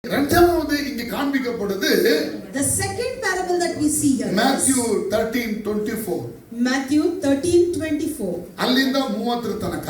இரண்டாவது இங்கே காண்பிக்கப்படுது the second parable that we see here Matthew 13:24 Matthew 13:24 ಅಲ್ಲಿಂದ 30 ತನಕ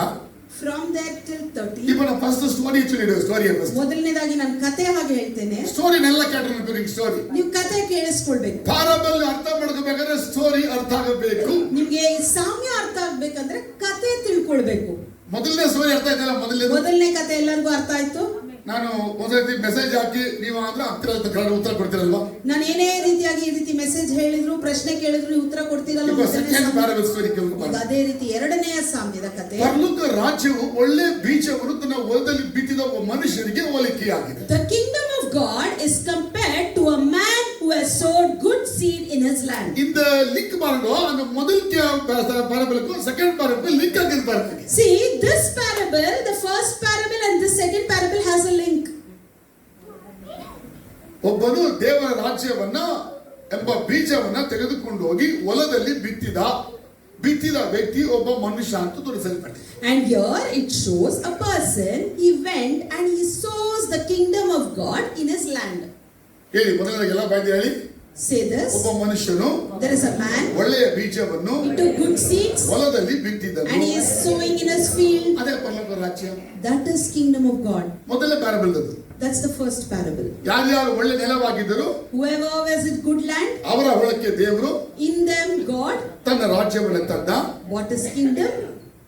from there till 30 இப்போ நான் ಫಸ್ಟ್ ಸ್ಟೋರಿ ಹೇಳಿದೆ ಸ್ಟೋರಿ ಫಸ್ಟ್ ಮೊದಲನೇದಾಗಿ ನಾನು ಕಥೆ ಹಾಗೆ ಹೇಳ್ತೇನೆ ಸ್ಟೋರಿನೆಲ್ಲ ಕೇಳಬೇಕು ಸ್ಟೋರಿ ನೀವು ಕಥೆ ಕೇಳಿಸ್ಕೊಳ್ಬೇಕು ಪ್ಯಾರಬಲ್ ಅರ್ಥ ಮಾಡ್ಕೋಬೇಕಾದ್ರೆ ಸ್ಟೋರಿ ಅರ್ಥ ಆಗಬೇಕು ನಿಮಗೆ ಸಾಮ್ಯ ಅರ್ಥ ಆಗಬೇಕಂದ್ರೆ ಕಥೆ ತಿಳ್ಕೊಳ್ಬೇಕು ಮೊದಲನೇ ಸ್ಟೋರಿ ಅರ್ಥ ಆಯ್ತಲ್ಲ ಮೊದಲನೇ ಕಥೆ ಎಲ್ಲರಿಗೂ ಅರ್ಥ ಆಯ್ತು ನಾನು ಒಂದ್ಸತಿ ಮೆಸೇಜ್ ಹಾಕಿ ನೀವು ಆದ್ರೆ ಹತ್ತಿರ ಉತ್ತರ ಕೊಡ್ತೀರಲ್ವಾ ನಾನು ಏನೇ ರೀತಿಯಾಗಿ ಈ ರೀತಿ ಮೆಸೇಜ್ ಹೇಳಿದ್ರು ಪ್ರಶ್ನೆ ಕೇಳಿದ್ರು ನೀವು ಉತ್ತರ ಕೊಡ್ತೀರಲ್ವಾ ಅದೇ ರೀತಿ ಎರಡನೆಯ ಸಾಮ್ಯದ ಕಥೆ ಪರಲೋಕ ರಾಜ್ಯವು ಒಳ್ಳೆ ಬೀಜವನ್ನು ತನ್ನ ಹೊಲದಲ್ಲಿ ಬಿತ್ತಿದ ಒಬ್ಬ ಮನುಷ್ಯನಿಗೆ ಹೋಲಿಕೆಯಾಗಿದೆ. The kingdom of God is compared to a man who has sowed good seed in his land. இந்த லிங்க் பாருங்க அந்த முதல் parable செகண்ட் parable லிங்க் ஆகிது பாருங்க. See this parable, the first parable and the second parable has a link. ಒಬ್ಬನು ದೇವರ ರಾಜ್ಯವನ್ನ ಎಂಬ ಬೀಜವನ್ನ ತೆಗೆದುಕೊಂಡು ಹೋಗಿ ಹೊಲದಲ್ಲಿ ಬಿತ್ತಿದ ವ್ಯಕ್ತಿ ಒಬ್ಬ ಮನುಷ್ಯ ಅಂತ ತೋರಿಸಲ್ಪಟ್ಟಿದೆ. And here it shows a person, he went and he sows the kingdom of God in his land. ಹೇಳಿ ಮೊದಲನೆಲ್ಲ ಬಾಯ್ದು ಹೇಳಿ. Say this. ಒಬ್ಬ ಮನುಷ್ಯನು there is a man ಒಳ್ಳೆಯ ಬೀಜವನ್ನು he took good seeds ಹೊಲದಲ್ಲಿ ಬಿತ್ತಿದನು and he is sowing in his field. ಅದೇ ಪರಲೋಕ ರಾಜ್ಯ. That is kingdom of God. ಮೊದಲ ಪ್ಯಾರಬಲ್ ಅದು. That's the first parable. ಯಾರ್ಯಾರು ಒಳ್ಳೆ ನೆಲವಾಗಿದ್ದರು Whoever was in good land, ಅವರ ಹೊಲಕ್ಕೆ ದೇವರು in them God ತನ್ನ ರಾಜ್ಯವನ್ನು ತಂದ. What is kingdom?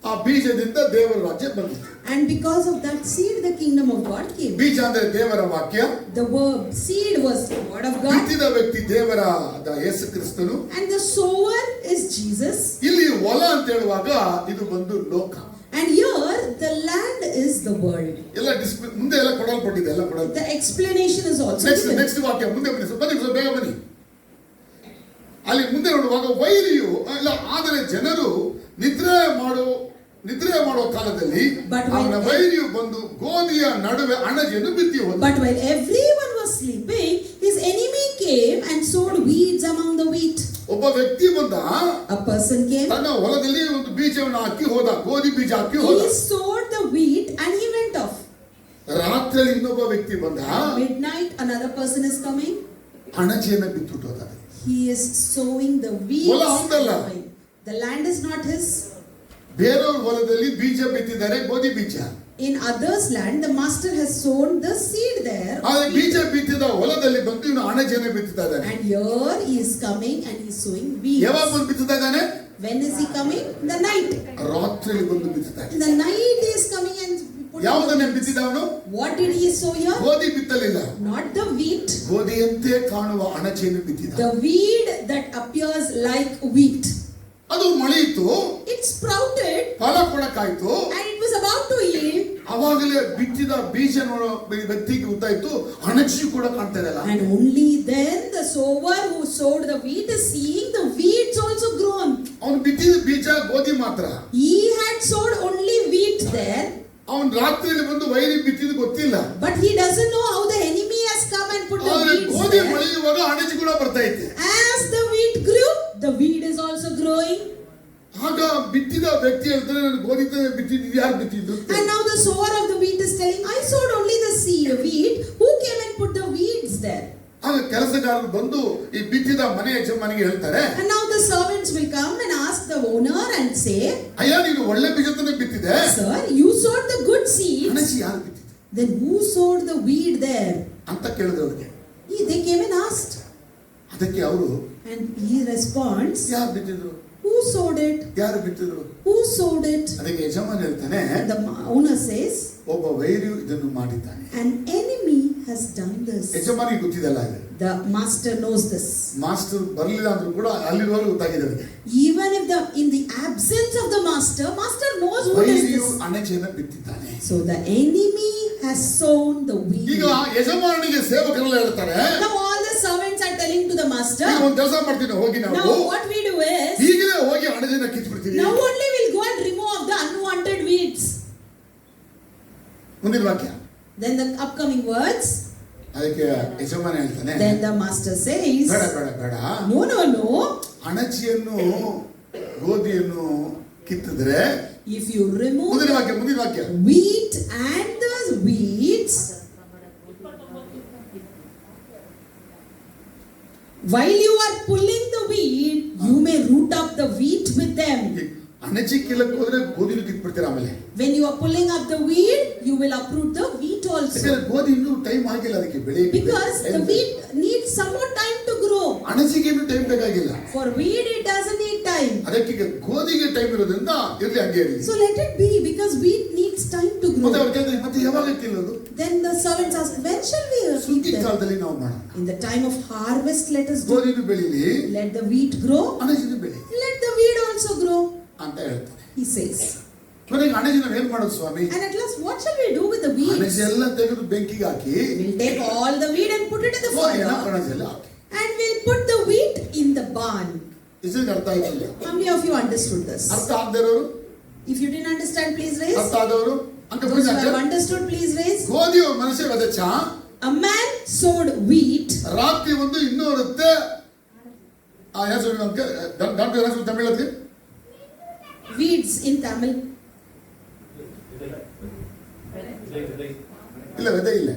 ಆ ಬೀಜದಿಂದ ದೇವರ ರಾಜ್ಯ ಬಂದಿತು. And because of that seed the kingdom of God came. ಬೀಜ ಅಂದ್ರೆ ದೇವರ ವಾಕ್ಯ. The word seed was the word of God. ಬಿತ್ತಿದ ವ್ಯಕ್ತಿ ದೇವರಾದ ಯೇಸು ಕ್ರಿಸ್ತನು. And the sower is Jesus. ಇಲ್ಲಿ ಹೊಲ ಅಂತ ಹೇಳುವಾಗ ಇದು ಬಂದು ಲೋಕ. And here the land is the world. ಎಲ್ಲ ಮುಂದೆ ಎಲ್ಲ ಕೊಡಲ್ಪಟ್ಟಿದೆ ಎಲ್ಲ ಕೊಡಲ್. The explanation is also next ವಾಕ್ಯ ಮುಂದೆ ಬನ್ನಿ ಬೇಗ ಬನ್ನಿ. ಅಲ್ಲಿ ಮುಂದೆ ನೋಡುವಾಗ ವೈರಿಯು ಇಲ್ಲ ಆದರೆ ಜನರು ನಿದ್ರೆ ಮಾಡೋ ಕಾಲದಲ್ಲಿ ಅವನ ವೈರಿಯು ಬಂದು ಗೋಧಿಯ ನಡುವೆ ಅಣಜೆಯನ್ನು ಬಿತ್ತಿ ಹೋದ. But while everyone was sleeping, his enemy came and sowed weeds among the wheat. ಒಬ್ಬ ವ್ಯಕ್ತಿ ಬಂದ, a person came, ತನ್ನ ಹೊಲದಲ್ಲಿ ಒಂದು ಬೀಜವನ್ನು ಹಾಕಿ ಹೋದ, ಗೋಧಿ ಬೀಜ ಹಾಕಿ ಹೋದ. he sowed the wheat and he went off. ರಾತ್ರಿಯಲ್ಲಿ ಇನ್ನೊಬ್ಬ ವ್ಯಕ್ತಿ ಬಂದ, midnight another person is coming, ಅಣಜೆಯನ್ನು ಬಿತ್ತಿಟ್ಟು ಹೋದ. he is sowing the weeds. ಹೊಲ ಅವನದಲ್ಲ. The land is not his. ಬೇರೆಯವರ ಹೊಲದಲ್ಲಿ ಬೀಜ ಬಿತ್ತಿದ್ದಾರೆ, ಗೋಧಿ ಬೀಜ. In others' land, the master has sown the seed there. ಆದರೆ ಬೀಜ ಬಿತ್ತಿದ ಹೊಲದಲ್ಲಿ ಬಂದು ಇವನು ಅಣಜೆಯನ್ನು ಬಿತ್ತುತ್ತಾ ಇದ್ದಾನೆ. And here he is coming and he is sowing weeds. ಯಾವಾಗ ಬಂದು ಬಿತ್ತುತ್ತಾ ಇದ್ದಾನೆ? When is he coming? In the night. ರಾತ್ರಿಯಲ್ಲಿ ಬಂದು ಬಿತ್ತುತ್ತಾ ಇದ್ದಾನೆ. In the night he is coming and ಯಾವುದನ್ನ ಬಿತ್ತಿದವನು? What did he sow here? ಗೋಧಿ ಬಿತ್ತಲಿಲ್ಲ. Not the wheat. ಗೋಧಿಯಂತೆ ಕಾಣುವ ಅಣಜೆಯನ್ನು ಬಿತ್ತಿದ. The weed that appears like wheat. ಅದು ಮೊಳೆಯಿತು, it sprouted, ಫಲ ಕೊಡಕಾಯಿತು, and it was about to yield. ಅವಾಗಲೇ ಬಿತ್ತಿದ ಬೀಜ ವ್ಯಕ್ತಿಗೆ ಗೊತ್ತಾಯ್ತು ಅಣಜಿ ಕೂಡ ಕಾಣ್ತಾ ಇರಲ್ಲ. And only then the sower who sowed the wheat is seeing the weeds also grown. ಅವನು ಬಿತ್ತಿದ ಬೀಜ ಗೋಧಿ ಮಾತ್ರ. He had sowed only wheat there. ಅವನು ರಾತ್ರಿಯಲ್ಲಿ ಬಂದು ವೈರಿ ಬಿತ್ತಿದ ಗೊತ್ತಿಲ್ಲ. But he doesn't know how the enemy has come and put the weeds ಗೋಧಿ there. ಮೊಳೆಯುವಾಗ ಅಣಜಿ ಕೂಡ ಬರ್ತಾ ಇತ್ತು. As the wheat grew, the weed is also growing. ಆಗ ಬಿತ್ತಿದ ವ್ಯಕ್ತಿ ಹೇಳ್ತಾರೆ ಗೋಧಿ ಬಿತ್ತಿದ್ದು ಯಾರು ಬಿತ್ತಿದ್ದು? And now the sower of the wheat is telling, I sowed only the seed wheat. Who came and put the weeds there? ಆಗ ಕೆಲಸಗಾರರು ಬಂದು ಈ ಬಿತ್ತಿದ ಮನೆ ಯಜಮಾನಿಗೆ ಹೇಳ್ತಾರೆ. And now the servants will come and ask the owner and say, ಅಯ್ಯ ನೀನು ಒಳ್ಳೆ ಬೀಜವನ್ನು ಬಿತ್ತಿದೆ. Sir, you sowed the good seeds. Anaji ಯಾರು ಬಿತ್ತಿದ್ದು? Then who sowed the weed there? ಅಂತ ಕೇಳಿದ್ರು ಅವ್ರಿಗೆ. They came and asked. ಅದಕ್ಕೆ ಅವರು And he responds, ಯಾರು ಬಿತ್ತಿದ್ರು? Who sowed it? ಯಾರು ಬಿತ್ತಿದ್ರು? Who sowed it? ಅದಕ್ಕೆ ಯಜಮಾನ ಹೇಳ್ತಾನೆ, The owner says, ಒಬ್ಬ ವೈರಿಯು ಇದನ್ನು ಮಾಡಿದ್ದಾನೆ. an enemy has done this. ಯಜಮಾನಿಗೆ ಗೊತ್ತಿದಲ್ಲ ಇದು. The master knows this. Master ಬರಲಿಲ್ಲ ಅಂದ್ರೂ ಕೂಡ ಅಲ್ಲಿವರೆಗೂ ಗೊತ್ತಾಗಿದೆ ಅವರಿಗೆ. Even if in the absence of the master knows who does ವೈರಿಯು this. ಅಣಜೆಯನ್ನು ಬಿತ್ತಿದ್ದಾನೆ. So the enemy has sown the weed. ಈಗ ಯಜಮಾನಿಗೆ ಸೇವಕರೆಲ್ಲ ಹೇಳ್ತಾರೆ, Now all the servants are telling to the master, ಈಗ ಒಂದು ಕೆಲಸ ಮಾಡ್ತೀವಿ ಹೋಗಿ ನಾವು. now what we do is, ಈಗಲೇ ಹೋಗಿ ಅಣಜೆಯನ್ನು ಕಿತ್ಬಿಡ್ತೀವಿ. now only we'll go and remove the unwanted weeds. ಮುಂದಿನ ವಾಕ್ಯ. Then the upcoming words. ಅದಕ್ಕೆ ಯಜಮಾನ ಹೇಳ್ತಾನೆ, Then the master says, ಬೇಡ no, ಅಣಜಿಯನ್ನು ಗೋಧಿಯನ್ನು ಕಿತ್ತಿದ್ರೆ, if you remove ಮುಂದಿನ ವಾಕ್ಯ wheat and the weeds, While you are pulling the weed, you may root up the wheat with them. ಅಣಚಿ ಕೀಳಕ್ಕೆ ಹೋದ್ರೆ ಗೋಧಿನೂ ಕಿತ್ಬಿಡ್ತೀರ ಆಮೇಲೆ. When you are pulling up the weed, you will uproot the wheat also. ಯಾಕಂದ್ರೆ ಗೋಧಿ ಇನ್ನೂ time ಆಗಿಲ್ಲ ಅದಕ್ಕೆ ಬೆಳೆಯಕ್ಕೆ. Because the wheat needs some more time to grow. ಅಣಚಿಗೆ ಇನ್ನೂ time ಬೇಕಾಗಿಲ್ಲ. For weed it doesn't need time. ಅದಕ್ಕೆ ಗೋಧಿಗೆ ಟೈಮ್ ಇರೋದ್ರಿಂದ ಇರ್ಲಿ ಹಂಗೆ ಇರಲಿ. So let it be, because wheat needs time to grow. ಮತ್ತೆ ಅವ್ರು ಕೇಳಿದ್ರೆ ಮತ್ತೆ ಯಾವಾಗ ಕೀಳೋದು? Then the servants asked, when shall we ಸುಗ್ಗಿ eat them? ಕಾಲದಲ್ಲಿ ನಾವು ಮಾಡೋಣ. In the time of harvest let us do. ಗೋಧಿನೂ ಬೆಳೀಲಿ, Let the wheat grow. ಅಣಚಿನೂ ಬೆಳೀಲಿ Let the weed also grow. ಅಂತ ಹೇಳ್ತಾರೆ. He says. ಕೊನೆಗೆ ಅಣಜಿ ನಾವು ಏನ್ ಮಾಡೋದು ಸ್ವಾಮಿ? And at last what shall we do with the weeds? Anaji ಎಲ್ಲ ತೆಗೆದು ಬೆಂಕಿಗೆ ಹಾಕಿ, We'll take all the weed and put it in the ಗೋಧಿನ fire. Anaji ಎಲ್ಲ ಹಾಕಿ. And we'll put the wheat in the barn. ಇದಕ್ಕೆ ಅರ್ಥ ಆಯ್ತಿಲ್ಲ. How many of you understood this? ಅರ್ಥ ಆಗದಿರೋರು, If you didn't understand, please raise. ಅರ್ಥ ಆದವರು ಅಂತ Those who have understood, please raise. ಗೋಧಿ ಮನುಷ್ಯ ವದಚ, A man sowed wheat. ರಾತ್ರಿ ಒಂದು ಇನ್ನೂ ಇರುತ್ತೆ. ಹೆಸರು ನಮ್ಗೆ ದಾಂಟ್ರೆ ಹೆಸರು ತಮಿಳಲ್ಲಿ Weeds in Tamil. ಇಲ್ಲ ವಿದೆ ಇಲ್ಲ.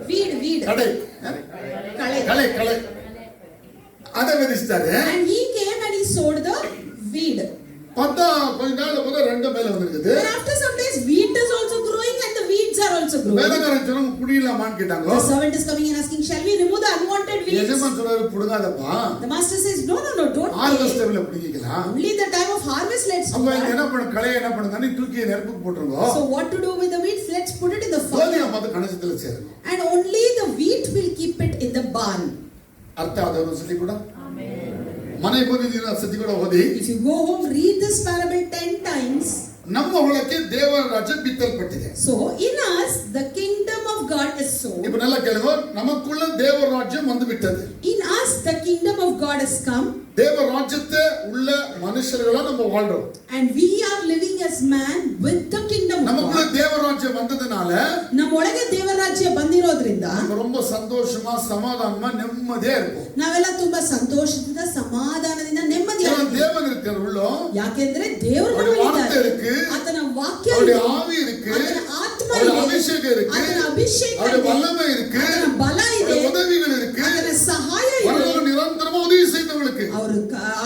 Weed. ಕಳೆ Kale. ಕಳೆ ಕಳೆ ಅದೇ ಬೆದಿಸ್ತಾರೆ. And he came and he sowed the weed. பத்தா கொஞ்ச நாள் போது ரெண்டு மேல வந்திருக்குது. And after some days wheat is also growing and the weeds are also growing. வேலைக்காரன் சொன்னாங்க புடியலாமான்னு கேட்டாங்க. The servant is coming and asking, shall we remove the unwanted weeds? எஜமான் சொல்றாரு புடுங்காதப்பா. The master says, no, don't. Harvest டைம்ல புடிங்கிக்கலாம். Only the time of harvest let's do அப்ப that. என்ன பண்ண களைய என்ன பண்ணுங்க தூக்கி நெருப்புக்கு போட்டுருங்க. So what to do with the weeds? Let's put it in the ಗೋಧಿಯ fire. ಮತ್ತೆ ಕಣಜದಲ್ಲಿ ಸೇರணும். And only the wheat will keep it in the barn. ಅರ್ಥ ಆದವರು ಸತಿ ಕೂಡ ಮನೆಗೆ ಬಂದಿದ್ದೀರಾ ಸತಿ ಕೂಡ ಓದಿ. If you go home, read this parable 10 times. ನಮ್ಮ ಒಳಕ್ಕೆ ದೇವರ ರಾಜ್ಯ ಬಿತ್ತಲ್ಪಟ್ಟಿದೆ. So in us the kingdom of God is sown. இப்ப கேளுங்க, நமக்குள்ள தேவ ராஜ்யம் வந்து விட்டது. In us the kingdom of God has come. தேவ ராஜ்யத்தை உள்ள மனுஷர்களா நம்ம வாழ்றோம். And we are living as man with the kingdom of நமக்குள்ள God. தேவ ராஜ்யம் வந்ததனால ನಮ್ಮೊಳಗೆ ದೇವರಾಜ್ಯ ಬಂದಿರೋದ್ರಿಂದ ரொம்ப சந்தோஷமா சமாதானமா ನೆಮ್ಮದಿயா இருப்போம். ನಾವೆಲ್ಲ ತುಂಬಾ ಸಂತೋಷದಿಂದ ಸಮಾಧಾನದಿಂದ ನೆಮ್ಮದಿಯಾಗಿದ್ದೀವಿ. தேவன் இருக்கிற உள்ள ಯಾಕೆಂದ್ರೆ ದೇವರು அவருடைய வார்த்தை இருக்கு, ಆತನ ವಾಕ್ಯ அவருடைய ಇದೆ, ஆவி இருக்கு, ಆತನ ಆತ್ಮ அவருடைய ಇದೆ, ಅಭಿಷೇಕ இருக்கு, ಆತನ ಅಭಿಷೇಕ அவருடைய ಇದೆ, வல்லமை இருக்கு, ಆತನ ಬಲ ಇದೆ, அவருடைய உதவிகள் இருக்கு, ಆತನ ಸಹಾಯ ಇದೆ. வரலாறு நிரந்தரமா உதவி செய்தவங்களுக்கு ಅವರು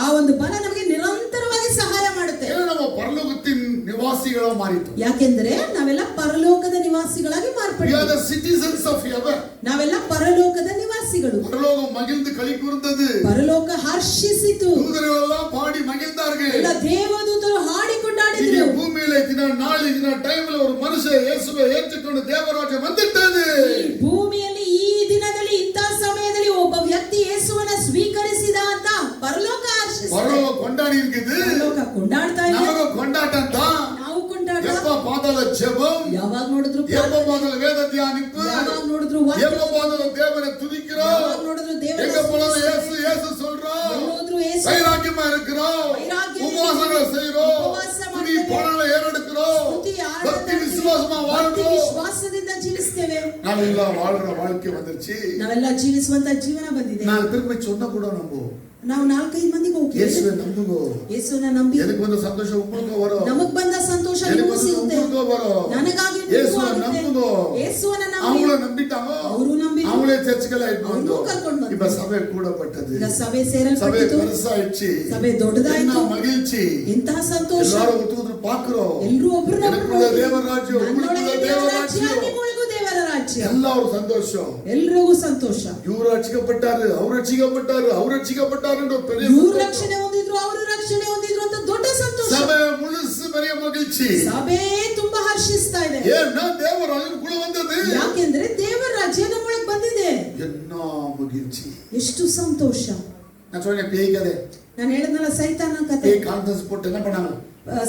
ಆ ಒಂದು ಬಲ ನಮಗೆ ನಿರಂತರವಾಗಿ ಸಹಾಯ ಮಾಡುತ್ತೆ. ஏன்னா நம்ம பரலோகத்தின் நிவாசிகளா மாறிட்டோம். ಯಾಕೆಂದ್ರೆ ನಾವೆಲ್ಲ ಪರಲೋಕದ ನಿವಾಸಿಗಳಾಗಿ We are ಮಾರ್ಪಟ್ಟಿದ್ದೇವೆ. the citizens of heaven. ನಾವೆಲ್ಲ ಪರಲೋಕದ ನಿವಾಸಿಗಳು. பரலோகம் மகிழ்ந்து களி கூர்ந்தது. ಪರಲೋಕ ಹರ್ಷಿಸಿತು. தூதர்கள் எல்லாம் பாடி மகிழ்ந்தார்கள். ಎಲ್ಲ ದೇವದೂತರು ಹಾಡಿ இங்கே ಕೊಂಡಾಡಿದರು. பூமியில இத்தனை நாள் இத்தனை டைம்ல ஒரு மனுஷன் இயேசுவை ஏற்றுக்கொண்டு தேவராஜ்யம் வந்துட்டது. ಈ ಭೂಮಿಯಲ್ಲಿ ಈ ದಿನದಲ್ಲಿ ಇಂಥ ಸಮಯದಲ್ಲಿ ಒಬ್ಬ ವ್ಯಕ್ತಿ ಯೇಸುವನ್ನ ಸ್ವೀಕರಿಸಿದ ಅಂತ ಪರಲೋಕ ಹರ್ಷಿಸಿದೆ. பரலோகம் கொண்டாடி இருக்குது. ಪರಲೋಕ ಕೊಂಡಾಡ್ತಾ ಇದೆ. நமக்கு கொண்டாட்டம் தான். ನಾವು ಕೊಂಡಾಡ. எப்ப பார்த்தாலும் ஜெபம், ಯಾವಾಗ ನೋಡಿದ್ರು எப்ப பார்த்தாலும் வேத தியானிப்பு, ಯಾವಾಗ ನೋಡಿದ್ರು ವಾಕ್ಯ, எப்ப பார்த்தாலும் தேவனை துதிக்கிறோம், ಯಾವಾಗ ನೋಡಿದ್ರು ದೇವರ எங்க போனாலும் இயேசு இயேசு சொல்றோம், ನೋಡಿದ್ರು ಯೇಸು வைராக்கியமா இருக்கிறோம், வைராக்கியம் உபவாசங்களை செய்றோம், உபவாಸ துதி ಮಾಡ್ತೇವೆ, பாடலை ஏறெடுக்கிறோம், ಸ್ತುತಿ பக்தி ಆರಾಧನೆ, விசுவாசமா ಭಕ್ತಿ வாழ்றோம். ವಿಶ್ವಾಸದಿಂದ ಜೀವಿಸ್ತೇವೆ. நாமெல்லாம் வாழ்ற வாழ்க்கை வந்துருச்சு. ನಾವೆಲ್ಲ ಜೀವಿಸುವಂತ ಜೀವನ ಬಂದಿದೆ. நான் திரும்ப சொன்ன கூட நம்புவோம். ನಾವು 4-5 ಮಂದಿಗೆ ಹೋಗಿ இயேசுவை நம்புங்க. ಯೇಸುವನ್ನ ನಂಬಿ எனக்கு வந்த சந்தோஷம் உங்களுக்கு வரும். ನಮಗ್ ಬಂದ ಸಂತೋಷ எனக்கு ನಿಮಗೂ வந்து ಸಿಗುತ್ತೆ. உங்களுக்கு வரும். ನನಗಾಗಿ ನಿಮಗೂ இயேசுவை ಆಗುತ್ತೆ. நம்புங்க. ಯೇಸುವನ್ನ ನಂಬಿ அவங்கள நம்பிட்டாங்க. ಅವರು ನಂಬಿದ್ರು. அவங்களே ಚರ್ಚ್ಗೆಲ್ಲ ಇಟ್ಟು ಅವ್ರನ್ನೂ ಕರ್ಕೊಂಡು ಬಂದ್ರು. இப்ப சபை கூடப்பட்டது. ಈಗ ಸಭೆ சபை ಸೇರಲ್ಪಟ್ಟಿತು. பெருசாயிடுச்சு. ಸಭೆ ದೊಡ್ಡದಾಯಿತು. என்ன மகிழ்ச்சி. ಎಂತಹ ಸಂತೋಷ. எல்லாரும் ஒத்துக்கிட்டு பாக்குறோம். ಎಲ್ಲರೂ ಒಬ್ಬರನ್ನ எனக்குள்ள தேவராஜ்யம், உங்களுக்குள்ள தேவராஜ்யம். ನಿಮಗೂ ದೇವರ ರಾಜ್ಯ. எல்லாரும் சந்தோஷம். ಎಲ್ರಿಗೂ ಸಂತೋಷ. இவர் ரட்சிக்கப்பட்டாரு, அவர் ரட்சிக்கப்பட்டாரு, அவர் ரட்சிக்கப்பட்டாருன்ற பெரிய ಇವ್ರು சந்தோஷம். ರಕ್ಷಣೆ ಹೊಂದಿದ್ರು, ಅವರು ರಕ್ಷಣೆ ಹೊಂದಿದ್ರು ಅಂತ ದೊಡ್ಡ ಸಂತೋಷ. சபை முழுசு பெரிய மகிழ்ச்சி. ಸಭೆ ತುಂಬಾ ಹರ್ಷಿಸ್ತಾ ಇದೆ. ஏன்னா தேவராஜ்யக்குள்ள வந்தது. ಯಾಕೆಂದ್ರೆ ದೇವರ ರಾಜ್ಯ ನಮ್ಮೊಳಗೆ ಬಂದಿದೆ. என்ன மகிழ்ச்சி. ಎಷ್ಟು ಸಂತೋಷ. நான் சொன்னேன் பேய் கதை. ನಾನು ಹೇಳಿದ್ನಲ್ಲ ಸೈತಾನ ಕಥೆ. பேய் கான்ஃபரன்ஸ் போட்டு என்ன பண்ணாங்க?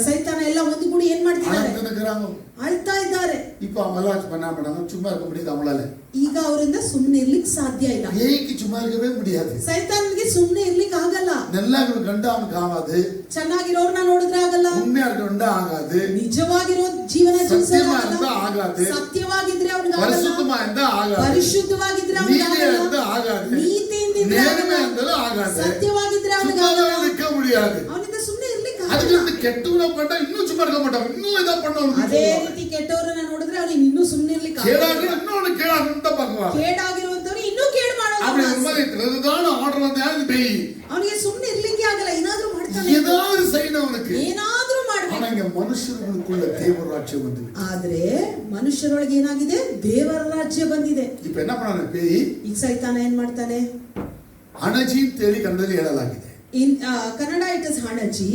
ಸೈತಾನ ಎಲ್ಲ ಒಂದು ಗೂಡಿ ಏನ್ ಮಾಡ್ತಿದ್ದಾರೆ? அழுதுகிறாங்க. ಅಳ್ತಾ ಇದ್ದಾರೆ. இப்ப அவங்களாம் பண்ண மாட்டாங்க, சும்மா இருக்க முடியாது அவங்களால. ಈಗ ಅವರಿಂದ ಸುಮ್ಮನೆ ಇರ್ಲಿಕ್ಕೆ ಸಾಧ್ಯ ಇಲ್ಲ. பேய்க்கு சும்மா இருக்கவே முடியாது. ಸೈತಾನ್ಗೆ ಸುಮ್ಮನೆ ಇರ್ಲಿಕ್ಕೆ ಆಗಲ್ಲ. நல்லா இருக்கிற கண்டா அவனுக்கு ஆகாது. ಚೆನ್ನಾಗಿರೋರ್ನ ನೋಡಿದ್ರೆ ಆಗಲ್ಲ. உண்மையா இருக்கிற ஆகாது. ನಿಜವಾಗಿರೋ ಜೀವನ சத்தியமா ಜೀವಿಸಲ್ಲ. இருந்தா ஆகாது. ಸತ್ಯವಾಗಿದ್ರೆ ಅವನಿಗೆ ಆಗಲ್ಲ. பரிசுத்தமா இருந்தா ஆகாது. ಪರಿಶುದ್ಧವಾಗಿದ್ರೆ ಅವನಿಗೆ நீதியா ಆಗಲ್ಲ. இருந்தா ஆகாது. ನೀತಿಯಿಂದ நேர்மையா இருந்தாலும் ஆகாது. ಸತ್ಯವಾಗಿದ್ರೆ ಅವನಿಗೆ சும்மா ಆಗಲ್ಲ. இருக்க முடியாது. ಅವನಿಂದ ಸುಮ್ಮನೆ ಇರ್ಲಿಕ್ಕೆ அதுக்கு ಆಗಲ್ಲ. இந்த கெட்டவன பண்ணா இன்னும் சும்மா இருக்க மாட்டான், இன்னும் ஏதா பண்ணுவான். ಅದೇ ರೀತಿ ಕೆಟ್ಟವರನ್ನ ನೋಡಿದ್ರೆ ಅವನಿಗೆ ಇನ್ನೂ ಸುಮ್ಮನೆ ಇರ್ಲಿಕ್ಕೆ கேடாக ಆಗಲ್ಲ. இன்னொன்னு கேடாக தான் பார்க்குவான். ಕೇಡಾಗಿರುವಂತವ್ರು ಇನ್ನೂ ಕೇಡು அப்படி ಮಾಡೋದು. ரொம்ப இதுதான் ஆர்டர் வந்தாலும் பெய் ಅವನಿಗೆ ಸುಮ್ಮನೆ ಇರ್ಲಿಕ್ಕೆ ಆಗಲ್ಲ, ಏನಾದ್ರೂ ಮಾಡ್ತಾನೆ, ஏதாவது செய்யணும் அவனுக்கு. ಏನಾದ್ರೂ ಮಾಡ್ಬೇಕು. ஆனா இங்க மனுஷர்களுக்குள்ள தேவ ராஜ்யம் வந்து ಆದ್ರೆ ಮನುಷ್ಯರೊಳಗೆ ಏನಾಗಿದೆ, ದೇವರ ರಾಜ್ಯ ಬಂದಿದೆ. இப்ப என்ன பண்ணான பேய், ಈಗ ಸೈತಾನ ಏನ್ ಮಾಡ್ತಾನೆ, ಅಣಜಿ ತೇಳಿ ಕನ್ನಡದಲ್ಲಿ ಹೇಳಲಾಗಿದೆ. ಇನ್ ಕನ್ನಡ ಇಟ್ ಇಸ್ ಹಣಜಿ,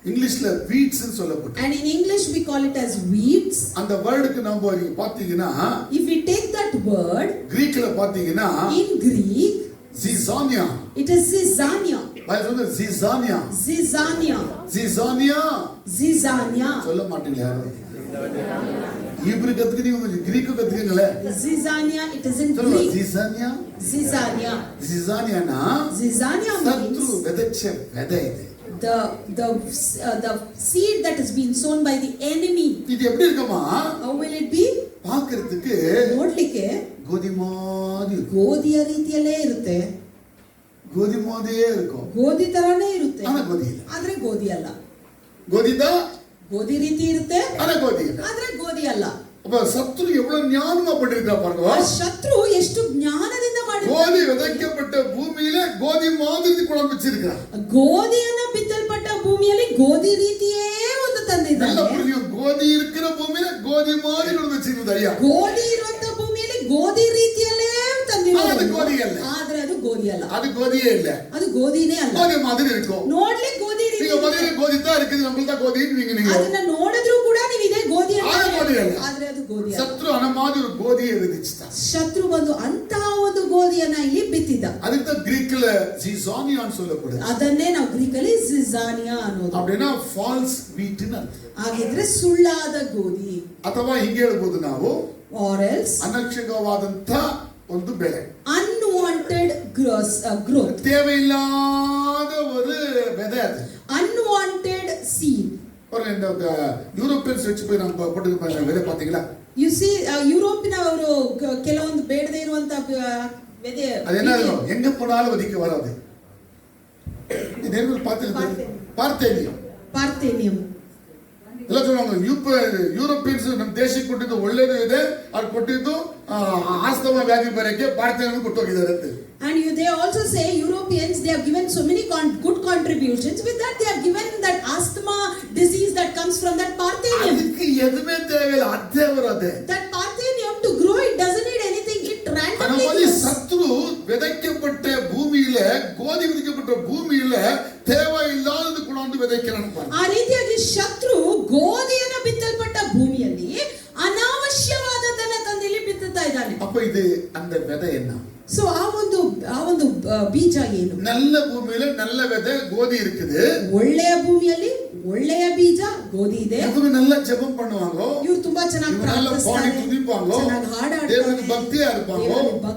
இங்கிலீஷ்ல வீட்ஸ் ன்னு சொல்லப்பட்டு, and in English we call it as weeds. அந்த வேர்டுக்கு நம்ம நீங்க பாத்தீங்கன்னா, if we take that word கிரீக்ல பாத்தீங்கன்னா in Greek ஜிசானியா, it is zizania. சொல்லுங்க ஜிசானியா, zizania, ஜிசானியா, zizania. சொல்ல மாட்டீங்களா யாரும்? ஹீப்ரு கத்துக்கிட்டீங்க, Greek கத்துக்கீங்களே. zizania it is in சொல்லுங்க Greek. ஜிசானியா, zizania. ஜிசானியானா zizania சத்ரு means விதைச்ச விதை இது. the seed that has been sown by the enemy. இது எப்படி இருக்குமா? How will it be? பார்க்கிறதுக்கு ನೋಡ್ಲಿಕ್ಕೆ ಗೋಧಿ மாதிரி இருக்கும். ಗೋಧಿಯ ರೀತಿಯಲ್ಲೇ ಇರುತ್ತೆ, ಗೋಧಿ மாதிரியே இருக்கும். ಗೋಧಿ ತರಾನೇ ಇರುತ್ತೆ, ಆದ್ರೆ ಗೋಧಿ ಇಲ್ಲ. ಆದ್ರೆ ಗೋಧಿ ಅಲ್ಲ. ಗೋಧಿದ ಗೋಧಿ ರೀತಿ ಇರುತ್ತೆ, ಆದ್ರೆ ಗೋಧಿ ಇಲ್ಲ. ಆದ್ರೆ ಗೋಧಿ ಅಲ್ಲ. அப்ப சத்ரு எவ்வளவு ஞானமா பண்ணிருக்கா பாருங்க. ಆ ಶತ್ರು ಎಷ್ಟು ಜ್ಞಾನದಿಂದ ಮಾಡಿದ್ದಾನೆ. ಗೋಧಿ விதைக்கப்பட்ட பூமியில ಗೋಧಿ மாதிரி குழம்பு வச்சிருக்கா. ಗೋಧಿಯನ್ನ ಬಿತ್ತಲ್ಪಟ್ಟ ಭೂಮಿಯಲ್ಲಿ ಗೋಧಿ ರೀತಿಯೇ ಒಂದು ತಂದಿದ್ದಾನೆ. நல்ல புரியும், ಗೋಧಿ இருக்கிற பூமியில ಗೋಧಿ மாதிரி குழம்பு வச்சிருந்தது ஐயா. ಗೋಧಿ ಇರುವಂತ ಭೂಮಿಯಲ್ಲಿ ಗೋಧಿ ರೀತಿಯಲ್ಲೇ ತಂದಿದ್ದಾನೆ. ಅದು ಗೋಧಿ ಅಲ್ಲ, ಆದ್ರೆ ಅದು ಗೋಧಿ ಅಲ್ಲ, அது ಗೋಧಿயே இல்ல, ಅದು ಗೋಧಿನೇ ಅಲ್ಲ. ಗೋಧಿ மாதிரி இருக்கும். ನೋಡ್ಲಿಕ್ಕೆ ಗೋಧಿ ರೀತಿ, நீங்க மதுரை ಗೋಧಿ தான் இருக்குது, நம்மளுக்கு தான் ಗೋಧಿ நீங்க ಅದನ್ನ ನೋಡಿದ್ರು ಕೂಡ ನೀವು ಇದೇ ಗೋಧಿ ಅಂತ அது ಗೋಧಿ ಅಲ್ಲ. ಆದ್ರೆ ಅದು ಗೋಧಿ ಅಲ್ಲ. சத்ரு அந்த மாதிரி ஒரு ಗೋಧಿயை விதைச்சிட்டான். ಶತ್ರು ಬಂದು ಅಂತಹ ಒಂದು ಗೋಧಿಯನ್ನ ಇಲ್ಲಿ ಬಿತ್ತಿದ್ದ. அதுக்கு தான் கிரீக்ல ஜிசானியான்னு சொல்லப்படுது. ಅದನ್ನೇ ನಾವು ಗ್ರೀಕಲ್ಲಿ ಜಿಜಾನಿಯಾ ಅನ್ನೋದು. அப்படின்னா ஃபால்ஸ் வீட்னு ಅರ್ಥ. ಹಾಗಿದ್ರೆ ಸುಳ್ಳಾದ ಗೋಧಿ, ಅಥವಾ ಹಿಂಗೆ ಹೇಳ್ಬೋದು ನಾವು, or else ಅನಕ್ಷಕವಾದಂತ ಒಂದು ಬೆಳೆ, unwanted growth, தேவையில்லாத ஒரு விதை அது, unwanted seed. ஒரு இந்த யூரோப்பியன்ஸ் வச்சு போய் நம்ம போட்டு விதை பாத்தீங்களா? You see, ಯುರೋಪಿನವರು ಕೆಲವೊಂದು ಬೇಡದೇ ಇರುವಂತ ವಿದೆ, அது என்ன எங்க போனாலும் ஒதுக்கி வராது. நேர்மையில் பார்த்து பார்த்தேனியம், ಪಾರ್ಥೇನಿಯಂ ಎಲ್ಲ சொல்லுவாங்க ಯುರೋಪಿಯನ್ಸ್ ನಮ್ಮ ದೇಶಕ್ಕೆ ಕೊಟ್ಟಿದ್ದು ಒಳ್ಳೇದು ಇದೆ, ಅವ್ರು ಕೊಟ್ಟಿದ್ದು ಆಸ್ತಮ ವ್ಯಾಧಿ ಬರಕ್ಕೆ ಪಾರ್ಥೇನಿಯಂ ಕೊಟ್ಟು ಹೋಗಿದ್ದಾರೆ ಅಂತ. And they also say Europeans, they have given so many good contributions. With that they have given that asthma disease that comes from that parthenium. ಅದಕ್ಕೆ ಎದುಮೇ தேவையில்லை, ಅದೇ ಬರೋದೆ. That parthenium to grow, it doesn't need anything, it randomly ಅನವಧಿ grows. சத்ரு விதைக்கப்பட்ட பூமியில, ಗೋಧಿ விதைக்கப்பட்ட பூமியில தேவையில்லாதது ಕೂಡ ಒಂದು விதைக்கிறான் பாருங்க. ಆ ರೀತಿಯಾಗಿ ಶತ್ರು ಗೋಧಿಯನ್ನು ಬಿತ್ತಲ್ಪಟ್ಟ ಭೂಮಿಯಲ್ಲಿ ಅನಾವಶ್ಯವಾದದನ್ನ ತಂದಿಲ್ಲಿ ಬಿತ್ತುತ್ತಾ ಇದ್ದಾನೆ. அப்ப இது அந்த விதை என்ன? ಸೊ ಆ ಒಂದು ಬೀಜ ಏನು? நல்ல பூமியில நல்ல விதை ಗೋಧಿ இருக்குது, ಒಳ್ಳೆಯ ಭೂಮಿಯಲ್ಲಿ ಒಳ್ಳೆಯ ಬೀಜ ಗೋಧಿ ಇದೆ. ಇವರು நல்ல ஜெபம் பண்ணுவாங்க, ಇವರು ತುಂಬಾ ಚೆನ್ನಾಗಿ நல்ல பாடி ಪ್ರಾರ್ಥಿಸ್ತಾರೆ, துதிப்பாங்க, ಚೆನ್ನಾಗಿ ಹಾಡಾಡ್ತಾರೆ, தேவனுக்கு பக்தியா இருப்பாங்க,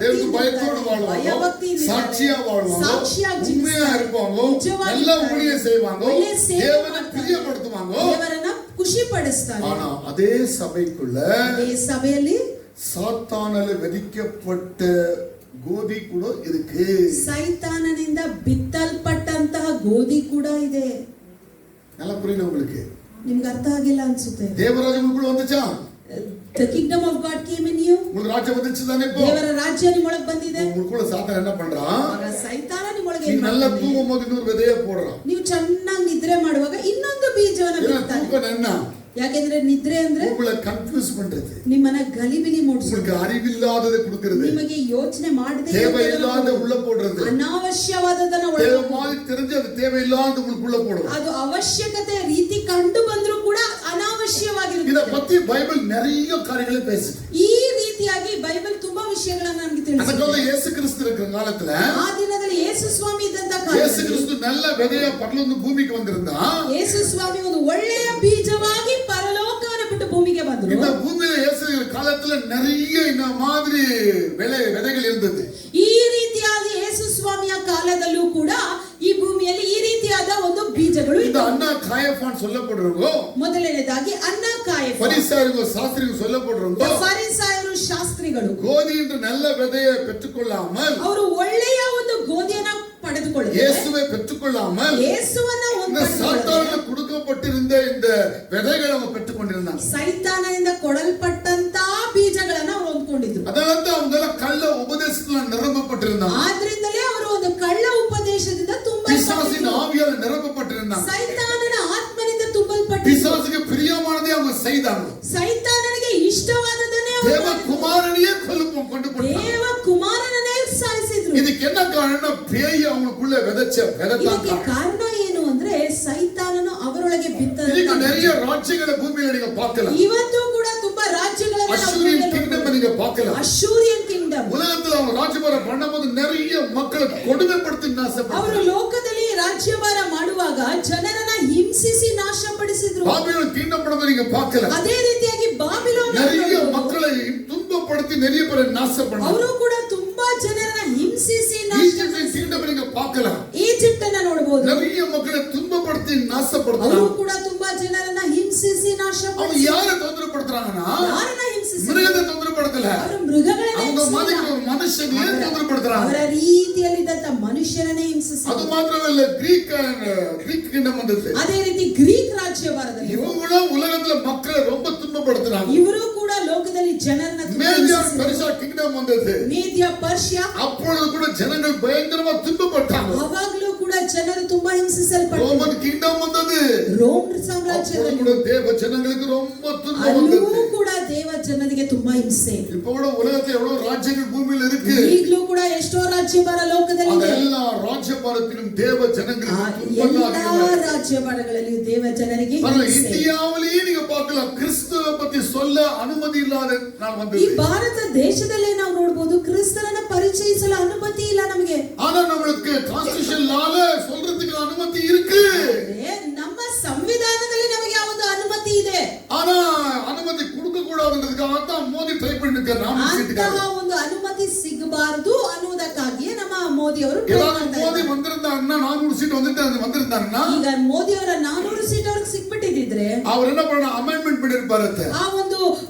தேவனுக்கு பயத்தோடு வாழ்வாங்க, சாட்சியா வாழ்வாங்க, உண்மையா இருப்பாங்க, நல்ல ஊழியம் செய்வாங்க, தேவனை பிரியப்படுத்துவாங்க. ದೇವರನ್ನ ಖುಷಿ ಪಡಿಸ್ತಾರೆ. ஆனா அதே சபைக்குள்ள ಅದೇ ಸಭೆಯಲ್ಲಿ சாத்தானால விதிக்கப்பட்ட ಗೋಧಿ ಕೂಡ ಇருக்கு. ಸೈತಾನನಿಂದ ಬಿತ್ತಲ್ಪಟ್ಟಂತಹ ಗೋಧಿ ಕೂಡ ಇದೆ. நல்லா புரியல உங்களுக்கு? ನಿಮ್ಗೆ ಅರ್ಥ ಆಗಿಲ್ಲ ಅನ್ಸುತ್ತೆ. ದೇವರಾಜ್ಯ ನಿಮ್ಮೊಳಗೆ வந்துச்சா? The kingdom of God came in you. உங்களுக்கு ராஜ்யம் வந்துச்சுதானே? இப்போ ದೇವರ ರಾಜ್ಯ ನಿಮ್ಮೊಳಗೆ ಬಂದಿದೆ. உங்களுக்குள்ள சாத்தான் என்ன பண்றான்? ಆಗ ಸೈತಾನ ನಿಮ್ಮೊಳಗೆ நீ ಏನು நல்லா ಮಾಡ್ತಾನೆ? தூங்கும்போது இன்னொரு விதைய போடுறான். ನೀವು ಚೆನ್ನಾಗಿ ನಿದ್ರೆ ಮಾಡುವಾಗ ಇನ್ನೊಂದು ಬೀಜವನ್ನು ಬಿಡ್ತಾನೆ. தூக்கம் என்ன? ಯಾಕೆಂದ್ರೆ ನಿದ್ರೆ ಅಂದ್ರೆ உங்களை கன்ஃபியூஸ் பண்றது, ನಿಮ್ಮನ್ನ ಗಲಿಬಿಲಿ ಮೂಡಿಸುತ್ತೆ, உங்களுக்கு அறிவில்லாததை கொடுக்கிறது, ನಿಮಗೆ ಯೋಚನೆ ಮಾಡದೆ தேவையில்லாத உள்ள போடுறது, ಅನಾವಶ್ಯವಾದದನ್ನ தேவை ಒಳಗೆ மாதிரி தெரிஞ்சு அது தேவையில்லாத உங்களுக்குள்ள போடுறது. ಅದು ಅವಶ್ಯಕತೆ ರೀತಿ ಕಂಡು ಬಂದರೂ ಕೂಡ இத ಅನಾವಶ್ಯವಾಗಿರುತ್ತೆ. பத்தி பைபிள் நிறைய காரியங்களை பேசுது. ಈ ರೀತಿಯಾಗಿ ಬೈಬಲ್ ತುಂಬಾ ವಿಷಯಗಳನ್ನು ನಮಗೆ ತಿಳಿಸುತ್ತೆ. ಅದಕ್ಕಾக இயேசு கிறிஸ்து இருக்கிற காலத்துல, ಆ ದಿನದಲ್ಲಿ ಯೇಸು ಸ್ವಾಮಿ ಇದ್ದಂತ இயேசு ಕಾಲದಲ್ಲಿ கிறிஸ்து நல்ல விதைய பரலோக பூமிக்கு வந்திருந்தா, ಯೇಸು ಸ್ವಾಮಿ ಒಂದು ಒಳ್ಳೆಯ ಬೀಜವಾಗಿ ಪರಲೋಕವನ್ನು ಬಿಟ್ಟು ಭೂಮಿಗೆ ಬಂದರು. இந்த பூமியில இயேசு காலத்துல நிறைய இந்த மாதிரி விதைகள் இருந்தது. ಈ ರೀತಿಯಾಗಿ ಯೇಸು ಸ್ವಾಮಿಯ ಕಾಲದಲ್ಲೂ ಕೂಡ ಈ ಭೂಮಿಯಲ್ಲಿ ಈ ರೀತಿಯಾದ ಒಂದು ಬೀಜಗಳು இந்த ಇದ್ದವು. அண்ணா காயஃபான் சொல்லப்படுறவங்க, ಮೊದಲನೇದಾಗಿ ಅನ್ನ ಕಾಯಫ, பரிசாயர்கள் சாஸ்திரிகள் சொல்லப்படுறவங்க, ಫರಿಸಾಯರು ಶಾಸ್ತ್ರಿಗಳು கோதி என்ற நல்ல விதையை பெற்றுக்கொள்ளாமல், ಅವರು ಒಳ್ಳೆಯ ಒಂದು ಗೋಧಿಯನ್ನ ಪಡೆದುಕೊಳ್ಳುತ್ತಾರೆ, இயேசுவை பெற்றுக்கொள்ளாமல் ಯೇಸುವನ್ನ இந்த சாத்தானுக்கு கொடுக்கப்பட்டிருந்த இந்த விதைகளை அவங்க பெற்றுக்கொண்டிருந்தாங்க. ಸೈತಾನನಿಂದ ಕೊಡಲ್ಪಟ್ಟಂತ ಬೀಜಗಳನ್ನ ಅವರು ಹೊಂದ್ಕೊಂಡಿದ್ರು. அதனால அவங்க எல்லாம் கள்ள உபதேசத்துல நிரம்பப்பட்டிருந்தாங்க. ಆದ್ರಿಂದ ಇದಕ್ಕೆ என்ன காரணம்? பேய் அவங்களுக்குள்ள விதைச்ச விதைதான் ಇದಕ್ಕೆ ಕಾರಣ ಏನು ಅಂದ್ರೆ ಸೈತಾನನು ಅವರೊಳಗೆ ಬಿತ್ತದ. ಈಗ நிறைய ರಾಜ್ಯಗಳ ಭೂಮಿಯಲ್ಲಿ ನೀವು பார்க்கலாம். ಇವತ್ತು ಕೂಡ ತುಂಬಾ ರಾಜ್ಯಗಳನ್ನು ನಾವು ಅಶ್ಶೂರಿಯನ್ ಕಿಂಗ್ಡಮ್ ನೀವು பார்க்கலாம். ಅಶ್ಶೂರಿಯನ್ ಕಿಂಗ್ಡಮ್ உலகத்துல அவங்க ராஜ்யபார பண்ணும்போது நிறைய மக்களை கொடுமைப்படுத்தி நாசப்படுத்தினாங்க. ಅವರು ಲೋಕದಲ್ಲಿ ರಾಜ್ಯಭಾರ ಮಾಡುವಾಗ ಜನರನ್ನ ಹಿಂಸಿಸಿ ನಾಶಪಡಿಸಿದ್ರು. பாபிலோன் ಕಿಂಗ್ಡಮ್ பண்ணும்போது நீங்க பார்க்கலாம். ಅದೇ ರೀತಿಯಾಗಿ ಬಾಬಿಲೋನ್ நிறைய ಮಕ್ಕಳை துன்பப்படுத்தி நிறைய பேரை நாசம் பண்ணாங்க. ಅವರು ಕೂಡ ತುಂಬಾ ಜನರನ್ನ ಹಿಂಸಿಸಿ ಈಜಿಪ್ಟ್ ಕಿಂಗ್ಡಮ್ ನೀವು பார்க்கலாம். ಈಜಿಪ್ಟ್ ಅನ್ನು ನೋಡಬಹುದು. நிறைய ಮಕ್ಕಳை துன்பப்படுத்தி நாசப்படுத்தினாங்க. ಅವರು ಕೂಡ ತುಂಬಾ ಜನರನ್ನ ಹಿಂಸಿಸಿ ನಾಶಪಡಿಸಿದ್ರು. அவங்க யாரை தொந்தரப்படுத்துறாங்கன்னா ಯಾರನ್ನ ಹಿಂಸಿಸಿದ್ರು? மிருகத்தை தொந்தரப்படுத்தல. ಅವರು ಮೃಗಗಳನ್ನ அவங்க மனுஷங்களை தொந்தரப்படுத்துறாங்க. ಅವರ ರೀತಿಯಲ್ಲಿದ್ದಂತ ಮನುಷ್ಯರನ್ನೇ ಹಿಂಸಿಸಿದ್ರು. ಅದು ಮಾತ್ರವಲ್ಲ, ಗ್ರೀಕ್ ಕಿಂಗ್ಡಮ್ ಬಂದಿದೆ. ಅದೇ ರೀತಿ ಗ್ರೀಕ್ ರಾಜ್ಯಭಾರದಲ್ಲಿ இவங்களும் உலகத்துல மக்களை ரொம்ப துன்பப்படுத்துறாங்க. ಇವರು ಕೂಡ ಲೋಕದಲ್ಲಿ ಜನರನ್ನ மேதியா பர்ஷியா ಕಿಂಗ್ಡಮ್ ಬಂದಿದೆ. ಮೇದ್ಯ ಪರ್ಷಿಯಾ அப்பொழுது கூட ஜனங்கள் பயங்கரமா துன்பப்பட்டாங்க. ಅವಾಗಲೂ ಕೂಡ ಜನರು ತುಂಬಾ ಹಿಂಸಿಸಲ್ಪಟ್ಟರು. ರೋಮನ್ ಕಿಂಗ್ಡಮ್ ಬಂದಿದೆ. ರೋಮ್ ಸಾಮ್ರಾಜ್ಯದಲ್ಲಿ கூட தேவ ஜனங்களுக்கு ரொம்ப துன்பம் ಅಲ್ಲೂ வந்தது. ಕೂಡ ದೇವ ಜನರಿಗೆ ತುಂಬಾ ಹಿಂಸೆ. இப்போ கூட உலகத்துல எவ்வளவு ராஜ்யங்கள் பூமியில இருக்கு. ಈಗಲೂ ಕೂಡ ಎಷ್ಟೋ ರಾಜ್ಯಭಾರ ಲೋಕದಲ್ಲಿ ಇದೆ. எல்லா ராஜ்யபாரத்திலும் தேவ ஜனங்களுக்கு ಎಲ್ಲಾ துன்பம் ರಾಜ್ಯಭಾರಗಳಲ್ಲಿ ದೇವ ಜನರಿಗೆ ಹಿಂಸೆ. இந்தியாவிலேயே நீங்க பார்க்கலாம், கிறிஸ்துவை பத்தி சொல்ல ಅನುಮತಿ ಇಲ್ಲದ ನಾವು ಈ ಬಂದಿದ್ದೀವಿ. ಭಾರತ ದೇಶದಲ್ಲೇ ನಾವು ನೋಡಬಹುದು ಕ್ರಿಸ್ತನನ್ನ ಪರಿಚಯಿಸಲು ಅನುಮತಿ ಇಲ್ಲ ನಮಗೆ. ஆனா நம்மளுக்கு கான்ஸ்டிடியூஷன் லால சொல்றதுக்கு ಅನುಮತಿ இருக்கு. ನಮ್ಮ ಸಂವಿಧಾನದಲ್ಲಿ ನಮಗೆ ಯಾವುದು ಅನುಮತಿ ಇದೆ. ஆனா ಅನುಮತಿ கொடுக்க கூடாதுன்றதுக்காக தான் ಮೋದಿ ಟ್ರೈ பண்ணிட்டு ಅಂತಹ ಒಂದು ಅನುಮತಿ ಸಿಗಬಾರದು ಅನ್ನುವುದಕ್ಕಾಗಿಯೇ ನಮ್ಮ ಮೋದಿ ಅವರು ಮೋದಿ வந்திருந்தாங்கன்னா 400 ಸೀಟ್ வந்திருந்தாங்கன்னா ಈಗ ಮೋದಿ ಅವರ 400 ಸೀಟ್ ಅವ್ರಿಗೆ ಸಿಕ್ಬಿಟ್ಟಿದ್ರೆ ಅವರು என்ன பண்ண ಅಮೆಂಡ್ಮೆಂಟ್ பண்ணிருப்பாரு. ಆ ಒಂದು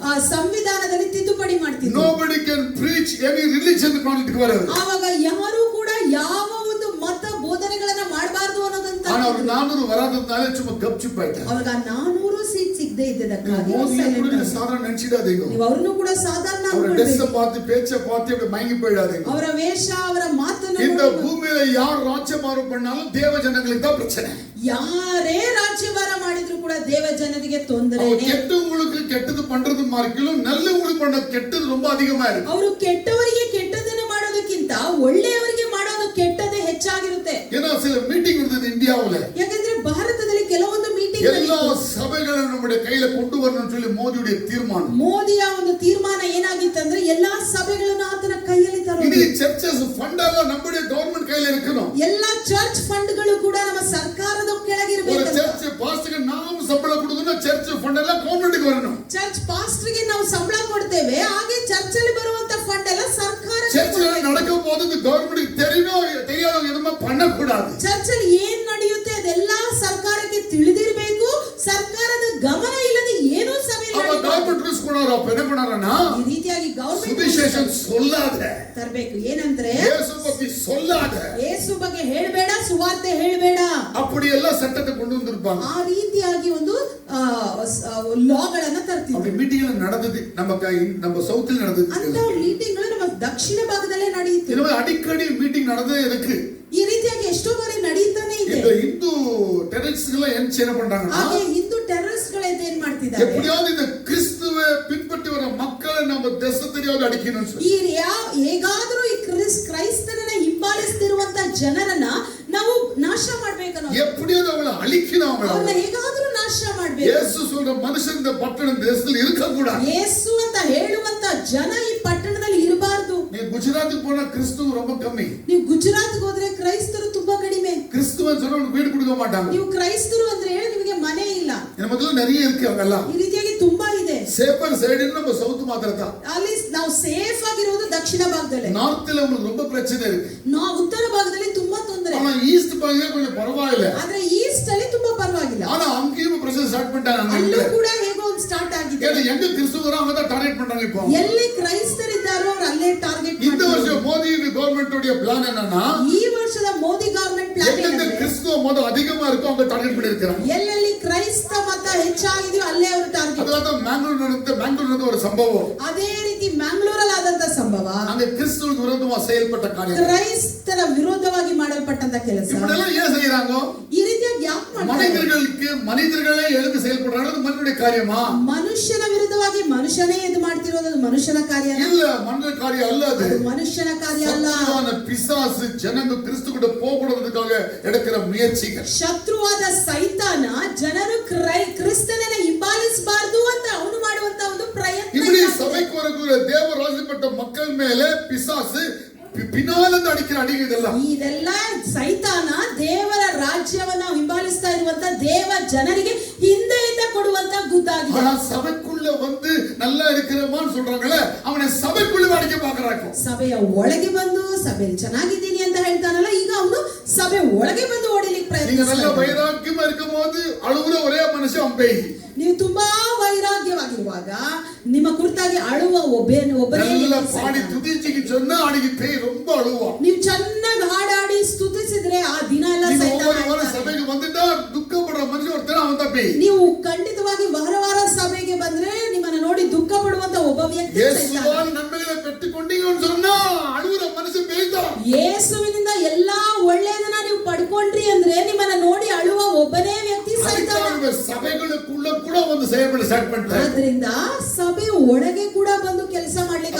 ಸಂವಿಧಾನದಲ್ಲಿ ತಿದ್ದುಪಡಿ ಮಾಡ್ತಿದ್ರು. nobody can preach any religion conflict ಬರೋದು. ಆವಾಗ ಯಾರು ಕೂಡ ಯಾವ ಒಂದು ಮತ ಬೋಧನೆಗಳನ್ನ ಮಾಡಬಾರದು ಅನ್ನೋದಂತ. ಆனா ಅವರು 400 ವರಾದನಾல சும்மா ಗಪ್ಚುಪ್ ಆಯ್ತು. ಅವಾಗ 400 ಸೀಟ್ ಸಿಗದೆ ಇದ್ದದಕ್ಕಾಗಿ ಮೋದಿ ಸಾಧಾರಣ ನೆನ್ಸಿಡಾದೀಗ. ನೀವು ಅವರನ್ನು ಕೂಡ ಸಾಧಾರಣ ಅವರ ಡ್ರೆಸ್ பார்த்து பேச்ச பார்த்து அப்படி மயங்கி போயிடாதீங்க. ಅವರ ವೇಷ ಅವರ ಮಾತನ್ನು இந்த பூமியில யார் ராஜ்யபாரம் பண்ணாலும் தேவ ஜனங்களுக்கு தான் பிரச்சனை. ಯಾರೇ ರಾಜ್ಯಭಾರ ಮಾಡಿದ್ರು ಕೂಡ ದೇವ ಜನರಿಗೆ ತೊಂದರೆನೇ. ಕೆಟ್ಟவங்களுக்கு ಕೆಟ್ಟது பண்றது மார்க்கிலும் நல்லவங்களுக்கு பண்ண ಕೆಟ್ಟது ரொம்ப அதிகமா இருக்கு. ಅವರು ಕೆಟ್ಟವರಿಗೆ ಕೆಟ್ಟದನ್ನು ಮಾಡೋದಕ್ಕಿಂತ ಒಳ್ಳೆಯವರಿಗೆ ಮಾಡೋದು ಕೆಟ್ಟದೇ ಹೆಚ್ಚಾಗಿರುತ್ತೆ. ಏನೋ சில மீட்டிங் இருந்தது இந்தியாவுல. ಯಾಕಂದ್ರೆ ಭಾರತದಲ್ಲಿ ಕೆಲವೊಂದು ಮೀಟಿಂಗ್ எல்லா சபைகளும் நம்முடைய கையில கொண்டு வரணும்னு சொல்லி மோதியுடைய தீர்மானம். ಮೋದಿಯ ಒಂದು ತೀರ್ಮಾನ ಏನಾಗಿತ್ತಂದ್ರೆ ಎಲ್ಲಾ ಸಭೆಗಳನ್ನು ಆತನ ಕೈಯಲ್ಲಿ ತರೋದು. ಇಡೀ ಚರ್ಚಸ್ ಫಂಡ್ ಎಲ್ಲ நம்முடைய ಗವರ್ನಮೆಂಟ್ ಕೈಯಲ್ಲಿ ಇರಬೇಕು. ಎಲ್ಲಾ ಚರ್ಚ್ ಫಂಡ್ಗಳು ಕೂಡ ನಮ್ಮ ಸರ್ಕಾರದ ಕೆಳಗಿರಬೇಕು. ஒரு ಚರ್ಚ್ ಪಾಸ್ಟರ್ಗೆ ನಾವು ಸಂಬಳ ಕೊಡುವುದನ್ನ ಚರ್ಚ್ ಫಂಡ್ ಎಲ್ಲ ಗವರ್ನಮೆಂಟ್ಗೆ ಬರணும். ಚರ್ಚ್ ಪಾಸ್ಟರ್ಗೆ ನಾವು ಸಂಬಳ ಕೊಡ್ತೇವೆ, ಹಾಗೆ ಚರ್ಚ್ ಅಲ್ಲಿ ಬರುವಂತ ಫಂಡ್ ಎಲ್ಲ ಸರ್ಕಾರ. ಚರ್ಚ್ நடக்க போகுது ಗವರ್ನಮೆಂಟ್ಗೆ தெரியாத எதுமே பண்ணக்கூடாது. ಚರ್ಚ್ ಅಲ್ಲಿ ಏನ್ ನಡೆಯುತ್ತೆ ಅದೆಲ್ಲ ಸರ್ಕಾರಕ್ಕೆ ತಿಳಿದಿರಬೇಕು. ಸರ್ಕಾರದ ಗಮನ ಇಲ್ಲದೆ ಏನೂ ಸಭೆಯಲ್ಲಿ ಗವರ್ನಮೆಂಟ್ ರೂಲ್ಸ್ ಕೊಡೋರು என்ன பண்ணாரனா ಈ ರೀತಿಯಾಗಿ ಗವರ್ನಮೆಂಟ್ ಸುವಿಶೇಷ சொல்லாத ತರಬೇಕು. ಏನಂದ್ರೆ ಯೇಸು ಬಗ್ಗೆ சொல்லாத, ಯೇಸು ಬಗ್ಗೆ ಹೇಳಬೇಡ, ಸುವಾರ್ತೆ ಹೇಳಬೇಡ, அப்படி ಎಲ್ಲ சட்டத்தை கொண்டு வந்திருப்பாங்க. ಆ ರೀತಿಯಾಗಿ ಒಂದು ಲಾಗಳನ್ನ ತರ್ತಿದ್ರು. அப்படி மீட்டிங் நடந்தது நம்ம சவுத்தில் நடந்தது. ಅಂತ ಮೀಟಿಂಗ್ಗಳು ನಮ್ಮ ದಕ್ಷಿಣ ಭಾಗದಲ್ಲೇ ನಡೆಯಿತು. எனவே அடிக்கடி மீட்டிங் நடந்தே இருக்கு. ಈ ರೀತಿಯಾಗಿ ಎಷ್ಟೋ ಬಾರಿ ನಡೆಯುತ್ತಾನೆ ಇದೆ. இந்த இந்து ಟೆರರಿಸ್ಟ್ಗಳು ಏನು பண்றாங்கன்னா ಹಾಗೆ ಹಿಂದೂ ಟೆರರಿಸ್ಟ್ಗಳು ಏನ್ ಮಾಡ್ತಿದ್ದಾರೆ, எப்படியாவது இந்த கிறிஸ்துவை பின்பற்றி வர மக்களை நம்ம தேசத்திலேயாவது அடிக்கணும்னு சொல்லி ಹೇಗಾದ್ರೂ ಈ ಕ್ರೈಸ್ತರನ್ನ ಹಿಂಬಾಲಿಸ್ತಿರುವಂತ ಜನರನ್ನ ನಾವು ನಾಶ ಮಾಡ್ಬೇಕನ್ನೋ, எப்படியாவது அவங்களை அழிக்கணும், ಅವ್ರನ್ನ ಹೇಗಾದ್ರೂ ನಾಶ ಮಾಡ್ಬೇಕು. ಯೇಸು சொல்ற மனுஷன் இந்த பட்டண தேசத்தில் இருக்க கூடாது. ಯೇಸು ಅಂತ ಹೇಳುವಂತ ಜನ ಈ ಪಟ್ಟಣದಲ್ಲಿ ಇರಬಾರದು. நீ குஜராத்துக்கு போனா கிறிஸ்துவ ரொம்ப கம்மி. ನೀವು ಗುಜರಾತ್ಗೆ ಹೋದ್ರೆ ಕ್ರೈಸ್ತರು ತುಂಬಾ ಕಡಿಮೆ. கிறிஸ்துவன் சொன்னா வீடு கொடுக்க மாட்டாங்க. ನೀವು ಕ್ರೈಸ್ತರು ಅಂದ್ರೆ ನಿಮಗೆ ಮನೆ ಇಲ್ಲ. நமக்குள்ள நிறைய இருக்கு அவங்கள. ಈ ರೀತಿಯಾಗಿ ತುಂಬಾ ಇದೆ. ಸೇಫರ್ ಸೈಡ್ நம்ம ಸೌತ್ ಮಾತ್ರ தான். ಅಲ್ಲಿ ನಾವು ಸೇಫ್ ಆಗಿರೋದು ದಕ್ಷಿಣ ಭಾಗದಲ್ಲಿ. நார்த்ல உங்களுக்கு ரொம்ப பிரச்சனை இருக்கு. ನಾವು ಉತ್ತರ ಭಾಗದಲ್ಲಿ ತುಂಬಾ ತೊಂದರೆ. ஆனா ஈஸ்ட் ಭಾಗದಲ್ಲಿ கொஞ்சம் ಪರವಾಗಿಲ್ಲ. ಆದ್ರೆ ಈಸ್ಟ್ ಅಲ್ಲಿ ತುಂಬಾ ಪರವಾಗಿಲ್ಲ. ஆனா அங்கேயும் பிரச்சனை ஸ்டார்ட் பண்ணிட்டாங்க. ಅಲ್ಲೂ ಕೂಡ ಹೇಗೋ ಒಂದು ಸ್ಟಾರ್ಟ್ ಆಗಿದೆ. ஏன்னா எங்க கிறிஸ்துவரோ அவங்க தான் டார்ಗೆಟ್ பண்றாங்க இப்போ. ಎಲ್ಲಿ ಕ್ರೈಸ್ತರಿದ್ದಾರೋ ಅವರು ಅಲ್ಲೇ ಟಾರ್ಗೆಟ್ ಮಾಡ್ತಾರೆ. இந்த வருஷம் மோடி கவர்மெண்ட் உடைய பிளான் என்னன்னா, ಈ ವರ್ಷದ ಮೋದಿ ಗವರ್ನಮೆಂಟ್ ಪ್ಲಾನ್ எங்க கிறிஸ்துவ மத அதிகமா இருக்கோ அவங்க ಟಾರ್ಗೆಟ್ பண்ணிருக்காங்க. ಎಲ್ಲೆಲ್ಲಿ ಕ್ರೈಸ್ತ ಮತ ಹೆಚ್ಚಾಗಿದೆಯೋ ಅಲ್ಲೇ ಅವರು ಟಾರ್ಗೆಟ್. ಅದಲ್ಲ ಮ್ಯಾಂಗ್ಳೂರ್ ನಡೆದ ஒரு ಸಂಭವ. ಅದೇ ರೀತಿ ಮ್ಯಾಂಗ್ಳೂರಲ್ಲಿ ಆದಂತ ಸಂಭವ. அங்க கிறிஸ்துவுக்கு விரோதமா செயல்பட்ட காரியம், ಕ್ರೈಸ್ತರ ವಿರೋಧವಾಗಿ ಮಾಡಲ್ಪಟ್ಟಂತ ಕೆಲಸ. இப்படியெல்லாம் ஏன் செய்யறாங்க? ಈ ರೀತಿಯಾಗಿ ಯಾಕೆ ಮಾಡ್ತಾರೆ? மனிதர்களே எழுந்து செயல்படுறாங்க, அது மனிதனுடைய காரியமா? ಮನುಷ್ಯನ ವಿರುದ್ಧವಾಗಿ ಮನುಷ್ಯನೇ ಇದು ಮಾಡ್ತಿರೋದು ಅದು ಮನುಷ್ಯನ ಕಾರ್ಯ இல்ல, மனித காரியம் அல்ல. அது ಮನುಷ್ಯನ ಕಾರ್ಯ ಅಲ್ಲ. பிசாசு ஜனங்க கிறிஸ்து கிட்ட போகக்கூடாதுக்காக எடுக்கிற முயற்சிகள். ಶತ್ರುವಾದ ಸೈತಾನ ಜನರು ಕ್ರಿಸ್ತನನ್ನ ಹಿಂಬಾಲಿಸಬಾರದು ಅಂತ ಅವನು ಮಾಡುವಂತ ಒಂದು ಪ್ರಯತ್ನ. இப்படி சபைக்கு வரக்கூடிய தேவ ராஜ்யப்பட்ட மக்கள் மேல பிசாசு பின்னாலிருந்து அடிக்கிற அடிகள் இதெல்லாம். ಇದೆಲ್ಲ ಸೈತಾನ ದೇವರ ರಾಜ್ಯವನ್ನ ಹಿಂಬಾಲಿಸ್ತಾ ಇರುವಂತ ದೇವ ಜನರಿಗೆ ಹಿಂದೆಯಿಂದ ಕೊಡುವಂತ ಗುದ್ದಾಗಿದೆ. ஆனா சபைக்குள்ள வந்து நல்லா இருக்கிறமான்னு சொல்றாங்களே, அவனை சபைக்குள்ள அடிக்க பாக்குறாங்க. ಸಭೆಯ ಒಳಗೆ ಬಂದು ಸಭೆಯಲ್ಲಿ ಚೆನ್ನಾಗಿದ್ದೀನಿ ಅಂತ ಹೇಳ್ತಾನಲ್ಲ, ಈಗ ಅವನು ಸಭೆ ಒಳಗೆ ಬಂದು ಓಡಿಲಿಕ್ಕೆ நீங்க ಪ್ರಯತ್ನಿಸ್ತಾನೆ. நல்ல வைராக்கியமா இருக்கும்போது அழுகுற ஒரே மனுஷன் அம்பை. ನೀವು ತುಂಬಾ ವೈರಾಗ್ಯವಾಗಿರುವಾಗ ನಿಮ್ಮ ಕುರಿತಾಗಿ ಅಳುವ ಒಬ್ಬನೇ நல்ல பாடி துதிச்சிக்கு சொன்னா அன்னைக்கு பேய் ரொம்ப அழுவா. ನೀವು ಚೆನ್ನಾಗಿ ಹಾಡಾಡಿ ಸ್ತುತಿಸಿದ್ರೆ ಆ ದಿನ ಎಲ್ಲ ஒவ்வொரு சபைக்கு வந்துட்டா துக்கப்படுற மனுஷன் ஒருத்தர் அவன் தான் பேய். ನೀವು ಖಂಡಿತವಾಗಿ ವಾರ ಸಭೆಗೆ ಬಂದ್ರೆ ನಿಮ್ಮನ್ನ ನೋಡಿ ದುಃಖ ಪಡುವಂತ ಒಬ್ಬ ವ್ಯಕ್ತಿ ಯೇಸುವಾல் நன்மைகளை பெற்றுக்கொண்டீங்கன்னு சொன்னா அழுகுற மனுஷன் பேய் தான். ಯೇಸುವಿನಿಂದ ಎಲ್ಲಾ ಒಳ್ಳೆಯದನ್ನ ನೀವು ಪಡ್ಕೊಂಡ್ರಿ ಅಂದ್ರೆ ನಿಮ್ಮನ್ನ ನೋಡಿ ಅಳುವ ಒಬ್ಬನೇ ವ್ಯಕ್ತಿ ಸೈತಾನ. ಸಭೆகளுக்குள்ள ಕೂಡ ಒಂದು ಸೇವೆಗಳು ಸ್ಟಾರ್ಟ್ ಮಾಡ್ತಾರೆ. ಆದ್ರಿಂದ ಸಭೆ ಒಳಗೆ ಕೂಡ ಬಂದು ಕೆಲಸ ಮಾಡ್ಲಿಕ್ಕೆ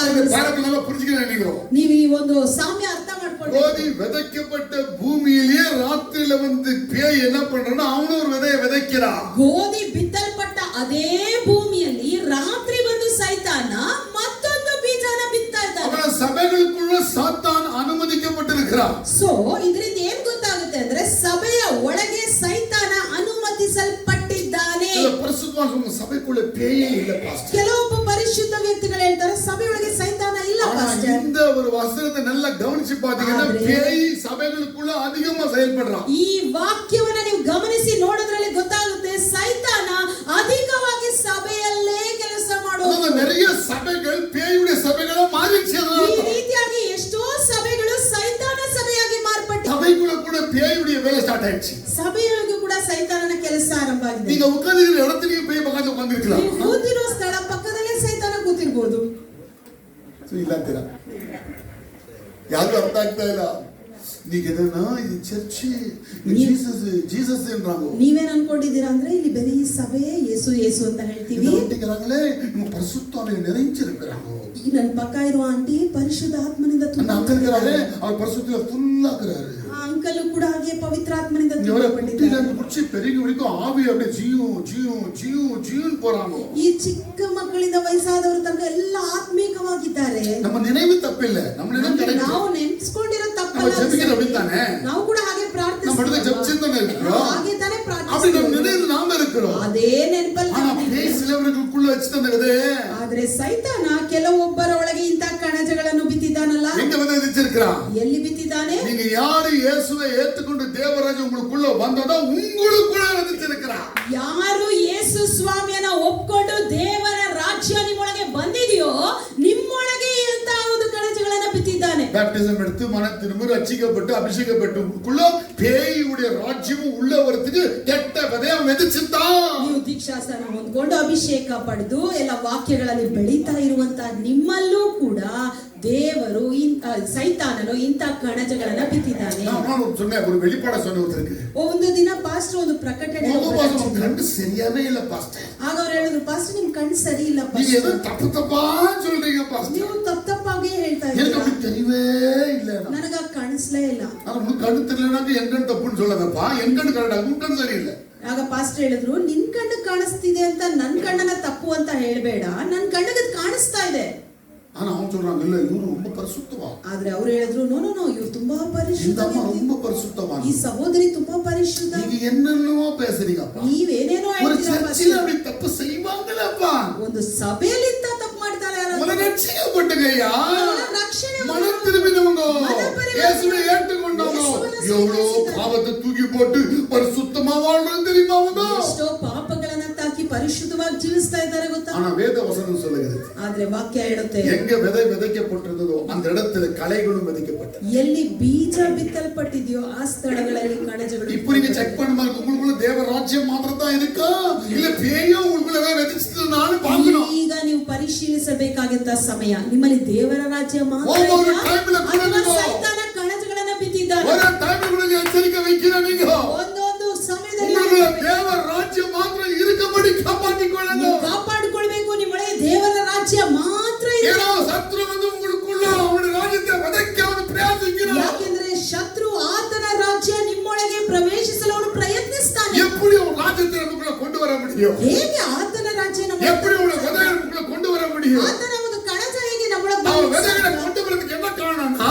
ನೀವು ಈ ಒಂದು ಸಾಮ್ಯ ಅರ್ಥ ಮಾಡ್ಕೊಳ್ಳಿ. ಗೋಧಿ விதைக்கப்பட்ட பூமியிலே ராத்திரில வந்து பேய் என்ன பண்றானா அவனு ஒரு விதையை விதைக்கிறான். ಗೋಧಿ ಬಿತ್ತಲ್ಪಟ್ಟ ಅದೇ ಭೂಮಿಯಲ್ಲಿ ರಾತ್ರಿ ಬಂದು ಸೈತಾನ ಮತ್ತೊಂದು ಬೀಜನ ಬಿತ್ತಾ ಇದ್ದಾನೆ. ಅವನ ಸಭೆகளுக்குள்ள சாத்தான் ಅನುಮತಿக்கப்பட்டிருக்கிறான். ಸೋ ಇದರಿಂದ ಏನ್ ಗೊತ್ತಾಗುತ್ತೆ ಅಂದ್ರೆ ಸಭೆಯ ಒಳಗೆ ಸೈತಾನ ಅನುಮತಿಸಲ್ಪಟ್ಟಿದ್ದಾನೆ. ಪರಿಶುದ್ಧವಾದ ಸಭೆக்குள்ள பேயே இல்ல பாஸ்டர். ಕೆಲವೊಬ್ಬ ಪರಿಶುದ್ಧ ವ್ಯಕ್ತಿಗಳು ಹೇಳ್ತಾರೆ ಸಭೆಯೊಳಗೆ ಸೈತಾನ ಇಲ್ಲ ಪಾಸ್ಟರ್. இந்த ஒரு வசனத்தை நல்லா கவனிச்சு பாத்தீங்கன்னா பேய் சபைகளுக்குள்ள அதிகமா செயல்படுறான். ಈ ವಾಕ್ಯವನ್ನ ನೀವು ಗಮನಿಸಿ ನೋಡಿದ್ರಲ್ಲಿ ಗೊತ್ತಾಗುತ್ತೆ ಸೈತಾನ ಅಧಿಕವಾಗಿ ಸಭೆಯಲ್ಲೇ ಕೆಲಸ ಮಾಡೋದು. நிறைய சபைகள் பேயுடைய சபைகளா மாறிடுச்சு. ಈ ರೀತಿಯಾಗಿ ಎಷ್ಟೋ ಸಭೆಗಳು ಸೈತಾನ ಸಭೆಯಾಗಿ ಮಾರ್ಪಟ್ಟಿವೆ. சபைக்குள்ள கூட பேயுடைய வேலை ஸ்டார்ட் ஆயிடுச்சு. ಸಭೆಯೊಳಗೆ ಕೂಡ ಸೈತಾನನ ಕೆಲಸ ಆರಂಭ ಆಗಿದೆ. நீங்க உட்கார்ந்திருக்கிற இடத்துலயே பேய் பக்கத்துல உட்கார்ந்திருக்கலாம். ನೀವು ಕೂತಿರೋ ಸ್ಥಳ ಪಕ್ಕದಲ್ಲೇ ಸೈತಾನ ಕೂತಿರಬಹುದು. ಇಲ್ಲ ಅಂತೀರಾ? ಯಾರು ಅರ್ಥ ಆಗ್ತಾ ಇಲ್ಲ. ನೀವೇನ ಇದು ಚರ್ಚ್ ಜೀಸಸ್ ಏನ್ರಾಂಗೋ ನೀವೇನ್ ಅನ್ಕೊಂಡಿದ್ದೀರಾ ಅಂದ್ರೆ ಇಲ್ಲಿ ಬರೀ ಸಭೆ ಯೇಸು ಯೇಸು ಅಂತ ಹೇಳ್ತೀವಿ. ஒட்டிக்கறாங்களே இவங்க பரிசுத்தாவில நிறைஞ்சிருக்காங்க. ಈ ನನ್ನ ಪಕ್ಕ ಇರುವ ಆಂಟಿ ಪರಿಶುದ್ಧ ಆತ್ಮನಿಂದ ತುಂಬಾ ಅಂಕಲ್ಗಳೇ ಅವರು ಪರಿಶುದ್ಧ ಫುಲ್ ಆಗಿದ್ದಾರೆ. ಆ ಅಂಕಲ್ ಕೂಡ ಹಾಗೆ ಪವಿತ್ರ ಆತ್ಮನಿಂದ ತುಂಬಿಕೊಂಡಿದ್ದಾರೆ. ಕುರ್ಚಿ பெரியவங்க வரைக்கும் ஆவி அப்படியே ஜீவ ஜீவ ஜீவ ஜீவன் போறாங்க. ಈ ಚಿಕ್ಕ ಮಕ್ಕಳಿಂದ ವಯಸ್ಸಾದವರ ತನಕ ಎಲ್ಲ ಆತ್ಮೀಕವಾಗಿದ್ದಾರೆ. ನಮ್ಮ ನೆನಪು ತಪ್ಪಿಲ್ಲ. ನಮ್ಮ ನೆನಪು ಕರೆಕ್ಟ್. ನಾವು ನೆನಪಿಸಿಕೊಂಡಿರೋ ತಪ್ಪಲ್ಲ. ನಾವು ಜಪಿಸಿರೋ ಬಿತ್ತಾನೆ. ನಾವು ಕೂಡ ಹಾಗೆ ಪ್ರಾರ್ಥಿಸ್ತೀವಿ. ನಮ್ಮ ಬಡದ ಜಪಿಸಿದ್ದಾನೆ ಇರೋದು. ಹಾಗೆ ತಾನೇ ಪ್ರಾರ್ಥಿಸ್ತೀವಿ. அப்படி நம்ம நினைவு நாம இருக்கிறோம். ಅದೇ ನೆನಪಲ್ಲಿ ஆனா பேய் சிலவர்களுக்குள்ள வச்சிட்டது. ಆದ್ರೆ ಸೈತಾನ ಕೆಲವೊಬ್ಬರ ಒಳಗೆ ಇಂತ ಕಣಜಗಳನ್ನು ಬಿತ್ತಿದ್ದಾನಲ್ಲ. எங்க வந்து வச்சிருக்கான்? ಎಲ್ಲಿ ಬಿತ್ತಿದ್ದಾನೆ? நீங்க யாரு இயேசுவை ஏற்றுக்கொண்டு தேவராஜ்யம் உங்களுக்குள்ள வந்ததோ உங்களுக்குள்ள வச்சிருக்கான். ಯಾರು ಯೇಸು ಸ್ವಾಮಿಯನ್ನ ಒಪ್ಪಿಕೊಂಡು ದೇವರ ರಾಜ್ಯ ನಿಮ್ಮೊಳಗೆ ಬಂದಿದೆಯೋ ನಿಮ್ಮೊಳಗೆ ಎಂತ ಒಂದು ಕಣಜಗಳನ್ನು ಬಿತ್ತಿದ್ದಾನೆ. பேப்டிசம் எடுத்து மனம் திரும்பி ரட்சிக்கப்பட்டு அபிஷேகப்பட்டு உங்களுக்குள்ள பேயுடைய ராஜ்யம் உள்ள வரதுக்கு கெட்ட விதையை விதைச்சிட்டான். ನೀವು ದೀಕ್ಷಾಸ್ನಾನ ಹೊಂದ್ಕೊಂಡು ಅಭಿಷೇಕ ಪಡೆದು ಎಲ್ಲ ವಾಕ್ಯಗಳಲ್ಲಿ ಬೆಳೀತಾ ಇರುವಂತ ನಿಮ್ಮಲ್ಲೂ ಕೂಡ ದೇವರು ಸೈತಾನನು ಇಂತ ಕಣಜಗಳನ್ನ ಬಿತ್ತಿದ್ದಾನೆ. ನಾನು சொன்னேன் ஒரு வெளிப்பாட சொன்ன ஒருத்தருக்கு. ಒಂದು ದಿನ ಪಾಸ್ಟರ್ ಒಂದು ಪ್ರಕಟಣೆ கண்டு சரியாவே இல்ல பாஸ்டர். ಆಗ ಅವರು ಹೇಳಿದ್ರು ಪಾಸ್ಟರ್ ನಿಮ್ ಕಣ್ಣು ಸರಿ ಇಲ್ಲ நீங்க ஏதோ ಪಾಸ್ಟರ್. தப்பு தப்பா சொல்றீங்க பாஸ்டர். ನೀವು ತಪ್ಪಾಗಿ ಹೇಳ್ತಾ எனக்கு ಇದ್ದೀರಾ. அப்படி தெரியவே இல்ல. ನನಗ ಕಾಣಿಸ್ಲೇ ಇಲ್ಲ. ನಾನು உனக்கு கண்ணு தெரியலனா என் கண்ணு தப்புன்னு சொல்லாதப்பா. என் கண்ணு கரெக்டா உன் கண்ணு சரியில்லை. ಆಗ ಪಾಸ್ಟರ್ ಹೇಳಿದ್ರು ನಿನ್ ಕಣ್ಣು ಕಾಣಿಸ್ತಿದೆ ಅಂತ ನನ್ ಕಣ್ಣನ ತಪ್ಪು ಅಂತ ಹೇಳ್ಬೇಡ, ನನ್ ಕಣ್ಣಿಗೆ ಕಾಣಿಸ್ತಾ ಇದೆ. ஆனா அவன் சொல்றாங்க இல்ல இவரு ரொம்ப பரிசுத்தவா. ಆದ್ರೆ ಅವರು ಹೇಳಿದ್ರು ನೋ ನೋ ನೋ ಇವರು ತುಂಬಾ ಪರಿಶುದ್ಧ, ரொம்ப பரிசுத்தவா. ಈ ಸಹೋದರಿ ತುಂಬಾ ಪರಿಶುದ್ಧ. நீங்க என்னென்னவோ பேசுறீங்கப்பா. ನೀವೇನೇನೋ ಹೇಳ್ತೀರಾ. சர்ச்சில அப்படி தப்பு செய்வாங்களப்பா. ಒಂದು ಸಭೆಯಲ್ಲಿ ಇಂತ ತಪ್ಪು ಮಾಡ್ತಾರೆ ಯಾರು? ரட்சிக்கப்பட்டங்கய்யா. மனம் திரும்பினவங்க, இயேசுவை ஏற்றுக்கொண்டவங்க எவ்வளவு பாவத்தை தூக்கி போட்டு பரிசுத்தமா வாழ்றது தெரியுமா அவங்க? ಎಷ್ಟೋ ಪಾಪಗಳನ್ನ ತಾಕಿ ಪರಿಶುದ್ಧವಾಗಿ ಜೀವಿಸ್ತಾ ಇದ್ದಾರೆ ಗೊತ್ತಾ? ஆனா வேத வசனம் சொல்லுகிறது, ಆದ್ರೆ ವಾಕ್ಯ ಹೇಳುತ್ತೆ எங்க விதை விதைக்கப்பட்டிருந்ததோ அந்த இடத்துல களைகளும் விதைக்கப்பட்டது. ಎಲ್ಲಿ ಬೀಜ ಬಿತ್ತಲ್ಪಟ್ಟಿದೆಯೋ ಆ ಸ್ಥಳಗಳಲ್ಲಿ ಕಣಜಗಳು. இப்போ நீங்க செக் பண்ணும்போது உங்களுக்குள்ள தேவ ராஜ்யம் மாத்திரம் தான் இருக்கா இல்ல பேயோ உங்களுக்குள்ள விதைச்சிட்டு நானும் பார்க்கணும். ಈಗ ನೀವು ಪರಿಶೀಲಿಸಬೇಕಾದಂತ ಸಮಯ. ನಿಮ್ಮಲ್ಲಿ ದೇವರ ರಾಜ್ಯ ಮಾತ್ರ ಇದೆಯಾ? ಅಥವಾ ಸೈತಾನ ಕಣಜಗಳನ್ನ ಬಿತ್ತಿದ್ದಾನೆ? ಎಚ್ಚರಿಕೆ ವಹಿಸಿದ ನೀವು ಒಂದೊಂದು ಸಮಯದಲ್ಲಿ ದೇವರ ರಾಜ್ಯ ಮಾತ್ರ ಇರುಕಬಡಿ ಕಾಪಾಡಿಕೊಳ್ಬೇಕು. ನಿಮ್ಮೊಳಗೆ ದೇವರ ರಾಜ್ಯ ಮಾತ್ರ ಇದೆ. ಶತ್ರು ಅವನ ರಾಜ್ಯದ ಬದಕ್ಕೆ ಅವನು ಪ್ರಯತ್ನಿಸಿದ. ಯಾಕೆಂದ್ರೆ ಶತ್ರು ಆತನ ರಾಜ್ಯ ನಿಮ್ಮೊಳಗೆ ಪ್ರವೇಶಿಸಲು ಅವನು ಪ್ರಯತ್ನಿಸ್ತಾನೆ. எப்படி அவன் ராஜ்யத்தை நமக்குள்ள கொண்டு வர முடியும்? ಹೇಗೆ ಆತನ ರಾಜ್ಯ எப்படி அவன விதையை நமக்குள்ள கொண்டு வர முடியும்? ಆತನ ಒಂದು ಕಣಜ ಹೇಗೆ ನಮ್ಮೊಳಗೆ அவன் விதைகளை கொண்டு வரதுக்கு என்ன காரணம்னா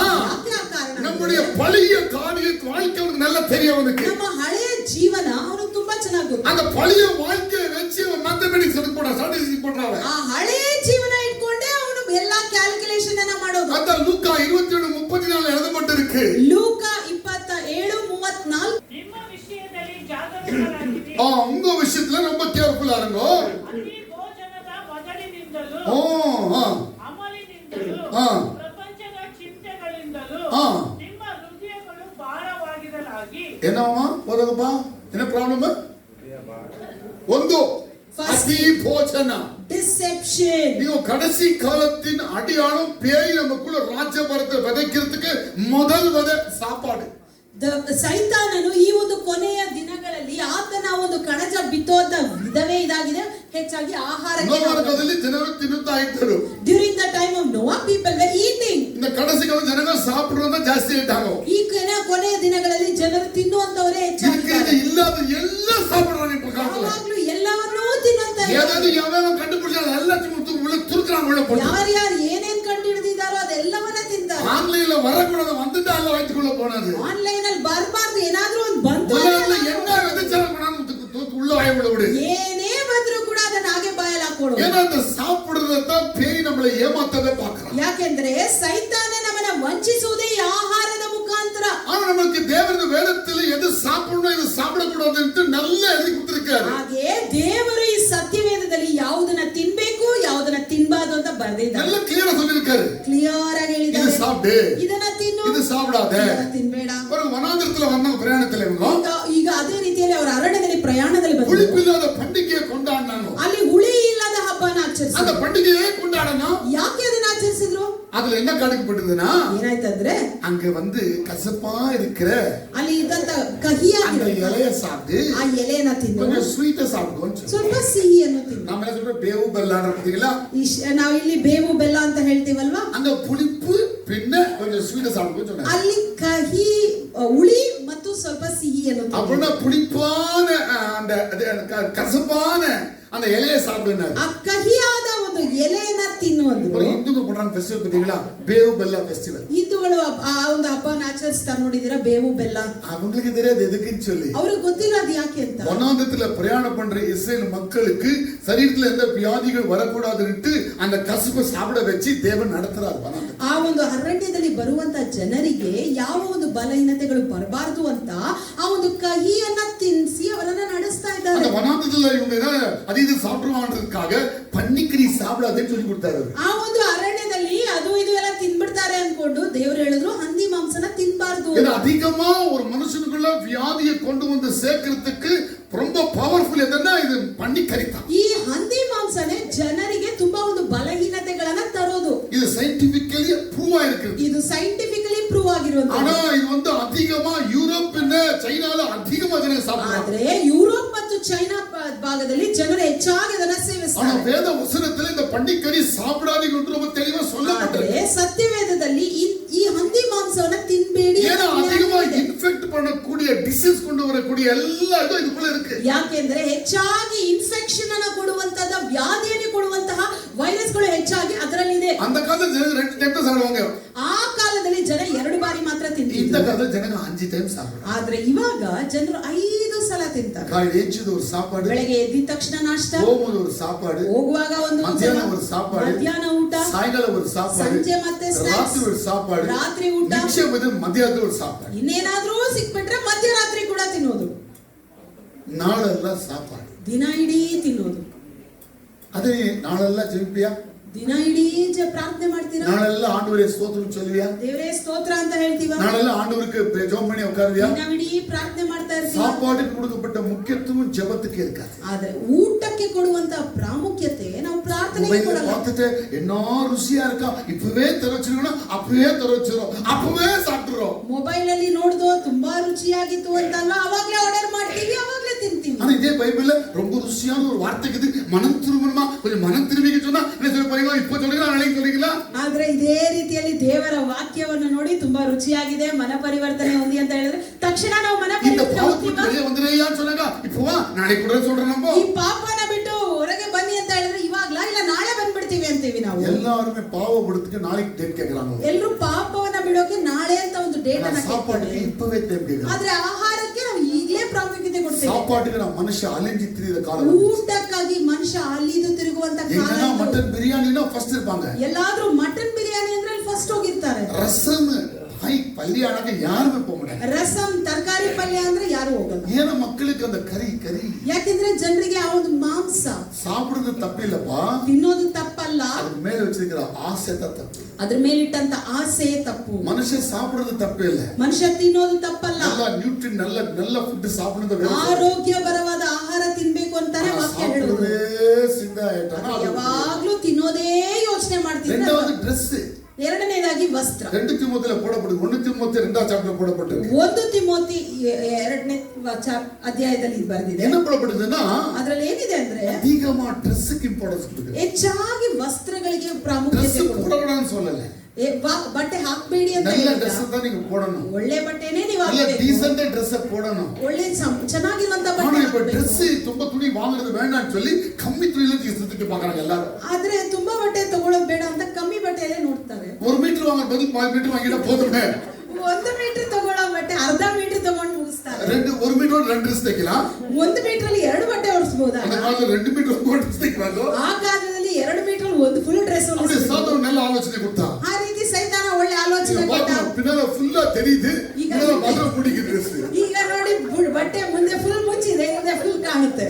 நம்முடைய பழைய காரிய வாழ்க்கை அவனுக்கு நல்லா தெரியும். அவனுக்கு ನಮ್ಮ ಹಳೆಯ ಜೀವನ ಅವನಿಗೆ ತುಂಬಾ ಚೆನ್ನಾಗಿ ಗೊತ್ತು. அந்த பழைய வாழ்க்கையை வச்சு மேத்தமெட்டிக்ஸ் எடுத்து போடுறான், ಸ್ಟ್ಯಾಟಿಸ್ಟಿಕ್ಸ್ போடுறான். ಆ ಹಳೆಯ ಜೀವನ ಇಟ್ಕೊಂಡೆ ಅವನು ಎಲ್ಲಾ ಕ್ಯಾಲ್ಕುಲೇಷನ್ ಅನ್ನ ಮಾಡೋದು. அந்த லூக்கா 27:34 எழுதப்பட்டிருக்கு. ಲೂಕಾ 27:34 ನಿಮ್ಮ ವಿಷಯದಲ್ಲಿ ಜಾಗರೂಕರಾಗಿರಿ. உங்க விஷயத்துல ரொம்ப ಕೇರ್ಫುಲ್ ಆರಂಗೋ. ಅತಿ ಭೋಜನದ ಮೊದಲಿನಿಂದಲೂ ಅಮಲಿನಿಂದಲೂ ಪ್ರಪಂಚದ ಚಿಂತೆಗಳಿಂದಲೂ ನಿಮ್ಮ ಹೃದಯಗಳು ಭಾರವಾಗಿರಲಾಗಿ. ಏನಮ್ಮ ಓದೋದಪ್ಪ, ಏನ ಪ್ರಾಬ್ಲಮ್? ಒಂದು ಅತಿ ಭೋಜನ, ಡಿಸೆಪ್ಷನ್. ನೀವು கடைசி காலத்தின் அடியாளம் பேய் நமக்குள்ள ராஜ்ய பரத்தை விதைக்கிறதுக்கு முதல் விதை சாப்பாடு. ಸೈತಾನನು ಈ ಒಂದು ಕೊನೆಯ ದಿನಗಳಲ್ಲಿ ಆತನ ಒಂದು ಕಣಜ ಬಿತ್ತೋದ ವಿಧವೇ ಇದಾಗಿದೆ. ಹೆಚ್ಚಾಗಿ ಆಹಾರಕ್ಕೆ ಜನರು ತಿನ್ನುತ್ತಾ ಇದ್ದರು. During the time of Noah people were eating. இந்த கடைசி கால ಜನಗಳು சாப்பிடுறத ಜಾಸ್ತಿ ಇದ್ದಾங்க. ಈ ಕೊನೆಯ ದಿನಗಳಲ್ಲಿ ಜನರು ತಿನ್ನುವಂತವರೇ ಹೆಚ್ಚಾಗಿದ್ದಾರೆ. ಇಲ್ಲದ ಎಲ್ಲ ಸಾப்பிடுறாங்க. இப்ப ಯಾವಾಗಲೂ ಎಲ್ಲವನ್ನೂ ತಿನ್ನುವಂತ ஏதாவது ಯಾವ್ಯಾವ ಕಂಡುಪಿಡಿಸಿದ ಎಲ್ಲ ತುರುಕ್ರಾಂಗ ಉள்ள போட்டு ಯಾರು ಏನೇನ್ ಕಂಡು ಹಿಡಿದಿದ್ದಾರೋ ಅದೆಲ್ಲವನ್ನ ತಿಂತಾರೆ. ಆನ್ಲೈನ್ வரக்கூடாது வந்துட்டு ಅಲ್ಲ வைத்துக்குள்ள போனது. ಆನ್ಲೈನ್ ಅಲ್ಲಿ ಬರಬಾರದು, ಏನಾದ್ರೂ ಒಂದು ಬಂತು என்ன விதைச்சால பண்ணாலும் உள்ள வாய விட விடு. ಏನೇ ಬಂದ್ರು ಕೂಡ ಅದನ್ನ ಹಾಗೆ ಬಾಯಲ್ಲಿ ಹಾಕೋಡು. ஏன்னா அந்த சாப்பிடுறத பேய் நம்மளை ஏமாத்தவே பார்க்கறான். ಯಾಕೆಂದ್ರೆ ಸೈತಾನ ನಮ್ಮನ್ನ ವಂಚಿಸುವುದೇ ಈ ಆಹಾರದ ಮುಖಾಂತರ. ஆனா நமக்கு தேவரது வேதத்துல எது சாப்பிடணும் எது சாப்பிடக்கூடாது ಅಂತ நல்லா எழுதி கொடுத்திருக்காரு. ಹಾಗೆ ದೇವರು ಈ ಸತ್ಯವೇದದಲ್ಲಿ ಯಾವುದನ್ನ ತಿನ್ಬೇಕು ಯಾವುದನ್ನ ತಿನ್ನಬಾರದು ಅಂತ ಬರೆದಿದ್ದಾರೆ. ಎಲ್ಲ ಕ್ಲಿಯರ್ ಆಗಿ ಹೇಳಿದ್ದಾರೆ. ಕ್ಲಿಯರ್ ಆಗಿ ಹೇಳಿದ್ದಾರೆ. ಇದು ಸಾப்பிಡು, ಇದನ್ನ ತಿನ್ನು, ಇದು ಸಾப்பிಡಾದ, ತಿನ್ಬೇಡ. ஒரு வனாந்திரத்துல வந்த பிரயாணத்துல ಈಗ ಅದೇ ರೀತಿಯಲ್ಲಿ ಅವರ ಅರಣ್ಯದಲ್ಲಿ ಪ್ರಯಾಣದಲ್ಲಿ ಬಂದರು. ಹುಳಿಪಿಲ್ಲದ ಪಂಡಿಗೆ ಕೊಂಡಾಡನು. ಅಲ್ಲಿ ಹುಳಿ ಇಲ್ಲದ ಹಬ್ಬನ ಆಚರಿಸಿದ್ರು. அந்த பண்டிகையை கொண்டாடணும். ಯಾಕೆ ಅದನ್ನ ಆಚರಿಸಿದ್ರು? அதுல என்ன காண்பிக்கப்பட்டதுன்னா, ಏನಾಯ್ತಂದ್ರೆ அங்க வந்து கசப்பா இருக்கிற ಅಲ್ಲಿ ಇದ್ದಂತ ಕಹಿಯಾದ ಎಲೆಯ ಸಾப்பிட்டு ಆ ಎಲೆಯನ್ನ ತಿನ್ನು, கொஞ்சம் ಸ್ವೀಟ್ ಸಾப்பிಡು, ಸ್ವಲ್ಪ ಸಿಹಿಯನ್ನು ತಿನ್ನು. ನಾವೆಲ್ಲ ಸ್ವಲ್ಪ ಬೇವು ಬೆಲ್ಲ ಅಂತೀವಲ್ಲ, ನಾವು ಇಲ್ಲಿ ಬೇವು ಬೆಲ್ಲ ಅಂತ ಹೇಳ್ತೀವಲ್ವಾ, அந்த புளிப்பு பின்ன கொஞ்சம் ಸ್ವೀಟ್ ಸಾப்பிಡು சொன்னாங்க. ಅಲ್ಲಿ ಕಹಿ ಹುಳಿ ಮತ್ತು ಸ್ವಲ್ಪ ಸಿಹಿಯನ್ನು ತಿನ್ನು. அப்படின்னா புளிப்பான அந்த கசப்பான அந்த எலையை சாப்பிடுனாரு. ಆ ಕಹಿಯಾದ ಒಂದು ಎಲೆಯನ್ನ ತಿನ್ನುವುದು. ஒரு ಹಿಂದೂಗಳು ಪಡ್றாங்க ಫೆಸ್ಟಿವಲ್ பாத்தீங்களா, ಬೇವು ಬೆಲ್ಲ ಫೆಸ್ಟಿವಲ್. ಹಿಂದೂಗಳು ಆ ಒಂದು ಹಬ್ಬನ ಆಚರಿಸ್ತಾರೆ ನೋಡಿದೀರಾ, ಬೇವು ಬೆಲ್ಲ. அவங்களுக்கு தெரியாது எதுக்குன்னு சொல்லி. ಅವ್ರಿಗೆ ಗೊತ್ತಿಲ್ಲ ಅದು ಯಾಕೆ ಅಂತ. வனாந்தரத்துல பிரயாணம் பண்ற இஸ்ரேல் மக்களுக்கு சரீரத்துல எந்த வியாதிகள் வரக்கூடாதுன்னு அந்த கசப்பு சாப்பிட வச்சு தேவன் நடத்துறார் வனாந்தரத்துல. ಆ ಒಂದು ಅರಣ್ಯದಲ್ಲಿ ಬರುವಂತ ಜನರಿಗೆ ಯಾವ ಒಂದು ಬಲಹೀನತೆಗಳು ಬರಬಾರದು ಅಂತ ಆ ಒಂದು ಕಹಿಯನ್ನ ತಿನ್ನಿಸಿ ಅವರನ್ನ ನಡೆಸ್ತಾ ಇದ್ದಾರೆ. அந்த வனாந்தரத்துல இவங்க இது சாப்பிடுவான்றதுக்காக பன்னிக்கறி சாப்பிடாதேன்னு சொல்லி கொடுத்தாரு. ಆ ಒಂದು ಅರಣ್ಯದಲ್ಲಿ ಅದು ಇದು ಎಲ್ಲ ತಿನ್ಬಿಡ್ತಾರೆ ಅನ್ಕೊಂಡು ದೇವರು ಹೇಳಿದ್ರು ಹಂದಿ ಮಾಂಸನ ತಿನ್ಬಾರ್ದು. அதிகமா ஒரு மனுஷனுக்குள்ள வியாதியை கொண்டு வந்து சேர்க்கிறதுக்கு ரொம்ப ಪವರ್ಫುಲ್ ಎದನ್ನ ಇದು ಪನ್ನಿಕರಿ தான். ಈ ಹಂದಿ ಮಾಂಸನೇ ಜನರಿಗೆ ತುಂಬಾ ಒಂದು ಬಲಹೀನತೆಗಳನ್ನ ತರೋದು. ಇದು ಸೈಂಟಿಫಿಕಲಿ ಪ್ರೂವ್ ಆಗಿರುತ್ತೆ. ಇದು ಸೈಂಟಿಫಿಕಲಿ ಪ್ರೂವ್ ಆಗಿರುವಂತ. ಆனா ಇದು ಒಂದು அதிகமா ಯುರೋಪಿನ ಚೈನಾல அதிகமா ಜನ ಸಾப்பிಡ್ತಾರೆ. ಆದ್ರೆ ಯುರೋಪ್ ಮತ್ತು ಚೈನಾ ಭಾಗದಲ್ಲಿ ಜನರು ಹೆಚ್ಚಾಗಿ ಅದನ್ನ ಸೇವಿಸ್ತಾರೆ. ಆனா ವೇದ ವಚನದಲ್ಲಿ இந்த ಪನ್ನಿಕರಿ சாப்பிடாதீங்க என்று ரொம்ப தெளிவா சொல்லப்பட்டிருக்கு. ಸತ್ಯವೇದದಲ್ಲಿ ಈ ಹಂದಿ ಮಾಂಸವನ್ನ ತಿನ್ಬೇಡಿ. ஏன்னா அதிகமா இன்ஃபெக்ட் பண்ணக்கூடிய டிசீஸ் கொண்டு வரக்கூடிய எல்லா இதுக்குள்ள இருக்கு. ಯಾಕೆಂದ್ರೆ ಹೆಚ್ಚಾಗಿ ಇನ್ಫೆಕ್ಷನ್ ಅನ್ನು ಕೊಡುವಂತಹ ವ್ಯಾಧಿಯನ್ನು ಕೊಡುವಂತಹ ವೈರಸ್ಗಳು ಹೆಚ್ಚಾಗಿ ಅದರಲ್ಲಿದೆ. அந்த காலத்துல ஜன 2 டைம் தான் சாப்பிடுவாங்க. ಆ ಕಾಲದಲ್ಲಿ ಜನ 2 ಬಾರಿ ಮಾತ್ರ ತಿಂತಿದ್ರು. இந்த காலத்துல ஜனங்க 5 டைம் சாப்பிடுறாங்க. ಆದ್ರೆ ಇವಾಗ ಜನರು 5 ಸಲ ತಿಂತಾರೆ. காலையில எந்திரிச்சது ஒரு சாப்பாடு, ಬೆಳಗ್ಗೆ ಎದ್ದ ತಕ್ಷಣ ನಾಷ್ಟ, ಹೋಗುವಾಗ ஒரு சாப்பாடு, ಹೋಗುವಾಗ ಒಂದು ಮಧ್ಯಾಹ್ನ ஒரு சாப்பாடு, ಮಧ್ಯಾಹ್ನ ಊಟ, ಸಾಯಂಕಾಲ ஒரு சாப்பாடு, ಸಂಜೆ ಮತ್ತೆ ರಾತ್ರಿ ஒரு சாப்பாடு, ರಾತ್ರಿ ಊಟ, ಮಧ್ಯಾಹ್ನ ஒரு சாப்பாடு. ಇನ್ನೇನಾದ್ರೂ ಸಿಕ್ಬಿಟ್ರೆ ಮಧ್ಯರಾತ್ರಿ ಕೂಡ ತಿನ್ನೋದು. ನಾಳೆಲ್ಲ ಸಾಪಾಡು, ದಿನ ಇಡೀ ತಿನ್ನೋದು. ಅದೇ ನಾಳೆಲ್ಲ ಜಂಪಿಯಾ ದಿನ ಇಡೀ ಪ್ರಾರ್ಥನೆ ಮಾಡ್ತೀರಾ? நாளெல்லாம் ஆண்டவரே ஸ்தோத்திரம் சொல்லுவியா? ದೇವರೇ ಸ್ತೋತ್ರ ಅಂತ ಹೇಳ್ತೀವಾ? நாளெல்லாம் ஆண்டவருக்கு ஜெபம் பண்ணி உட்காருவியா? ದಿನ ಇಡೀ ಪ್ರಾರ್ಥನೆ ಮಾಡ್ತಾ ಇರ್ತೀರಾ? சாப்பாட்டுக்கு கொடுக்கப்பட்ட முக்கியத்துவம் ஜெபத்துக்கு இருக்காது. ಆದ್ರೆ ಊಟಕ್ಕೆ ಕೊಡುವಂತ ಪ್ರಾಮುಖ್ಯತೆ ನಾವು ಪ್ರಾರ್ಥನೆಗೆ ಕೊಡಲ್ಲ. பார்த்துட்டு என்ன ருசியா இருக்கா, இப்பவே தரச்சிரோம், அப்பவே தரச்சிரோம், அப்பவே சாப்பிடுறோம். ಮೊಬೈಲ್ ಅಲ್ಲಿ ನೋಡ್ದೋ ತುಂಬಾ ರುಚಿಯಾಗಿತ್ತು ಅಂತಲ್ಲ, ಅವಾಗ್ಲೇ ಆರ್ಡರ್ ಮಾಡ್ತೀವಿ, ಅವಾಗ್ಲೇ ತಿಂತೀವಿ. ஆனா இதே பைபிள்ல ரொம்ப ருசியான ஒரு வார்த்தை இருக்குது, மனம் திரும்பணுமா, கொஞ்சம் மனம் திரும்பிக்க சொன்னா என்ன சொல்ல போறீங்க, இப்போ சொல்றீங்களா நாளைக்கு சொல்றீங்களா? ಆದ್ರೆ ಇದೇ ರೀತಿಯಲ್ಲಿ ದೇವರ ವಾಕ್ಯವನ್ನು ನೋಡಿ ತುಂಬಾ ರುಚಿಯಾಗಿದೆ, ಮನ ಪರಿವರ್ತನೆ ಹೊಂದಿ ಅಂತ ಹೇಳಿದ್ರೆ ತಕ್ಷಣ ನಾವು ಮನ ಪರಿವರ್ತನೆ ಹೊಂದಿತೀವಿ. வந்துறேன்னு சொன்னாங்க, இப்போ வா நாளைக்கு கூட சொல்றேன். நம்ம ಈ ಪಾಪನ ಬಿಟ್ಟು ಹೊರಗೆ ಬನ್ನಿ ಅಂತ ಹೇಳಿದ್ರೆ ಇವಾಗ್ಲಾ ಇಲ್ಲ ನಾಳೆ ಬಂದ್ಬಿಡ್ತೀವಿ ಅಂತೀವಿ ನಾವು. எல்லாரும் பாவ ಬಿಡುತ್ತೆ ನಾளைக்கு ಡೇಟ್ ಕೇಳ್றாங்க. ಎಲ್ಲರೂ ಪಾಪವನ್ನ ಬಿಡೋಕೆ ನಾಳೆ ಅಂತ ಒಂದು ಡೇಟ್ ಅನ್ನು சாப்பாட்டுக்கு இப்பவே ಡೇಟ್ ಕೇಳ್றாங்க. ಆದ್ರೆ ಆಹಾರಕ್ಕೆ ನಾವು ಈಗಲೇ ಪ್ರಾಮುಖ್ಯತೆ ಕೊಡ್ತೇವೆ. சாப்பாட்டுக்கு ನಾವು ಮನುಷ್ಯ ಅಲಿಂಜಿ ತಿರುಗಿದ ಕಾಲ. ಊಟಕ್ಕಾಗಿ ಮನುಷ್ಯ ಅಲಿದು ತಿರುಗುವಂತ ಕಾಲ. ಈಗ ಮಟನ್ ಬಿರಿಯಾನಿನ ಫಸ್ಟ್ ಇರ್ಪಾங்க. ಎಲ್ಲಾದ್ರೂ ಮಟನ್ ಬಿರಿಯಾನಿ ಅಂದ್ರೆ ಫಸ್ಟ್ ಹೋಗಿರ್ತಾರೆ. ರಸಂ ಹೈ ಪಲ್ಯ ಅನ್ನಕ್ಕೆ ಯಾರು ಹೋಗ ಮಾಡ. ರಸಂ ತರಕಾರಿ ಪಲ್ಯ ಅಂದ್ರೆ ಯಾರು ಹೋಗಲ್ಲ. ಏನ ಮಕ್ಕಳಿಗೆ அந்த ಕರಿ ಯಾಕೆಂದ್ರೆ ಜನರಿಗೆ ಆ ಒಂದು ಮಾಂಸ ಸಾப்பிಡೋದು ತಪ್ಪಿಲ್ಲಪ್ಪ, ತಿನ್ನೋದು ತಪ್ಪಲ್ಲ, ಅದ್ರ ಮೇಲೆ ವச்சிருக்கிற ಆಸೆ ತಪ್ಪು. ಅದ್ರ ಮೇಲಿಟ್ಟಂತ ಆಸೆ ತಪ್ಪು. ಮನುಷ್ಯ ಸಾப்பிಡೋದು ತಪ್ಪಿಲ್ಲ, ಮನುಷ್ಯ ತಿನ್ನೋದು ತಪ್ಪಲ್ಲ. ಎಲ್ಲ ನ್ಯೂಟ್ರಿನ್ നല്ല ಫುಡ್ ಸಾப்பிಡೋದು, ಆರೋಗ್ಯಕರವಾದ ಆಹಾರ ತಿನ್ಬೇಕು ಅಂತಾನೆ ವಾಕ್ಯ ಹೇಳುತ್ತೆ. ಯಾವಾಗ್ಲೂ ತಿನ್ನೋದೇ ಯೋಚನೆ ಮಾಡ್ತೀವಿ. ரெண்டாவது ಡ್ರೆಸ್, ಎರಡನೇದಾಗಿ ವಸ್ತ್ರ. 2 ತಿಮೋಥೆಯಲ್ಲಿ போடப்பட்டது, 1 ತಿಮೋಥೆ 2ನೇ ಚಾಪ್ಟರ್ போடப்பட்டது. 1 ತಿಮೋಥಿ 2ನೇ ಅಧ್ಯಾಯದಲ್ಲಿ ಇದು ಬರೆದಿದೆ. ಏನು போடப்பட்டதுன்னா ಅದರಲ್ಲಿ ಏನಿದೆ ಅಂದ್ರೆ அதிகமா ಡ್ರೆಸ್ಗೆ ಇಂಪಾರ್ಟೆನ್ಸ್ ಕೊಟ್ಟಿದೆ. ಹೆಚ್ಚಾಗಿ ವಸ್ತ್ರಗಳಿಗೆ ಪ್ರಾಮುಖ್ಯತೆ ಕೊಡೋಣ சொல்லல. ಬಟ್ಟೆ ಹಾಕಬೇಡಿ ಅಂತ நல்ல ಡ್ರೆಸ್ தான் நீங்க போடணும். ಒಳ್ಳೆ ಬಟ್ಟೆನೇ ನೀವು நல்ல ಹಾಕಬೇಕು. டீசன்ட் ಡ್ರೆಸ್ போடணும். ಒಳ್ಳೆ ಚೆನ್ನಾಗಿರುವಂತ ಬಟ್ಟೆ ஆனா இப்ப ಹಾಕಬೇಕು. ಡ್ರೆಸ್ ತುಂಬಾ ತುಣಿ வாங்குறது வேண்டாம்னு சொல்லி ಕಮ್ಮಿ ತುಣಿಯಲ್ಲಿ ಇಷ್ಟಕ್ಕೆ பார்க்கறாங்க ಎಲ್ಲರೂ. ಆದ್ರೆ ತುಂಬಾ ಬಟ್ಟೆ ತಗೊಳ್ಳೋದು ಬೇಡ ಅಂತ ಕಮ್ಮಿ ಬಟ್ಟೆಯಲ್ಲೇ ನೋಡ್ತಾರೆ. 1 ಮೀಟರ್ ವಾಂಗೋ ಬದಲು 5 ಮೀಟರ್ ವಾಂಗಿட போதுமே. 1 ಮೀಟರ್ ತಗೊಳ್ಳೋ ಬಟ್ಟೆ ಅರ್ಧ ಮೀಟರ್ ತಗೊಂಡು ಮುಗಿಸ್ತಾರೆ. 1 ಮೀಟರ್ 2 ಡ್ರೆಸ್ ತೆಗಿಲಾ. 1 ಮೀಟರ್ ಅಲ್ಲಿ 2 ಬಟ್ಟೆ ಹೊರಿಸಬಹುದಾ? அந்த காலத்துல 2 ಮೀಟರ್ 1 ಡ್ರೆಸ್ ತೆಗಿವಾಗೋ. ಆ ಕಾಲದಲ್ಲಿ 2 ಮೀಟರ್ ಒಂದು ಫುಲ್ ಡ್ರೆಸ್ அப்படி சாத்தான் நல்ல ஆலோசனை கொடுத்தா. ಆ ರೀತಿ ಸೈತಾನ ಒಳ್ಳೆ ಆಲೋಚನೆ ಕೊಟ್ಟ. பின்னால ஃபுல்லா தெரியுது, பின்னால மாத்திரம் முடிக்கு ಡ್ರೆಸ್. ಈಗ ನೋಡಿ ಬಟ್ಟೆ ಮುಂದೆ ಫುಲ್ ಮುಚ್ಚಿದೆ, ಹಿಂದೆ ಫುಲ್ ಕಾಣುತ್ತೆ.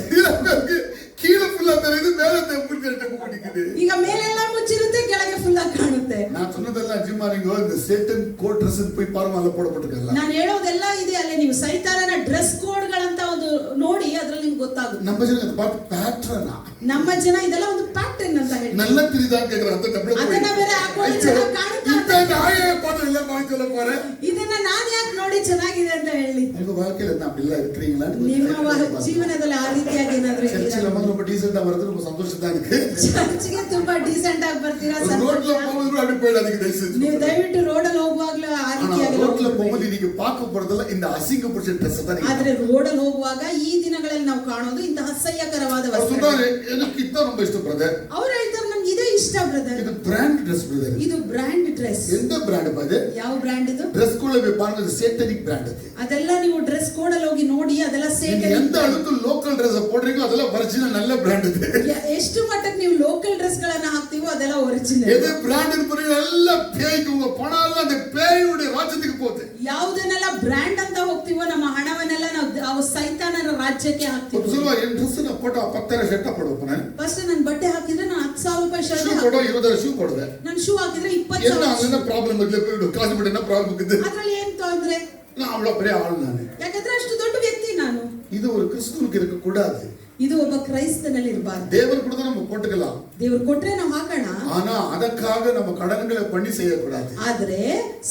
கீழ ஃபுல்லா தெரியுது, மேல தெம்புக்கு ரெண்டு முடிக்குது. ಈಗ ಮೇಲೆಲ್ಲ ಮುಚ್ಚಿರುತ್ತೆ, ಕೆಳಗೆ ಫುಲ್ ಆಗಿ ಕಾಣುತ್ತೆ. நான் சொன்னதெல்லாம் அஜிமாரிங்கோ இந்த சேட்டன் கோட் ಡ್ರೆಸ್ போய் பாருங்க, ಅಲ್ಲ போடப்பட்டிருக்கಲ್ಲ. ನಾನು ಹೇಳೋದೆಲ್ಲ ಇದೆ ಅಲ್ಲೇ, ನೀವು ಸೈತಾನನ ಡ್ರೆಸ್ ಕೋಡ್ಗಳಂತ ಒಂದು ನೋಡಿ ಅದ್ರಲ್ಲಿ ನಿಮ್ಗೆ ಗೊತ್ತಾಗುತ್ತೆ. நம்ம ஜன அது பார்த்து ಪ್ಯಾಟರ್ನ್, ನಮ್ಮ ಜನ ಇದೆಲ್ಲ ಒಂದು ಪ್ಯಾಟರ್ನ್ ಅಂತ ಹೇಳಿ நல்ல தெரியுதா கேக்குற ಅಂತ ಡಬಲ್ ಅದನ್ನ ಬೇರೆ ಹಾಕೊಂಡು ಚೆನ್ನಾಗಿ ಕಾಣುತ್ತೆ. நாயே பாத்து இல்ல நான் சொல்ல போறேன், ಇದನ್ನ ನಾನು ಯಾಕೆ ನೋಡಿ ಚೆನ್ನಾಗಿದೆ ಅಂತ ಹೇಳಿ. உங்க வாழ்க்கையில நான் இல்ல இருக்கீங்களா? ನಿಮ್ಮ ಜೀವನದಲ್ಲಿ ಆ ರೀತಿಯಾಗಿ ಏನಾದ್ರೂ ಚರ್ಚಿல வந்து ரொம்ப டீசென்ட்டா வரது ரொம்ப சந்தோஷம் தான் இருக்கு. ಚರ್ಚ್ಗೆ ತುಂಬಾ ಡೀಸೆಂಟ್ ಆಗಿ ಬರ್ತೀರಾ, ರೋಡ್ல போகும்போது அப்படி போயிடாதீங்க தயவுசெய்து. ನೀವು ದಯವಿಟ್ಟು ರೋಡಲ್ಲಿ ಹೋಗುವಾಗಲೂ ಆ ರೀತಿಯಾಗಿ ರೋಡ್ல போகும்போது நீங்க பார்க்க போறதಲ್ಲ இந்த அசிங்கப்படுற ಡ್ರೆಸ್ தான். ಆದ್ರೆ ರೋಡಲ್ಲಿ ಹೋಗುವಾಗ ಈ ದಿನಗಳಲ್ಲಿ ನಾವು ಕಾಣೋದು ಇಂತಹ ಅಸಹ್ಯಕರವಾದ ವಸ್ತ್ರಗಳು. எனக்கு ಇತ್ತ ரொம்ப ಇಷ್ಟ ಬ್ರದರ್. ಅವರು ಹೇಳ್ತಾರೆ ನಮ್ಗೆ ಇದೇ ಇಷ್ಟ ಬ್ರದರ್. ಇದು ಬ್ರಾಂಡ್ ಡ್ರೆಸ್ ಬ್ರದರ್. ಇದು ಬ್ರಾಂಡ್ ಡ್ರೆಸ್. ಎಂತ ಬ್ರಾಂಡ್ ಬಾದೆ? ಯಾವ ಬ್ರಾಂಡ್ ಇದು? ಡ್ರೆಸ್ ಕೋಡ್ ಪಾರ್ನದು ಸೇಟನಿಕ್ ಬ್ರಾಂಡ್ ಅದು. ಅದೆಲ್ಲ ನೀವು ಡ್ರೆಸ್ ಕೋಡ್ ಅಲ್ಲಿ ಹೋಗಿ ನೋಡಿ, ಅದೆಲ್ಲ ಸೇಟನಿಕ್. ಎಂತ ಅಳುಕು ಲೋಕಲ್ ಡ್ರೆಸ್ போடுறீங்க ಅದೆಲ್ಲ ಒರಿಜಿನಲ್ நல்ல ಬ್ರಾಂಡ್ ಇದೆ. ಎಷ್ಟು ಮಟ್ಟಕ್ಕೆ ನೀವು ಲೋಕಲ್ ಡ್ರೆಸ್ ಗಳನ್ನ ಹಾಕ್ತೀವೋ ಅದೆಲ್ಲ ಒರಿಜಿನಲ್. ಎದೆ ಬ್ರಾಂಡ್ ಇರ್ಬೋದು ಎಲ್ಲ ಪೇಯ್ಗೆ ಉಂಗ ಪಣ ಎಲ್ಲ அந்த பேயுடைய ರಾಜ್ಯಕ್ಕೆ ಹೋಗುತ್ತೆ. ಯಾವುದನ್ನೆಲ್ಲ ಬ್ರಾಂಡ್ ಅಂತ ಹೋಗ್ತೀವೋ ನಮ್ಮ ಹಣವನ್ನೆಲ್ಲ ನಾವು ಸೈತಾನನ ರಾಜ್ಯಕ್ಕೆ ಹಾಕ್ತೀವಿ. ಸುಲಭ ಏನು ಡ್ರೆಸ್ ನ ಫೋಟೋ 10,000 ಶರ್ಟ್ ಕೊಡಬೇಕು. ನಾನು ಫಸ್ಟ್ ನಾನು ಬಟ್ಟೆ ಹಾಕಿದ್ರೆ ನಾನು 10,000 ರೂಪಾಯಿ ಶರ್ಟ್ ಕೊಡೋ 20,000 ಶೂ ಕೊಡದೆ. ನಾನು ಶೂ ಹಾಕಿದ್ರೆ 20,000. என்ன ಪ್ರಾಬ್ಲಮ್ ಇರಲಿಲ್ಲ, ಕಾಸು ಬಿಡನ ಪ್ರಾಬ್ಲಮ್ ಇದೆ. ಅದರಲ್ಲಿ ಏನು ತೊಂದ್ರೆ? நான் அவ்வளவு பெரிய ஆள் ನಾನು. ಯಾಕಂದ್ರೆ ಅಷ್ಟು ದೊಡ್ಡ ವ್ಯಕ್ತಿ ನಾನು. இது ஒரு கிறிஸ்துவுக்கு இருக்க கூடாது. ಇದು ಒಬ್ಬ ಕ್ರೈಸ್ತನಲ್ಲಿ ಇರಬಾರದು. தேவன் கொடுத்தா நம்ம போட்டுக்கலாம். ದೇವರು ಕೊಟ್ರೆ ನಾವು ಹಾಕೋಣ. ஆனா ಅದಕ್ಕಾக நம்ம கடன்களை பண்ணி செய்யக்கூடாது. ಆದ್ರೆ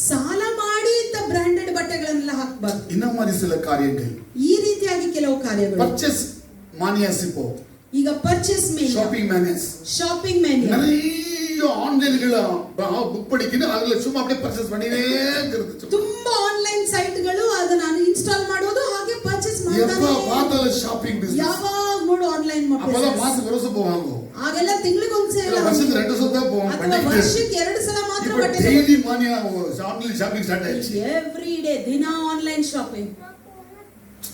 ಸಾಲ ಮಾಡಿ ಇಂತ ಬ್ರಾಂಡೆಡ್ ಬಟ್ಟೆಗಳನ್ನೆಲ್ಲ ಹಾಕಬಾರದು. இந்த மாதிரி சில காரியங்கள், ಈ ರೀತಿಯಾಗಿ ಕೆಲವು ಕಾರ್ಯಗಳು. ಪರ್ಚೇಸ್ ಮಾನಿಯಾಸ್ இப்போ. ಈಗ purchase mania, shopping manias, shopping mania. நிறைய ஆன்லைன்கள புக் பண்ணிக்கிட்டு ಅದನ್ನ ಸುಮ್ಮನೆ அப்படியே ಪರ್ಚೇಸ್ பண்ணிನೇ ಇರುತ್ತೆ. ತುಂಬಾ ಆನ್ಲೈನ್ ಸೈಟ್ಗಳು ಅದನ್ನ ನಾನು ಇನ್ಸ್ಟಾಲ್ ಮಾಡೋದು, ಹಾಗೆ ಪರ್ಚೇಸ್ ಮಾಡ್ತಾನೆ. எப்ப பார்த்தாலும் ஷாப்பிங் பிசிನೆಸ್. ಯಾವಾಗ ನೋಡು ಆನ್ಲೈನ್ ಮಾಡ್ತಾರೆ. அப்பதான் மாசம் ஒரு சோப்பு வாங்குவோம். ಆಗೆಲ್ಲ ತಿಂಗಳಿಗೆ ಒಂದು ಸಲ, ವರ್ಷಕ್ಕೆ 2 ಸಲ போவோம். ಅಥವಾ ವರ್ಷಕ್ಕೆ 2 ಸಲ ಮಾತ್ರ ಬಟ್ಟೆ. ಡೈಲಿ ಮಾನಿಯಾ ಆನ್ಲೈನ್ ಶಾಪಿಂಗ್ ಸ್ಟಾರ್ಟ್ ಆಯ್ತು. ಎವ್ರಿ ಡೇ ದಿನ ಆನ್ಲೈನ್ ಶಾಪಿಂಗ್.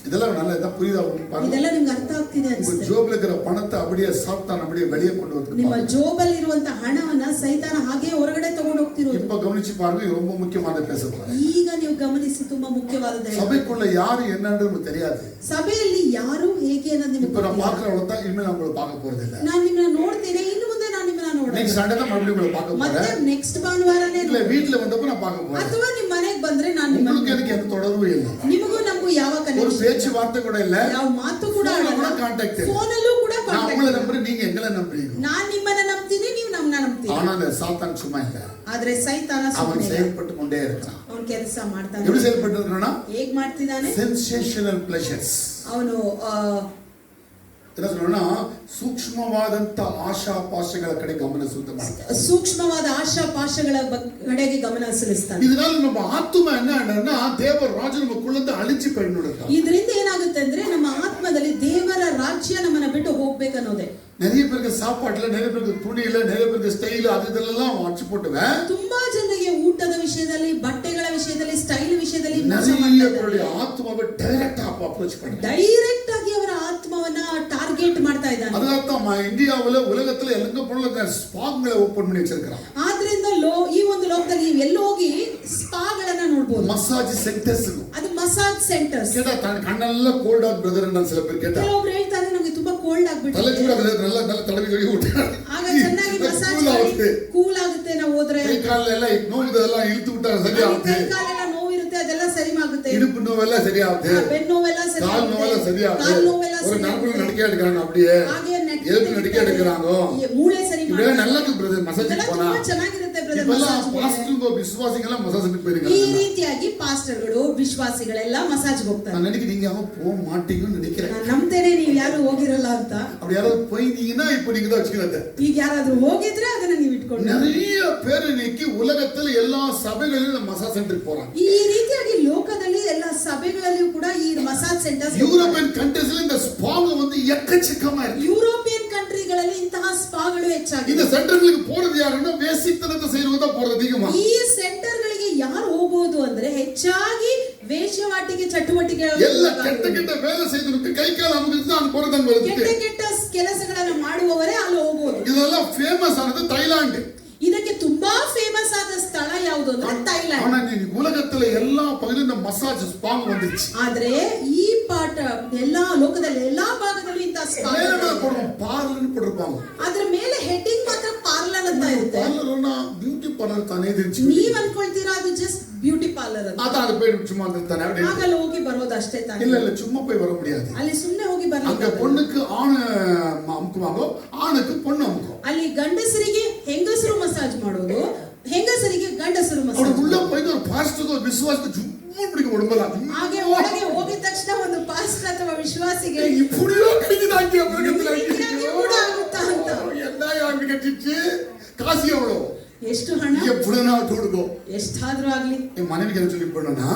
இதெல்லாம் நல்லா இதா புரியுதா உங்களுக்கு? ಇದೆಲ್ಲ ನಿಮಗೆ ಅರ್ಥ ಆಗ್ತಿದೆ ಅನ್ಸುತ್ತೆ. ஜோப்ல இருக்கிற பணத்தை அப்படியே சாத்தான் அப்படியே வெளியே கொண்டு வந்து ನಿಮ್ಮ ಜೋಬಲ್ಲಿ ಇರುವಂತ ಹಣವನ್ನ ಸೈತಾನ ಹಾಗೆ ಹೊರಗಡೆ ತಗೊಂಡು ಹೋಗ್ತಿರೋದು. இப்ப கவனிச்சு பாருங்க, இது ரொம்ப முக்கியமான பேசப்படுறேன். ಈಗ ನೀವು ಗಮನಿಸಿ, ತುಂಬಾ ಮುಖ್ಯವಾದದ್ದು. சபைக்குள்ள யாரு என்னன்னு நமக்கு தெரியாது. ಸಭೆಯಲ್ಲಿ ಯಾರು ಹೇಗೆ ಅನ್ನೋದು ನಿಮಗೆ இப்ப நான் பார்க்கறவள தான் இனிமே நான் உங்களை பார்க்க போறது இல்ல. ನಾನು ನಿಮ್ಮನ್ನ ನೋಡ್ತೇನೆ, ಇನ್ನು ಮುಂದೆ ನಾನು ನಿಮ್ಮನ್ನ ನೋಡಲ್ಲ. நெக்ஸ்ட் சண்டே தான் மறுபடியும் உங்களை பார்க்க ಮತ್ತೆ போறேன். ನೆಕ್ಸ್ಟ್ ಭಾನುವಾರನೇ இல்ல வீட்ல வந்தப்ப நான் பார்க்க போறேன். ಅಥವಾ ನಿಮ್ ಮನೆಗೆ ಬಂದ್ರೆ ನಾನು உங்களுக்கு எனக்கு எந்த தொடர்பும் இல்ல. ನಿಮಗೂ ನಮಗೂ ಯಾವ ஒரு ಕನೆಕ್ಷನ್ பேச்சு வார்த்தை கூட இல்ல. ಯಾವ ಮಾತು ಕೂಡ ಕಾಂಟ್ಯಾಕ್ಟ್ ಇಲ್ಲ. ಫೋನಲ್ಲೂ ಕೂಡ நான் ಕಾಂಟ್ಯಾಕ್ಟ್ உங்களை நம்புறேன், நீங்க எங்களை நம்புறீங்க. ನಾನು ನಿಮ್ಮನ್ನ ನಂಬ್ತೀನಿ, ನೀವು ನಮ್ಮನ್ನ ನಂಬ್ತೀರಿ. ஆனா அந்த சாத்தான் சும்மா இல்ல. ಆದ್ರೆ ಸೈತಾನ அவன் ಸುಮ್ಮನೆ செயல்பட்டு கொண்டே இருக்கான். ಅವನು ಕೆಲಸ ಮಾಡ್ತಾನೆ. எப்படி செயல்பட்டு இருக்கானா? ಹೇಗ್ ಮಾಡ್ತಿದ್ದಾನೆ? Sensational pleasures. ಅವನು என்ன சொல்றேன்னா ಸೂಕ್ಷ್ಮವಾದಂತ ಆಶಾಪಾಶಗಳ ಕಡೆ ಗಮನ ಮಾಡ್ತಾನೆ. ಸೂಕ್ಷ್ಮವಾದ ಆಶಾಪಾಶಗಳ ಕಡೆಗೆ ಗಮನ ಹರಿಸ್ತಾನೆ. இதனால நம்ம ஆத்தும என்ன ஆனா தேவ ராஜ்ய நமக்குள்ள அழிச்சு போயிடுறாங்க. ಇದರಿಂದ ಏನಾಗುತ್ತೆ ಅಂದ್ರೆ ನಮ್ಮ ಆತ್ಮದಲ್ಲಿ ದೇವರ ರಾಜ್ಯ ನಮ್ಮನ್ನ ಬಿಟ್ಟು ಹೋಗ್ಬೇಕನ್ನೋದೇ. நிறைய பேருக்கு சாப்பாட்டுல, நிறைய பேருக்கு துணியில, நிறைய பேருக்கு ஸ்டைல் அது இதெல்லாம் அடிச்சு போட்டுவேன். ತುಂಬಾ ಜನರಿಗೆ ಊಟದ ವಿಷಯದಲ್ಲಿ, ಬಟ್ಟೆಗಳ ವಿಷಯದಲ್ಲಿ, ಸ್ಟೈಲ್ ವಿಷಯದಲ್ಲಿ நிறைய பேருடைய ஆத்மாவை டைரக்டா அப்ரோச் பண்றாங்க. ಡೈರೆಕ್ಟ್ ಆಗಿ ಅವರ ಆತ್ಮವನ್ನ ಟಾರ್ಗೆಟ್ ಮಾಡ್ತಾ ಇದ್ದಾನೆ. அதனால இந்தியாவுல உலகத்துல எங்க போனாலும் ஸ்பாங்களை ஓபன் பண்ணி வச்சிருக்காங்க. ಆದ್ರಿಂದ ಈ ಒಂದು ಲೋಕದಲ್ಲಿ ಎಲ್ಲಿ ಹೋಗಿ ಸ್ಪಾಗಳನ್ನ ನೋಡಬಹುದು. Massage centres. ಅದು ಮಸಾಜ್ ಸೆಂಟರ್ಸ್. ಕೇಳ ಕಣ್ಣೆಲ್ಲ ಕೋಲ್ಡ್ ಆಗಿ ಬ್ರದರ್ ಅಂತ ಸಿಲ பேர் கேட்டா. ಕೆಲವೊಬ್ರು ಹೇಳ್ತಾರೆ ನಮಗೆ ತುಂಬಾ ಕೋಲ್ಡ್ ಆಗ್ಬಿಟ್ಟಿದೆ. ತಲೆ ಚೂಡಾಗಿದೆ, ಎಲ್ಲ ತಲೆಗೆ ಹೋಗಿ ಊಟ. ಆಗ ಚೆನ್ನಾಗಿ ಮಸಾಜ್ ಮಾಡಿ ಕೂಲ್ ಆಗುತ್ತೆ. ನಾವು ಹೋದ್ರೆ ಕೈ ಕಾಲೆಲ್ಲ ನೋವಿದೆಲ್ಲ ಇಳಿತು ಬಿಟ್ಟ ಸರಿ ಆಗುತ್ತೆ. ಕೈ ಕಾಲೆಲ್ಲ ನೋವಿರುತ್ತೆ, ಅದೆಲ್ಲ ಸರಿ ಆಗುತ್ತೆ. ಇಡುಪು ನೋವೆಲ್ಲ ಸರಿ ಆಗುತ್ತೆ. ಬೆನ್ನು ನೋವೆಲ್ಲ ಸರಿ ಆಗುತ್ತೆ. ಕಾಲು ನೋವೆಲ್ಲ ಸರಿ ಆಗುತ್ತೆ. ಕಾಲು ನೋವೆಲ್ಲ ஒரு ಸರಿ நரம்பு ಆಗುತ್ತೆ. நடிக்க எடுக்கறாங்க அப்படியே. ಹಾಗೆ எலும்பு நடிக்க எடுக்கறாங்க. ಮೂಳೆ ಸರಿ இப்படி ಮಾಡ್ತಾರೆ. நல்லது பிரதர் மசாஜ் போனா. ತುಂಬಾ ಚೆನ್ನಾಗಿರುತ್ತೆ ಬ್ರದರ್ இப்பெல்லாம் ಮಸಾಜ್. பாஸ்டர்ங்க விசுவாசிகள மசாஜ் போயிருக்காங்க. ಈ ರೀತಿಯಾಗಿ ಪಾಸ್ಟರ್ಗಳು, ವಿಶ್ವಾಸಿಗಳೆಲ್ಲ ಮಸಾಜ್ಗೆ ಹೋಗ್ತಾರೆ. நான் நினைக்கிறேன் நீங்க அவங்க போக மாட்டீங்கன்னு நினைக்கிறேன். ನಾನು ನಂಬ್ತೇನೆ ನೀವು ಯಾರು ಹೋಗಿರಲ್ಲ ಅಂತ. அப்படி யாராவது போயிட்டீங்கன்னா இப்போ நீங்க தான் வச்சுக்கிறீங்க. ಈಗ ಯಾರಾದ್ರೂ ಹೋಗಿದ್ರೆ ಅದನ್ನ ನೀವು ಇಟ್ಕೊಂಡು. நிறைய பேர் இன்னைக்கு உலகத்துல எல்லா சபைகளிலும் மசாஜ் சென்டருக்கு போறாங்க. ಈ ರೀತಿಯಾಗಿ ಲೋಕದಲ್ಲಿ ಎಲ್ಲ ಸಭೆಗಳಲ್ಲಿಯೂ ಕೂಡ ಈ ಮಸಾಜ್ ಸೆಂಟರ್ಸ್. ಯುರೋಪಿಯನ್ ಕಂಟ್ರೀಸ್ இந்த ஸ்பாங்க வந்து எக்கச்சக்கமா இருக்கு. ಯುರೋಪಿಯನ್ ಕಂಟ್ರಿಗಳಲ್ಲಿ ಇಂತಹ ಸ್ಪಾಗಳು ಹೆಚ್ಚಾಗಿದೆ. இந்த சென்டர்களுக்கு போறது யாருன்னா வேசித்தனத்தை செய்யறவங்க தான் போறது அதிகமா. ಈ ಸೆಂಟರ್ಗಳಿಗೆ ಯಾರು ಹೋಗೋದು ಅಂದ್ರೆ ಹೆಚ್ಚಾಗಿ ವೇಶ್ಯಾವಾಟಿಕೆ ಚಟುವಟಿಕೆಗಳು. ಎಲ್ಲ ಕೆಟ್ಟ ಕೆಟ್ಟ வேலை செய்தவனுக்கு கை கால் அமுக்கிட்டு தான் போறதங்க வருது. ಕೆಟ್ಟ ಕೆಟ್ಟ ಕೆಲಸಗಳನ್ನು ಮಾಡುವವರೇ ಅಲ್ಲಿ ಹೋಗೋದು. இதெல்லாம் ஃபேமஸ் ஆனது தாய்லாந்து. ಇದಕ್ಕೆ ತುಂಬಾ ಫೇಮಸ್ ಆದ ಸ್ಥಳ ಯಾವುದು ಅಂದ್ರೆ ಥೈಲ್ಯಾಂಡ್. ஆனா ಈ உலகத்துல எல்லா பகுதியிலும் இந்த மசாஜ் ஸ்பாங் வந்துருச்சு. ಆದ್ರೆ ಈ ಪಾಠ ಎಲ್ಲಾ ಲೋಕದಲ್ಲಿ ಎಲ್ಲಾ ಭಾಗದಲ್ಲೂ ಇಂತ ಸ್ಪಾ பார்லர்னு போட்டிருப்பாங்க. ಅದರ ಮೇಲೆ ಹೆಡ್ಡಿಂಗ್ ಮಾತ್ರ ಪಾರ್ಲರ್ ಅಂತ ಇರುತ್ತೆ. பார்லர்னா பியூட்டி பார்லர் தானே தெரிஞ்சு. ನೀವ್ ಅನ್ಕೊಳ್ತೀರಾ ಅದು ಜಸ್ಟ್ ಬ್ಯೂಟಿ ಪಾರ್ಲರ್ ಅಂತ. அதான் போய் சும்மா வந்துட்டானே அப்படி. ಆಗಲ್ಲ ಹೋಗಿ ಬರೋದು ಅಷ್ಟೇ ತಾನೆ. இல்ல சும்மா போய் வர முடியாது. ಅಲ್ಲಿ ಸುಮ್ಮನೆ ಹೋಗಿ அங்க ಬರಲಿಕ್ಕೆ. பொண்ணுக்கு ஆண் அமுக்குவாங்க, ஆணுக்கு பொண்ணு அமுக்கும். ಅಲ್ಲಿ ಗಂಡಸರಿಗೆ ಹೆಂಗಸರು ಮಸಾಜ್ ಮಾಡೋದು, ಹೆಂಗಸರಿಗೆ ಗಂಡಸರು ಮಸಾಜ್. உள்ள போய் ஒரு பாஸ்டர் ஒரு விசுவாசத்துக்கு சும்மா பிடிக்க உடம்பல. ಹಾಗೆ ಒಳಗೆ ಹೋಗಿದ ತಕ್ಷಣ ಒಂದು ಪಾಸ್ಟರ್ ಅಥವಾ ವಿಶ್ವಾಸಿಗೆ இப்படியோ கிடைக்குதாங்க உலகத்துல. ಕೂಡ ಆಗುತ್ತಾ ಅಂತ. என்ன யாருக்கு கட்டிச்சு காசு எவ்வளவு? ಎಷ್ಟು ಹಣ? எப்படினா ಹುಡುಗೋ ಎಷ್ಟಾದ್ರೂ ಆಗ್ಲಿ. மனைவிக்கு என்ன சொல்லி போனா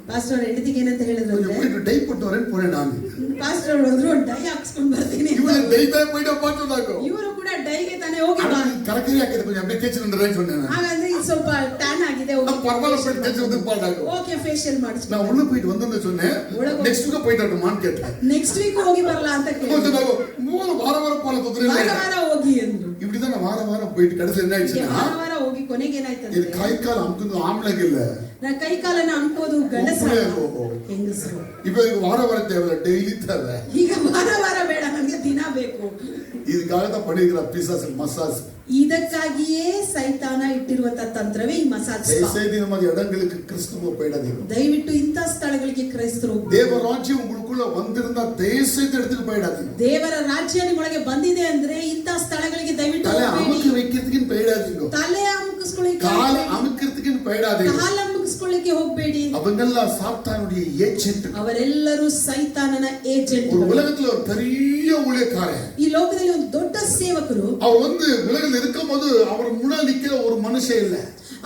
ಪಾಸ್ಟರ್ ಹೆಂಡತಿಗೆ ಏನಂತ ಹೇಳಿದ್ರು ಅಂದ್ರೆ போயிட்டு டை போட்டு வரேன்னு போறேன் ನಾನು. ಪಾಸ್ಟರ್ ಹೋದ್ರು ಡೈ ಹಾಕ್ಸ್ಕೊಂಡು ಬರ್ತೀನಿ. இவன் டை தான் போய்ட்டு பார்த்ததாகோ. ಇವರು ಕೂಡ ಡೈಗೆ ತಾನೇ ಹೋಗಿ ಬಾ. ಕರಕರಿ ಹಾಕಿದ கொஞ்சம் அப்படியே தேய்ச்சு வந்துறேன்னு சொன்னேன். ಹಾಗಾದ್ರೆ ಇದು ಸ್ವಲ್ಪ ಟ್ಯಾನ್ ಆಗಿದೆ, நான் பரவாயில்லை போய் தேய்ச்சு வந்து பாடாகோ. Okay facial ಮಾಡಿಸ್ಕೊ. நான் உள்ள போயிட்டு வந்தேன்னு சொன்னேன். ನೆಕ್ಸ್ಟ್ ವೀಕ್ போயிட்டு வரணுமான்னு கேட்டேன். ನೆಕ್ಸ್ಟ್ ವೀಕ್ ಹೋಗಿ ಬರಲ್ಲ ಅಂತ ಕೇಳಿದ್ರು. ಮೂರು ವಾರ போல ತೊಂದ್ರೆ ವಾರ ವಾರ ಹೋಗಿ ಅಂದ್ರು. இப்படிதான் நான் வார போயிட்டு கடைசில என்ன ஆயிடுச்சுன்னா ವಾರ ವಾರ ಹೋಗಿ ಕೊನೆಗೆ ಏನಾಯ್ತು இது ಕೈ ಕಾಲು ಅಮ್ಕೊಂಡು ಆಮ್ಲೆಗೆ ಇಲ್ಲ. ನಾ ಕೈ ಕಾಲನ್ನ ಅನ್ಕೋದು ಗಂಡಸರು, ಹೆಂಗಸರು. இப்போ இதுக்கு வார தேவை, டெய்லி தேவை. ಈಗ ವಾರ ವಾರ ಬೇಡ, ನನಗೆ ದಿನ ಬೇಕು. இதுக்காக தான் பண்ணிருக்கிற பிசாசு மசாஜ். ಇದಕ್ಕಾಗಿಯೇ ಸೈತಾನ ಇಟ್ಟಿರುವಂತ ತಂತ್ರವೇ ಈ ಮಸಾಜ್. ದಯವಿಟ್ಟು ನಮ್ಮ இடங்களுக்கு கிறிஸ்துவ போயிடாதீங்க. ದಯವಿಟ್ಟು ಇಂಥ ಸ್ಥಳಗಳಿಗೆ ಕ್ರೈಸ್ತರು. ದೇವ ರಾಜ್ಯ ಉங்களுக்குள்ள வந்திருந்தா தயவுசெய்து இடத்துக்கு போயிடாதீங்க. ದೇವರ ರಾಜ್ಯ ನಿಮ್ಮೊಳಗೆ ಬಂದಿದೆ ಅಂದ್ರೆ ಇಂಥ ಸ್ಥಳಗಳಿಗೆ ದಯವಿಟ್ಟು ತಲೆ ಹೋಗಬೇಡಿ. ಅಮುಕಿ வைக்கிறதுக்கு போயிடாதீங்க. ತಲೆ ಅಮುಕಿಸ್ಕೊಳ್ಳಿಕ್ಕೆ, ಕಾಲ ಅಮುಕಿರ್ತಿಗೆ போயிடாதீங்க. ಕಾಲ ಅಮುಕಿಸ್ಕೊಳ್ಳಿಕ್ಕೆ ಹೋಗಬೇಡಿ. அவங்கெಲ್ಲ சாத்தானுடைய ஏஜென்ட். ಅವರೆಲ್ಲರೂ ಸೈತಾನನ ಏಜೆಂಟ್. உலகத்துல ஒரு பெரிய ஊழியக்காரன். ಈ ಲೋಕದಲ್ಲಿ ಒಂದು ದೊಡ್ಡ ಸೇವಕರು. அவர் உலகத்தில் இருக்கும்போது அவர் முன்னாடி நிக்கிற ஒரு மனுஷன் இல்ல.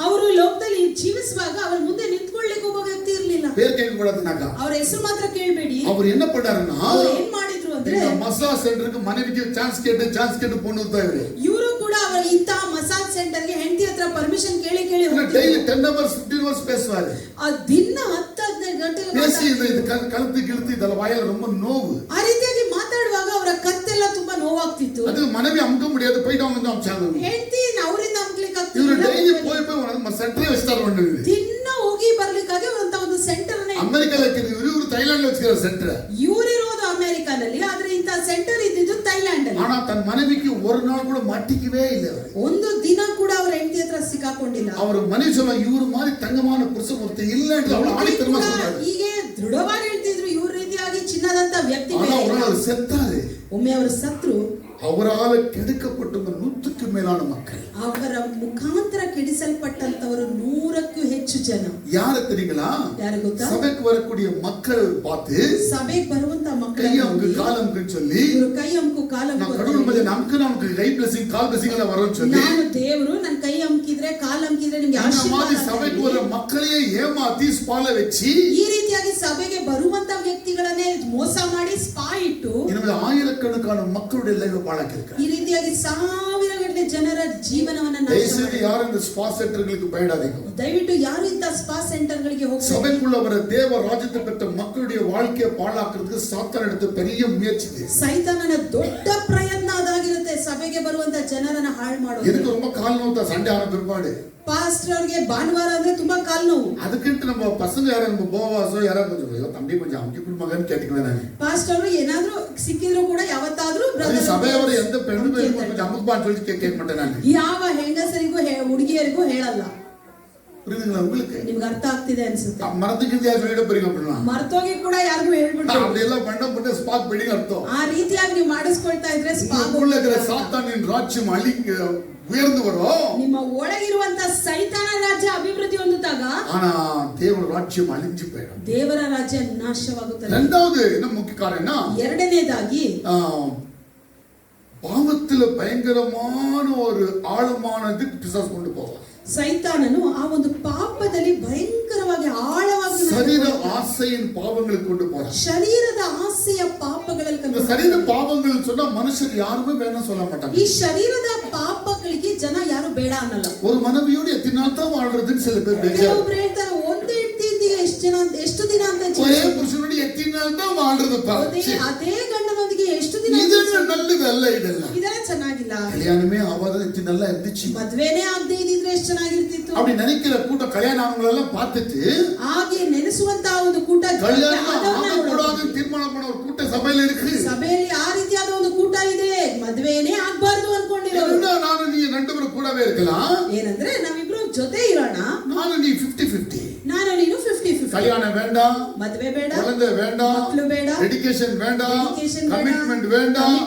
ಅವರು ಲೋಕದಲ್ಲಿ ಜೀವಿಸುವಾಗ ಅವರ ಮುಂದೆ ನಿಂತ್ಕೊಳ್ಳಿಕ್ಕೆ ಒಬ್ಬ ವ್ಯಕ್ತಿ ಇರಲಿಲ್ಲ. பேர் கேட்க கூடாதுனாக்கா ಅವರ ಹೆಸರು ಮಾತ್ರ ಕೇಳಬೇಡಿ. அவர் என்ன பண்ணாருன்னா ಏನ್ ಮಾಡಿದ್ರು ಅಂದ್ರೆ மசாஜ் சென்டருக்கு மனைவிக்கு ಚಾನ್ಸ್ கேட்டு பொண்ணு ಇದ್ದಾರೆ. ಇವರು ಕೂಡ ಅವರ ಇಂತಹ ಮಸಾಜ್ ಸೆಂಟರ್ಗೆ ಹೆಂಡತಿ ಹತ್ರ ಪರ್ಮಿಷನ್ ಕೇಳಿ ಡೈಲಿ 10 hours 15 hours பேசுவாரு. ದಿನ 10-15 ಗಂಟೆಗಳು பேசி இது கழுத்து கிழுத்து இதெல்லாம் வாயில ரொம்ப நோவு. ಆ ರೀತಿಯಾಗಿ ಮಾತಾಡುವಾಗ ಅವರ ಕತ್ತೆಲ್ಲ ತುಂಬಾ ನೋವಾಗ್ತಿತ್ತು. ಅದು ಮனைವಿ ಅಮ್ಕ முடியாது, போய்ட்டு அவங்க வந்து அம்ச்சாங்க. ಹೆಂಡತಿ ಅವರಿಂದ ಅಮ್ಕ್ಲಿಕ್ಕೆ ಇವರು ಆಗ್ತಿಲ್ಲ. ಡೈಲಿ போய் ಸೆಂಟರ್ ವಸ್ತಾರ ಬಂದಿದೆ. ದಿನ ಹೋಗಿ ಬರ್ಲಿಕ್ಕಾಗಿ ಅಂತ ಒಂದು ಸೆಂಟರ್ ಅಮೆರಿಕದಲ್ಲಿ ಇವರು ಥೈಲ್ಯಾಂಡ್ ವಚ್ಚಿರೋ ಸೆಂಟರ್. ಇವರಿರೋದು ಅಮೆರಿಕಾದಲ್ಲಿ, ಆದ್ರೆ ಇಂತ ಸೆಂಟರ್ ಇದ್ದಿದ್ದು ಥೈಲ್ಯಾಂಡ್ ಅಲ್ಲಿ. ಆனா தன் மனைவிக்கு ஒரு நாள் கூட மாட்டிக்கவே இல்லை. ಒಂದು ದಿನ ಕೂಡ ಅವರ ಹೆಂಡತಿ ಹತ್ರ ಸಿಕ್ಕಾಕೊಂಡಿಲ್ಲ. அவர் மனைவி சொல்ல இவரு மாதிரி தங்கமான புருஷன் ஒருத்தர் இல்ல என்று அவள் ஆணித்தரமா சொல்றாரு. ಹೀಗೆ ದೃಢವಾಗಿ ಹೇಳ್ತಿದ್ರು, ಇವ್ರ ರೀತಿಯಾಗಿ ಚಿನ್ನದಂತ ವ್ಯಕ್ತಿ அவர் செத்தாரு. ಒಮ್ಮೆ ಅವರು ಸತ್ರು. அவரால் கெடுக்கப்பட்ட 100க்கு மேலான மக்கள், ಅವರ ಮುಖಾಂತರ ಕೆಡಿಸಲ್ಪಟ್ಟಂತವರು 100ಕ್ಕೂ ಹೆಚ್ಚು ಜನ. யாரு தெரியுங்களா? ಯಾರು ಗೊತ್ತಾ? சபைக்கு வரக்கூடிய மக்கள் பார்த்து ಸಭೆಗೆ ಬರುವಂತ ಮಕ್ಕಳು கையமுக்கு காலமுக்கு சொல்லி ಕೈ ಅಮ್ಕು ಕಾಲ நான் கடவுள் ಮೇಲೆ நமக்கு கை blessing கால் blessing எல்லாம் வரும்னு சொல்லி ನಾನು ದೇವರು ನನ್ನ ಕೈ ಅಮ್ಕಿದ್ರೆ ಕಾಲ್ ಅಮ್ಕಿದ್ರೆ ನಿಮಗೆ ஆசீர்ವಾದ சபைக்கு வர மக்களையே ஏமாத்தி ஸ்பால வெச்சி ಈ ರೀತಿಯಾಗಿ ಸಭೆಗೆ ಬರುವಂತ ವ್ಯಕ್ತಿಗಳನ್ನೇ ಮೋಸ ಮಾಡಿ ಸ್ಪಾ ಇಟ್ಟು இன்னும் ஆயிரக்கணக்கான மக்களுடைய லைஃப் பாழாக்கிருக்காங்க. ಈ ರೀತಿಯಾಗಿ ಸಾವಿರಗಟ್ಟಲೆ ಜನರ ಜೀವನವನ್ನ ನಾಶ ದಯವಿಟ್ಟು ಯಾರು இந்த ஸ்பா சென்டர்களுக்கு பயப்படாதீங்க. ದಯವಿಟ್ಟು ಯಾರು ಇಂತ ಸ್ಪಾ ಸೆಂಟರ್ಗಳಿಗೆ ಹೋಗಬೇಡಿ. சபைக்குள்ள வர தேவ ராஜ்யத்தை பெற்ற மக்களுடைய வாழ்க்கையை பாழாக்குறதுக்கு சாத்தான் எடுத்த பெரிய முயற்சி இது. ಸೈತಾನನ ದೊಡ್ಡ ಪ್ರಯತ್ನ ಅದಾಗಿರುತ್ತೆ ಸಭೆಗೆ ಬರುವಂತ ಜನರನ್ನ ಹಾಳು ಮಾಡೋದು. எனக்கு ரொம்ப கால் நோவுதா சண்டே ஆன பிற்பாடு. ಪಾಸ್ಟರ್ಗೆ ಭಾನುವಾರ ಅಂದ್ರೆ ತುಂಬಾ ಕಾಲ್ ನೋವು. ಅದಕ್ಕಿಂತ ನಮ್ಮ ಪಸಂಗ ಯಾರು ನಮ್ಮ ಬೋವಾಸೋ ಯಾರೋ கொஞ்சம் தம்பி கொஞ்சம் அமுக்கி குடு ಮಗನ್ ಕೇಳ್ತಿದ್ದೆ ನಾನು. ಪಾಸ್ಟರ್ ಏನಾದ್ರೂ ಸಿಕ್ಕಿದ್ರು ಕೂಡ ಯಾವತ್ತಾದ್ರೂ ಬ್ರದರ್ ಸಭೆಯವರು ಎಂತ ಪೆಣ್ಣು ಬೇಕು கொஞ்சம் ಅಮುಕ್ ಬಾ ಅಂತ ಹೇಳಿ ಕೇಕ್ ಮಾಡ್ತೇನೆ ನಾನು. ಯಾವ ಹೆಂಗಸರಿಗೂ ಹುಡುಗಿಯರಿಗೂ ಹೇಳಲ್ಲ. புரியுதுங்களா உங்களுக்கு? ನಿಮ್ಗೆ ಅರ್ಥ ಆಗ್ತಿದೆ ಅನ್ಸುತ್ತೆ. ಮರದಕ್ಕಿಂತ ಯಾರು ಹೇಳಿದ ಬರೀ அப்படினா ಮರ್ತೋಗಿ ಕೂಡ ಯಾರಿಗೂ ಹೇಳ್ಬಿಟ್ಟು ಅದೆಲ್ಲ ಬಂಡ ಬಂಡ ಸ್ಪಾಕ್ ಬಿಲ್ಡಿಂಗ್ ಅರ್ಥ. ಆ ರೀತಿಯಾಗಿ ನೀವು ಮಾಡಿಸ್ಕೊಳ್ತಾ ಇದ್ರೆ ಸ್ಪಾಕ್ ಉಳ್ಳಗರ ಸಾತಾನಿನ ರಾಜ್ಯ ಅಳಿಗೆ ಉಯರ್ந்து வரும். ನಿಮ್ಮ ಒಳಗಿರುವಂತ ಸೈತಾನ ರಾಜ್ಯ ಅಭಿವೃದ್ಧಿ ಹೊಂದುತ್ತಾಗ ಆனா ದೇವರ ರಾಜ್ಯ ಅಳಿஞ்சு போயிடும். ದೇವರ ರಾಜ್ಯ ನಾಶವಾಗುತ್ತದೆ. இரண்டாவது என்ன முக்கிய காரணம்? ಎರಡನೇದಾಗಿ பாவத்துல பயங்கரமான ஒரு ஆழமானது பிசாசு கொண்டு போவான். ಸೈತಾನನು ಆ ಒಂದು ಪಾಪದಲ್ಲಿ ಭಯಂಕರವಾಗಿ ಆಳವಾಗಿ ಶರೀರ ಆಸೆயின் பாவங்களுக்கு கொண்டு போறான். ಶರೀರದ ಆಸೆಯ ಪಾಪಗಳಲ್ಲಿ இந்த ಶರೀರ பாவங்கள் சொன்னா மனுஷர் யாருமே வேணாம் சொல்ல மாட்டாங்க. ಈ ಶರೀರದ ಪಾಪಗಳಿಗೆ ಜನ ಯಾರು ಬೇಡ ಅನ್ನಲ್ಲ. ஒரு மனைவியோடு எத்தனை நாள் தான் வாழ்றதுன்னு சில பேர் பேசுறாங்க. ಕೆಲವೊಬ್ರು ಹೇಳ್ತಾರೆ ಒಂದು ಹೆಂಡತಿ ಎಷ್ಟು ದಿನ ಅಂತ ஒரೇ புருஷனோடு எத்தனை நாள் தான் வாழ்றதுப்பா. ಅದೇ ಗಂಡನೊಂದಿಗೆ ಎಷ್ಟು ದಿನ? ಇದೆಲ್ಲ நல்லதಲ್ಲ. ಇದೆಲ್ಲ ಚೆನ್ನಾಗಿಲ್ಲ. கல்யாணமே ஆகாத எத்தனை நல்லா இருந்துச்சு. ಮದ್ವೆನೇ ಆಗದೆ ಇದ್ದಿದ್ರೆ ಎಷ್ಟು ಚೆನ್ನಾಗಿರ್ತಿತ್ತು. அப்படி நினைக்கிற கூட்டம் கல்யாணம் ஆனவங்களெல்லாம் பார்த்துட்டு ಹಾಗೆ ನೆನೆಸುವಂತ ಒಂದು ಕೂಟ கூடாது தீர்மானம் பண்ண ஒரு கூட்ட சபையில இருக்கு. ಸಭೆಯಲ್ಲಿ ಆ ರೀತಿಯಾದ ಒಂದು ಕೂಟ ಇದೆ. ಮದ್ವೆನೇ ಆಗ್ಬಾರ್ದು ಅನ್ಕೊಂಡಿರೋರು. ನಾನು ನೀ ரெண்டு பேரும் கூடவே இருக்கலாம். ಏನಂದ್ರೆ ನಾವಿಬ್ರು ಜೊತೆ ಇರೋಣ. ನಾನು ನೀ 50-50. ನಾನು ನೀನು 50-50. கல்யாணம் வேண்டாம், ಮದ್ವೆ ಬೇಡ, குழந்தை வேண்டாம், ಮಕ್ಕಳು ಬೇಡ, ಡೆಡಿಕೇಶನ್ வேண்டாம், ಕಮಿಟ್ಮೆಂಟ್ வேண்டாம்,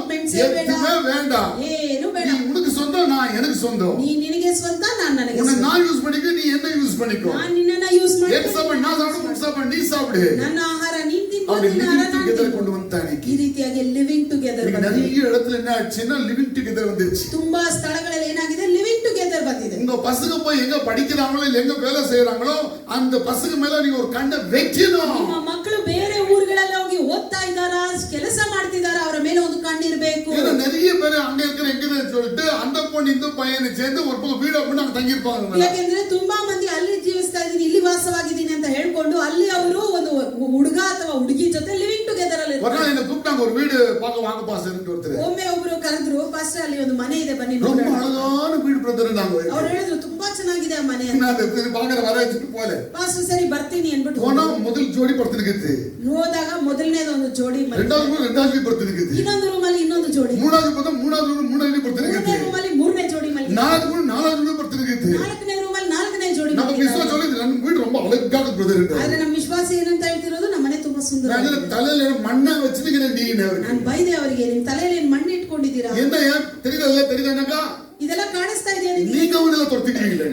எதுவுமே வேண்டாம். ಏನು ಬೇಡ. நீ உனக்கு சொந்தம், நான் எனக்கு சொந்தம். ನೀ ನಿನಗೆ ಸ್ವಂತ, ನಾನು ನನಗೆ ಸ್ವಂತ. நான் யூஸ் பண்ணிக்க, நீ என்ன யூஸ் பண்ணிக்கோ. ನಾನು ನಿನ್ನನ್ನ ಯೂಸ್ ಮಾಡಿ, ಏನ್ ಸಾಬ್ ನಾ ಸಾಬ್ ಸಾಬ್ ನೀ ಸಾಬ್. ನನ್ನ ಆಹಾರ ನೀನು ತಿನ್ನು, ನಿನ್ನ ನಿನ್ನ ಆಹಾರ ಆಹಾರ ನಾನು கொண்டு வந்தானே. ಈ ರೀತಿಯಾಗಿ ಲಿವಿಂಗ್ ಟುಗೆದರ್ ಬಂದಿದೆ. நிறைய இடத்துல என்ன ஆச்சுன்னா லிவிங் டுகெதர் வந்துருச்சு. ತುಂಬಾ ಸ್ಥಳಗಳಲ್ಲಿ ಏನಾಗಿದೆ, ಲಿವಿಂಗ್ ಟುಗೆದರ್ ಬಂದಿದೆ. உங்க பசங்க போய் எங்க படிக்கிறாங்களோ இல்ல எங்க வேலை செய்யறாங்களோ அந்த பசங்க மேல நீங்க ஒரு கண்ணை வைக்கணும். ನಿಮ್ಮ ಮಕ್ಕಳು ಬೇರೆ ಊರುಗಳಲ್ಲಿ ಹೋಗಿ ಓದ್ತಾ ಇದ್ದಾರಾ, ಕೆಲಸ ಮಾಡ್ತಿದ್ದಾರಾ, ಅವರ ಮೇಲೆ ಒಂದು ಕಣ್ಣಿರಬೇಕು. ஏன்னா நிறைய பேர் அங்க இருக்கிற எங்கன்னு சொல்லிட்டு அந்த பொண்ணு இந்த பையனை சேர்ந்து ஒரு பக்கம் வீடு அப்படி அங்க தங்கி இருப்பாங்க. ಯಾಕೆಂದ್ರೆ ತುಂಬಾ ಮಂದಿ ಅಲ್ಲಿ ಜೀವಿಸ್ತಾ ಇದೀನಿ, ಇಲ್ಲಿ ವಾಸವಾಗಿದ್ದೀನಿ ಅಂತ ಹೇಳ್ಕೊಂಡು ಅಲ್ಲಿ ಅವರು ಒಂದು ಹುಡುಗ ಅಥವಾ ಹುಡುಗಿ ಜೊತೆ ಲಿವಿಂಗ್ ಟುಗೆದರ್ ಅಲ್ಲಿ ஒரு நாள் என்ன கூப்பிட்டாங்க, ஒரு வீடு பார்க்க வாங்க பாஸ்டர்னு ஒருத்தர். ಒಮ್ಮೆ ಒಬ್ರು ಕರೆದ್ರು, ಪಾಸ್ಟರ್ ಅಲ್ಲಿ ಒಂದು ಮನೆ ಇದೆ ಬನ್ನಿ ரொம்ப ನೋಡೋಣ. அழகான வீடு பிரதர் நாங்க. ಅವ್ರು ಹೇಳಿದ್ರು ತುಂಬಾ ಚೆನ್ನಾಗಿದೆ ಆ ಮನೆ ಅಂತ. நான் அது பாக்குற வர வச்சிட்டு போல. ಪಾಸ್ಟರ್ ಸರಿ ಬರ್ತೀನಿ ಅನ್ಬಿಟ್ಟು போனா முதல் ஜோடி படுத்துக்கிட்டு. ಹೋದಾಗ ಮೊದಲನೇದು ಒಂದು ಜೋಡಿ ಮನೆ, ரெண்டாவது படுத்துக்கிட்டு. ಇನ್ನೊಂದು ರೂಮ್ ಅಲ್ಲಿ ಇನ್ನೊಂದು ಜೋಡಿ, மூணாவது மூணாவது படுத்துக்கிட்டு. ಮೂರನೇ ರೂಮ್ ಅಲ್ಲಿ ಮೂರನೇ ಜೋಡಿ ಮನೆ, நாலாவது படுத்துக்கிட்டு. ನಾಲ್ಕನೇ ರೂಮ್ ಅಲ್ಲಿ ನಾಲ್ಕನೇ ಜೋಡಿ நம்ம ಮನೆ. விசுவாச சொல்லி நம்ம வீடு ரொம்ப அழகா இருக்கு பிரதர். ಆದ್ರೆ ನಮ್ಮ ವಿಶ್ವಾಸ ಏನಂತ ಹೇಳ್ತಿರೋದು, ನಮ್ಮ ಮನೆ ತುಂಬಾ ಸುಂದರ. நான் தலையில மண்ணை வச்சிருக்கேன் நீங்க. ನಾನು ಬೈದೆ ಅವರಿಗೆ, ನಿಮ್ ತಲೆಯಲ್ಲಿ ಏನ್ ಮಣ್ಣು ಇಟ್ಕೊಂಡಿದ್ದೀರಾ? என்ன தெரியுதாக்கா? ಇದೆಲ್ಲ ಕಾಣಿಸ್ತಾ ಇದೆಯಾ? நீங்க அவங்கள தொடுத்துக்கிறீங்களா?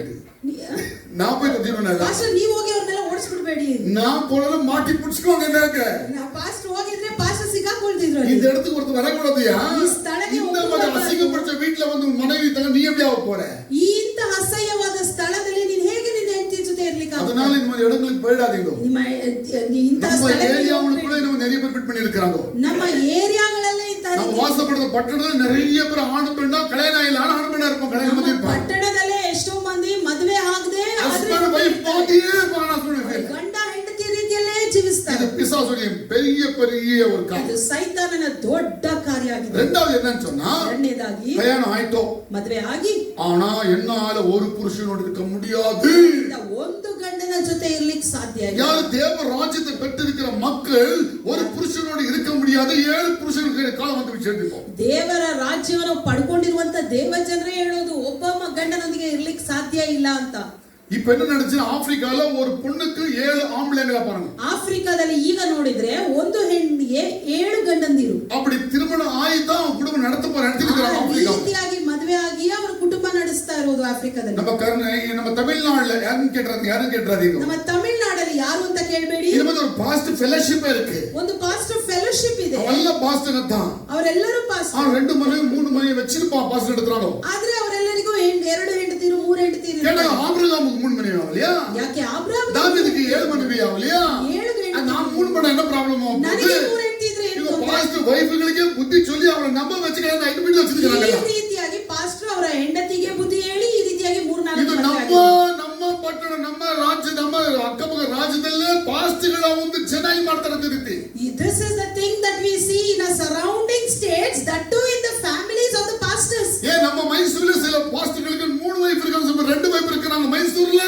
நான் போய் தொடுத்துறேன். ಪಾಸ್ಟರ್ ನೀವು ಹೋಗಿ ಅವ್ರನ್ನೆಲ್ಲ ಓಡಿಸ್ಬಿಡ್ಬೇಡಿ. நான் போல மாட்டி புடிச்சுக்கோங்க. ಪಾಸ್ಟರ್ ಹೋಗಿದ್ರೆ ಪಾಸ್ಟರ್ ಸಿಕ್ಕಾಕೊಳ್ತಿದ್ರು. இந்த இடத்துக்கு ஒருத்தர் வரக்கூடாதுயா. ಈ ಸ್ಥಳಕ್ಕೆ இந்த மாதிரி அசிங்கப்படுத்த வீட்டுல வந்து மனைவி தங்க நீ எப்படி ஆக போற? ಇಂತ ಅಸಹ್ಯವಾದ ಸ್ಥಳದಲ್ಲಿ ನೀನು ಹೇಗೆ ನಿನ್ನ ಹೆಂಡತಿ ಜೊತೆ ಇರ್ಲಿಕ್ಕೆ ಆಗುತ್ತೆ? அதனால இந்த மாதிரி இடங்களுக்கு போயிடாதீங்க. ನಿಮ್ಮ ಇಂತ ஏரியாவுக்குள்ள நம்ம நிறைய பேர் ஃபிட் பண்ணி இருக்காங்க. ನಮ್ಮ ಏರಿಯಾಗಳಲ್ಲೇ ಇಂತ நம்ம வாசப்படுற பட்டணத்துல நிறைய பேர் ஆண் பெண்ணா கல்யாணம் இல்ல ஆண் பெண்ணா இருப்போம். கல்யாணம் பண்ணி இருப்பாங்க. ಪಟ್ಟಣದಲ್ಲೇ ಎಷ್ಟೋ ಮಂದಿ ಮದುವೆ ಆಗದೆ ஹஸ்பண்ட் வைஃப் பாட்டியே பானா சொல்லுங்க. ಗಂಡ ಹೆಂಡತಿ ರೀತಿಯಲ್ಲೇ ಜೀವಿಸ್ತಾರೆ. இது பிசாசுடைய சாத்தானுடைய பெரிய பெரிய ஒரு ಇದು காரியம். ಸೈತಾನನ ದೊಡ್ಡ ಕಾರ್ಯ ಆಗಿದೆ. ரெண்டாவது என்னன்னு சொன்னா, ಎರಡನೇದಾಗಿ கல்யாணம் ஆயிட்டோம், ಮದುವೆ ಆಗಿ ஆனா என்னால ஒரு புருஷனோடு இருக்க முடியாது. ಒಂದು ಗಂಡನ ಜೊತೆ ಇರ್ಲಿಕ್ಕೆ ಸಾಧ್ಯ ಇಲ್ಲ. யாரு தேவ ராஜ்யத்தை பெற்றிருக்கிற மக்கள் ஒரு புருஷனோடு இருக்க முடியாது, 7 புருஷனுக்கு காலம் வந்து சேர்ந்துப்போம். ದೇವರ ರಾಜ್ಯವನ್ನು ಪಡ್ಕೊಂಡಿರುವಂತ ದೇವ ಜನರೇ ಹೇಳೋದು ಒಬ್ಬ ಗಂಡನೊಂದಿಗೆ ಇರ್ಲಿಕ್ಕೆ ಸಾಧ್ಯ ಇಲ್ಲ ಅಂತ. இப்ப என்ன நடந்துச்சு, ஆப்பிரிக்கால ஒரு பொண்ணுக்கு 7 ஆம்பளைங்கள பாருங்க. ಆಫ್ರಿಕಾದಲ್ಲಿ ಈಗ ನೋಡಿದ್ರೆ ಒಂದು ಹೆಣ್ಣಿಗೆ 7 ಗಂಡಂದಿರು. அப்படி திருமணம் ஆயிட்டா குடும்பம் நடத்திருக்கிறாங்க ஆப்பிரிக்கா. ರೀತಿಯಾಗಿ ಮದುವೆ ಆಗಿ ಅವರು ಕುಟುಂಬ ನಡೆಸ್ತಾ ಇರೋದು ಆಫ್ರಿಕಾದಲ್ಲಿ. நம்ம தமிழ்நாடுல யாரும் கேட்றாதீங்க. ನಮ್ಮ ತಮಿಳುನಾಡಲ್ಲಿ ಯಾರು ಅಂತ ಕೇಳಬೇಡಿ. இது வந்து ஒரு பாஸ்ட் ஃபெலோஷிப் இருக்கு. ಒಂದು ಪಾಸ್ಟರ್ ಫೆಲೋಶಿಪ್ ಇದೆ. ಎಲ್ಲ ಪಾಸ್ಟರ್ தான். ಅವರೆಲ್ಲರೂ ಪಾಸ್ಟರ್. 2 மணி 3 மணி வச்சிருப்பா பாஸ்டர் எடுத்துறாங்க. ಆದ್ರೆ ಅವರೆಲ್ಲರಿಗೂ 2 ಹೆಂಡತಿರು 3 ಹೆಂಡತಿರು. ஏன்னா ஆபிரகாமுக்கு 3 மணி ஆகலையா? ಯಾಕೆ ಆಬ್ರಹಾಮ್ தாவೀதுக்கு 7 மனைவி ஆகலையா? 7 ಹೆಂಡತಿ. நான் 3 பண்ண என்ன ப்ராப்ளம் ஆகும்? ನನಗೆ 3 ಹೆಂಡತಿ ಇದ್ರೆ ಏನು ಇವಾಗ ತೊಂದ್ರೆ? ಪಾಸ್ಟರ್ ವೈಫ್ಗಳಿಗೆ ಬುದ್ಧಿ சொல்லி ಅವರ ನಂಬ ವಚ್ಚಿಗಳನ್ನು ಐದು ಬಿಟ್ಟು ವச்சிருக்காங்க. ಈ ರೀತಿಯಾಗಿ ಪಾಸ್ಟರ್ ಅವರ ಹೆಂಡತಿಗೆ ಬುದ್ಧಿ ಹೇಳಿ ಈ ರೀತಿಯಾಗಿ 3-4 ಇದು ನಮ್ಮ ಪಟ್ಟಣ, ನಮ್ಮ ರಾಜ್ಯ, ನಮ್ಮ ಅಕ್ಕಪಕ್ಕ ರಾಜ್ಯದಲ್ಲೇ ಪಾಸ್ಟ್ಗಳ ಒಂದು ಚೆನ್ನಾಗಿ ಮಾಡ್ತಾರೆ ಅಂತ ರೀತಿ. This is the thing that we see in our surrounding states, that too in the families of the pastors. நம்ம ಮೈಸೂರಿನ சில ಪಾಸ್ಟ್ಗಳಿಗೆ 3 ವೈಫ್ இருக்காங்க, 2 ವೈಫ್ இருக்காங்க ಮೈಸೂರಿல.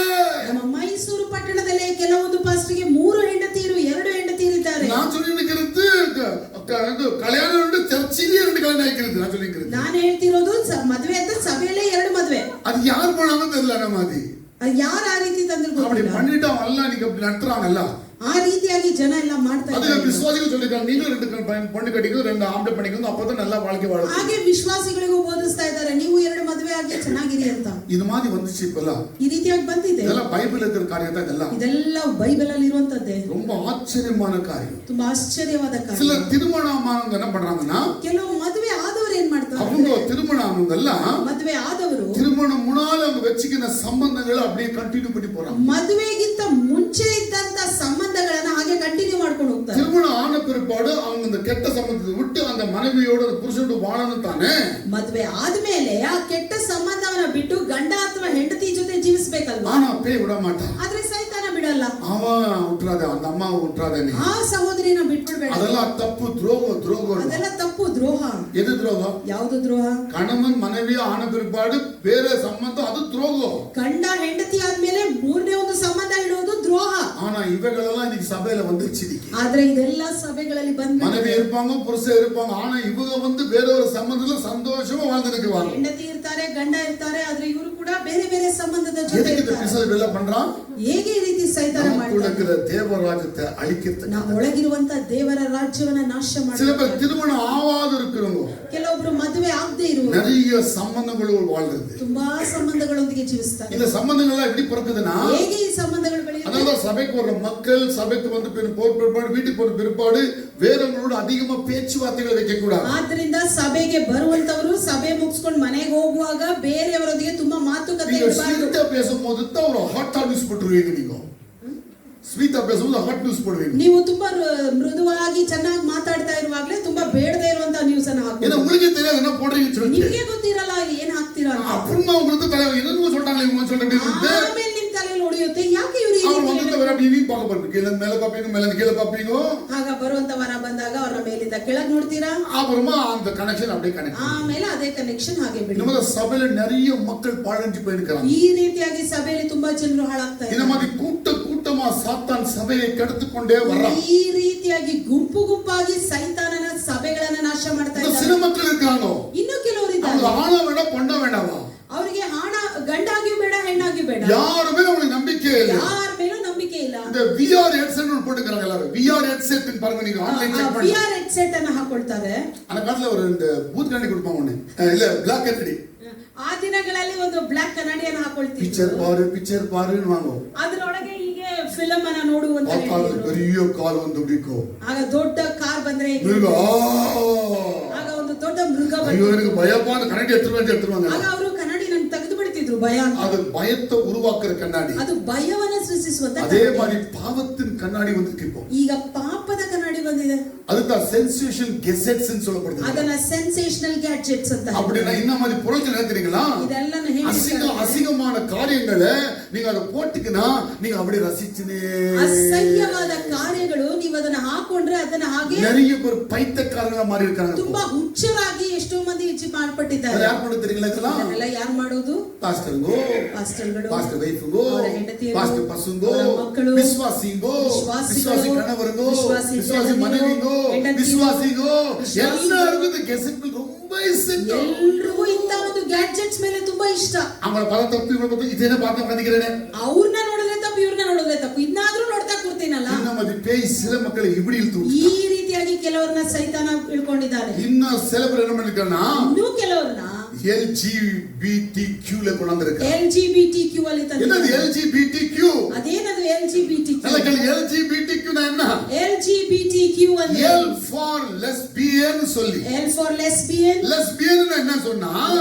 ನಮ್ಮ ಮೈಸೂರು ಪಟ್ಟಣದಲ್ಲಿ ಕೆಲವೊಂದು ಪಾಸ್ಟರ್ಗೆ 3 ಹೆಂಡತಿಯರು 2 ಹೆಂಡತಿಯರು ಇದ್ದಾರೆ. ನಾನು சொல்லிக்கிறது ಕಲ್ಯಾಣ ಚರ್ಚಿಗೆ 2 ಕಲ್ಯಾಣ ಆಗಿರುತ್ತೆ. ನಾನು சொல்லிக்கிறது, ನಾನು ಹೇಳ್ತಿರೋದು ಮದುವೆ ಅಂತ ಸಭೆಯಲ್ಲೇ 2 ಮದುವೆ. ಅದು ಯಾರು பண்ணாங்க தெரியல. நம்ம ಅದು ಯಾರು ಆ ರೀತಿ ತಂದ್ರು அப்படி ಗೊತ್ತಿಲ್ಲ. பண்ணிட்டா ಅಲ್ಲ நீங்க அப்படி நடத்துறாங்கல்ல. ಆ ರೀತಿಯಾಗಿ ಜನ ಎಲ್ಲ ಮಾಡ್ತಾ அது ಇದ್ದಾರೆ. விசுவாசிகள் சொல்லிருக்காங்க, நீங்க 2 பொண்ணு கட்டிக்கணும், 2 ஆம்பளை பண்ணிக்கணும், அப்பதான் நல்லா வாழ்க்கை வாழலாம். ಹಾಗೆ ವಿಶ್ವಾಸಿಗಳಿಗೂ ಬೋಧಿಸ್ತಾ ಇದ್ದಾರೆ, ನೀವು 2 ಮದುವೆ ಆಗಿ ಚೆನ್ನಾಗಿರಿ ಅಂತ. இது மாதிரி வந்துச்சு இப்பெல்லாம். ಈ ರೀತಿಯಾಗಿ ಬಂದಿದೆ. இதெல்லாம் பைபிள் இருக்கிற காரியம் தான் இதெல்லாம். ಇದೆಲ್ಲ ಬೈಬಲ್ ಅಲ್ಲಿ ಇರುವಂತದ್ದೇ. ரொம்ப ஆச்சரியமான காரியம். ತುಂಬಾ ಆಶ್ಚರ್ಯವಾದ ಕಾರ್ಯ. சில திருமணமானவங்க என்ன பண்றாங்கன்னா, ಕೆಲವು ಮದುವೆ ಆದವರು ಏನ್ ಮಾಡ್ತಾರೆ, அவங்க திருமணமானவங்கல்ல ಮದುವೆ ಆದವರು திருமணம் முன்னால அவங்க வச்சுக்கின சம்பந்தங்களை அப்படியே கண்டினியூ பண்ணி போறாங்க. ಮದುವೆಗಿಂತ ಮುಂಚೆ ಇದ್ದಂತ ಸಂಬಂಧಗಳನ್ನ ಹಾಗೆ ಕಂಟಿನ್ಯೂ ಮಾಡ್ಕೊಂಡು ಹೋಗ್ತಾರೆ. திருமணம் ஆன பிற்பாடு அவங்க அந்த கெட்ட சம்பந்தத்தை விட்டு அந்த மனைவியோட அந்த புருஷனோட வாழணும் தானே. ಮದುವೆ ಆದ್ಮೇಲೆ ಆ ಕೆಟ್ಟ ಸಂಬಂಧವನ್ನ ಬಿಟ್ಟು ಗಂಡ ಅಥವಾ ಹೆಂಡತಿ ಜೊತೆ ಜೀವಿಸಬೇಕಲ್ವಾ. ஆனா பேய் விட மாட்டான். ಆದ್ರೆ ಸೈತಾನ ಬಿಡಲ್ಲ. அவன் விட்டுறாத, அந்த அம்மா விட்டுறாத, நீ ಆ ಸಹೋದರಿನ ಬಿಟ್ಬಿಡ್ಬೇಡ. அதெல்லாம் தப்பு, துரோகம். ಅದೆಲ್ಲ ತಪ್ಪು, ದ್ರೋಹ. எது துரோகம்? ಯಾವುದು ದ್ರೋಹ? கணவன் மனைவி ஆன பிற்பாடு ಬೇರೆ சம்பந்தம், ಅದು துரோகம். ಗಂಡ ಹೆಂಡತಿ ಆದ್ಮೇಲೆ 3ನೇ ಒಂದು ಸಂಬಂಧ ಇಡೋದು ದ್ರೋಹ. ஆனா இவைகளெல்லாம் இன்னைக்கு சபையில வந்துருச்சு. ಆದ್ರೆ ಇದೆಲ್ಲ ಸಭೆಗಳಲ್ಲಿ ಬಂದ மனைவி இருப்பாங்க, புருஷன் இருப்பாங்க, ஆனா இவங்க வந்து வேற ஒரு சம்பந்தத்துல சந்தோஷமா வாழ்ந்துருக்குவாங்க. ಹೆಂಡತಿ ಇರ್ತಾರೆ, ಗಂಡ ಇರ್ತಾರೆ, ಆದ್ರೆ ಇವರು ಕೂಡ ಬೇರೆ ಬೇರೆ ಸಂಬಂಧದ ಜೊತೆ எதுக்கு இந்த ಇರ್ತಾರೆ. பிசாசு இதெல்லாம் பண்றான்? ಹೇಗೆ ಈ ರೀತಿ ಸೈತಾನ ಮಾಡ್ತಾನೆ? தேவராஜ்யத்தை அழிக்கிறது. ನಮ್ಮ ಒಳಗಿರುವಂತ ದೇವರ ರಾಜ್ಯವನ್ನ ನಾಶ சில பேர் ಮಾಡ್ತಾರೆ. திருமணம் ஆவாத இருக்கிறவங்க, ಕೆಲವೊಬ್ರು ಮದುವೆ ಆಗದೆ ಇರುವರು நிறைய சம்பந்தங்களோடு வாழ்றது. ತುಂಬಾ ಸಂಬಂಧಗಳೊಂದಿಗೆ ಜೀವಿಸ್ತಾರೆ. இந்த சம்பந்தங்கள்லாம் எப்படி பிறக்குதுன்னா, ಹೇಗೆ ಈ ಸಂಬಂಧಗಳು ಬೆಳೆಯುತ್ತೆ? அதனால சபைக்கு வர்ற மக்கள் சபைக்கு வந்து பிற்பாடு வீட்டுக்கு போன பிற்பாடு வேறவங்களோட அதிகமா பேச்சுவார்த்தைகளை வைக்க கூடாது. ಆದ್ರಿಂದ ಸಭೆಗೆ ಬರುವಂತವರು ಸಭೆ ಮುಗಿಸ್ಕೊಂಡು ಮನೆಗೆ ಹೋಗುವಾಗ ಬೇರೆಯವರೊಂದಿಗೆ ತುಂಬಾ ಮಾತುಕತೆ நீங்க ಇರಬಾರ್ದು. ஸ்வீட்டா பேசும்போது தான் ஒரு ஹாட் நியூஸ் போட்டுருவீங்க. நீங்க ஸ்வீட்டா பேசும்போது ஹாட் நியூஸ் போடுவீங்க. ನೀವು ತುಂಬಾ ಮೃದುವಾಗಿ ಚೆನ್ನಾಗಿ ಮಾತಾಡ್ತಾ ಇರುವಾಗಲೇ ತುಂಬಾ ಬೇಡದೇ ಇರುವಂತ ನ್ಯೂಸ್ ಅನ್ನು ஏன்னா ಹಾಕಿ உங்களுக்கு தெரியாது என்ன போடுறீங்கன்னு சொல்லிட்டு. ನಿಮಗೆ ಗೊತ್ತಿರಲ್ಲ ಏನ್ ಹಾಕ್ತೀರಾ ಅಂತ. அப்புறமா உங்களுக்கு தலை என்னன்னு சொல்றாங்க இவங்க சொல்லிட்டு ಆಮೇಲೆ ನಿಮ್ ತಲೆಯಲ್ಲಿ ಹೊಡೆಯುತ್ತೆ, ಯಾಕೆ ಇವರು ಈ அவங்க ರೀತಿ வந்து வேற அப்படி நீ பார்க்க போறீங்க, கீழ மேல பாப்பீங்க, மேல கீழ பாப்பீங்க. ಆಗ ಬರುವಂತವರ ಬಂದಾಗ ಅವರ ಮೇಲಿಂದ ಕೆಳಗೆ ನೋಡ್ತೀರಾ, அப்புறமா அந்த கனெக்ஷன் அப்படியே கனெக்ட். ಆಮೇಲೆ ಅದೇ ಕನೆಕ್ಷನ್ ಹಾಗೆ ಬಿಡಿ. இந்த மாதிரி சபையில நிறைய மக்கள் பாழஞ்சு போயிருக்காங்க. ಈ ರೀತಿಯಾಗಿ ಸಭೆಯಲ್ಲಿ ತುಂಬಾ ಜನರು ಹಾಳಾಗ್ತಾ இந்த ಇದ್ದಾರೆ. மாதிரி கூட்டமா சாத்தான் சபையை கெடுத்துக்கொண்டே வர்றான். ಈ ರೀತಿಯಾಗಿ ಗುಂಪಾಗಿ ಸೈತಾನನ ಸಭೆಗಳನ್ನ ನಾಶ ಮಾಡ್ತಾ இந்த ಇದ್ದಾರೆ. சில மக்கள் இருக்காங்க, ಇನ್ನು ಕೆಲವರು அவங்க ಇದ್ದಾರೆ, ஆண வேண்டாம் பொண்ண வேண்டாமா, ಅವರಿಗೆ ಗಂಡಾಗಿಯೂ ಬೇಡ ಹೆಣ್ಣಾಗಿಯೂ ಬೇಡ, யாருமே அவங்களுக்கு நம்பிக்கை இல்லை. ಯಾರ ಮೇಲೂ ನಂಬಿಕೆ ಇಲ್ಲ. இந்த VR headset போட்டுக்கிறாங்க எல்லாரும். VR headset பாருங்க, நீங்க ஆன்லைன் செக் பண்ணுங்க. VR headset ಅನ್ನು ಹಾಕೊಳ್ತಾರೆ. அந்த காலத்துல ஒரு இந்த பூத் கண்ணாடி கொடுப்பாங்க ஒண்ணு, இல்ல பிளாக் கண்ணாடி. ಆ ದಿನಗಳಲ್ಲಿ ಒಂದು ಬ್ಲಾಕ್ ಕನ್ನಡಿಯನ್ನು ಹಾಕೊಳ್ತಿದ್ರು. ಪಿಕ್ಚರ್ ಪಾರುன்னு வாங்குவோம். ಅದರೊಳಗೆ ಹೀಗೆ ಫಿಲ್ಮ್ ಅನ್ನ ನೋಡುವಂತ பார்த்தால் பெரிய கால் வந்து பிடிக்கும். ಆಗ ದೊಡ್ಡ ಕಾರ್ ಬಂದ್ರೆ மிருக ಆಗ ಒಂದು ದೊಡ್ಡ ಮೃಗ ஐயோ எனக்கு பயப்பா அந்த கண்ணாடி எடுத்துருவாங்க. ಆಗ ಅವರು ಕನ್ನಡಿ ನನ್ನ ತೆಗೆದು ಬಿಡ್ತಿದ್ರು ಭಯ ಅಂತ. அது பயத்தை உருவாக்குற கண்ணாடி. ಅದು ಭಯವನ್ನ ಸೃಷ್ಟಿಸುವಂತ அதே மாதிரி பாவத்தின் கண்ணாடி வந்திருக்கு இப்போ. ಈಗ ಪಾಪದ ಕನ್ನಡಿ ಬಂದಿದೆ. அதுதான் சென்சேஷன் கெசெட்ஸ் ன்னு சொல்லப்படுது. ಅದನ್ನ ಸೆನ್ಸೇಷನಲ್ ಗ್ಯಾಡ್ಜೆಟ್ಸ್ ಅಂತ. அப்படினா இந்த மாதிரி பொருட்கள் என்ன தெரியுங்களா? ಇದೆಲ್ಲ அசிங்கமான காரியங்களை நீங்க அதை போட்டுக்கினா நீங்க அப்படியே ரசிச்சுனே ಅಸಹ್ಯವಾದ ಕಾರ್ಯಗಳು ನೀವು ಅದನ್ನ ಹಾಕೊಂಡ್ರೆ ಅದನ್ನ ಹಾಗೆ நிறைய பேர் பைத்தியக்காரங்களா மாறி இருக்காங்க. ತುಂಬಾ ಹುಚ್ಚರಾಗಿ ಎಷ್ಟೋ ಮಂದಿ ಹೆಚ್ಚು ಮಾಡ್ಪಟ್ಟಿದ್ದಾರೆ. ಯಾರು ಮಾಡೋದು தெரியுங்களா இதெல்லாம்? ಅದೆಲ್ಲ ಯಾರು ಮಾಡೋದು? ಪಾಸ್ಟರ್ಗೋ, ಪಾಸ್ಟರ್ಗಳು, ಪಾಸ್ಟರ್ ವೈಫ್ಗೋ, ಹೆಂಡತಿಯರು, ಪಾಸ್ಟರ್ ಪಸಂಗೋ, ಮಕ್ಕಳು, ವಿಶ್ವಾಸಿಗೋ, ವಿಶ್ವಾಸಿ ಕಣವರಿಗೋ, ವಿಶ್ವಾಸಿ ಮನೆವಿಗೋ, ವಿಶ್ವಾಸಿಗೋ ಎಲ್ಲರಿಗೂ இந்த கெசப்பில் ரொம்ப இஷ்டம். ಎಲ್ಲರಿಗೂ ಇಂತ ಒಂದು ಗ್ಯಾಡ್ಜೆಟ್ಸ್ ಮೇಲೆ ತುಂಬಾ ಇಷ್ಟ. அவங்கள பல தப்பு இதேன பார்த்து பண்ணிக்கிறேனே. ಅವ್ರನ್ನ ನೋಡಿದ್ರೆ ತಪ್ಪು, ಇವ್ರನ್ನ ನೋಡಿದ್ರೆ ತಪ್ಪು, ಇನ್ನಾದ್ರೂ ನೋಡ್ತಾ ಕೂರ್ತೀನಲ್ಲ. ನಮ್ಮದಿ ಪೇಯಿ சில மக்கள் இப்படி இழுத்து ಈ ರೀತಿಯಾಗಿ ಕೆಲವರನ್ನ ಸೈತಾನ ಇಳ್ಕೊಂಡಿದ್ದಾನೆ. ಇನ್ನ ಸೆಲೆಬ್ರೇಟ್ என்ன பண்ணிருக்கானா? ಇನ್ನೂ ಕೆಲವರನ್ನ LGBTQ ல கொண்டாந்திருக்காங்க. LGBTQ ಅಲ್ಲಿ ತಂದಿದ್ದಾರೆ. என்னது LGBTQ? ಅದೇನದು LGBTQ? ಅಲ್ಲಕಲ್ಲಿ LGBTQ ನ என்ன? LGBTQ ಅಂದ್ರೆ L for lesbian சொல்லி. L for lesbian. lesbian ನ என்ன சொன்னா?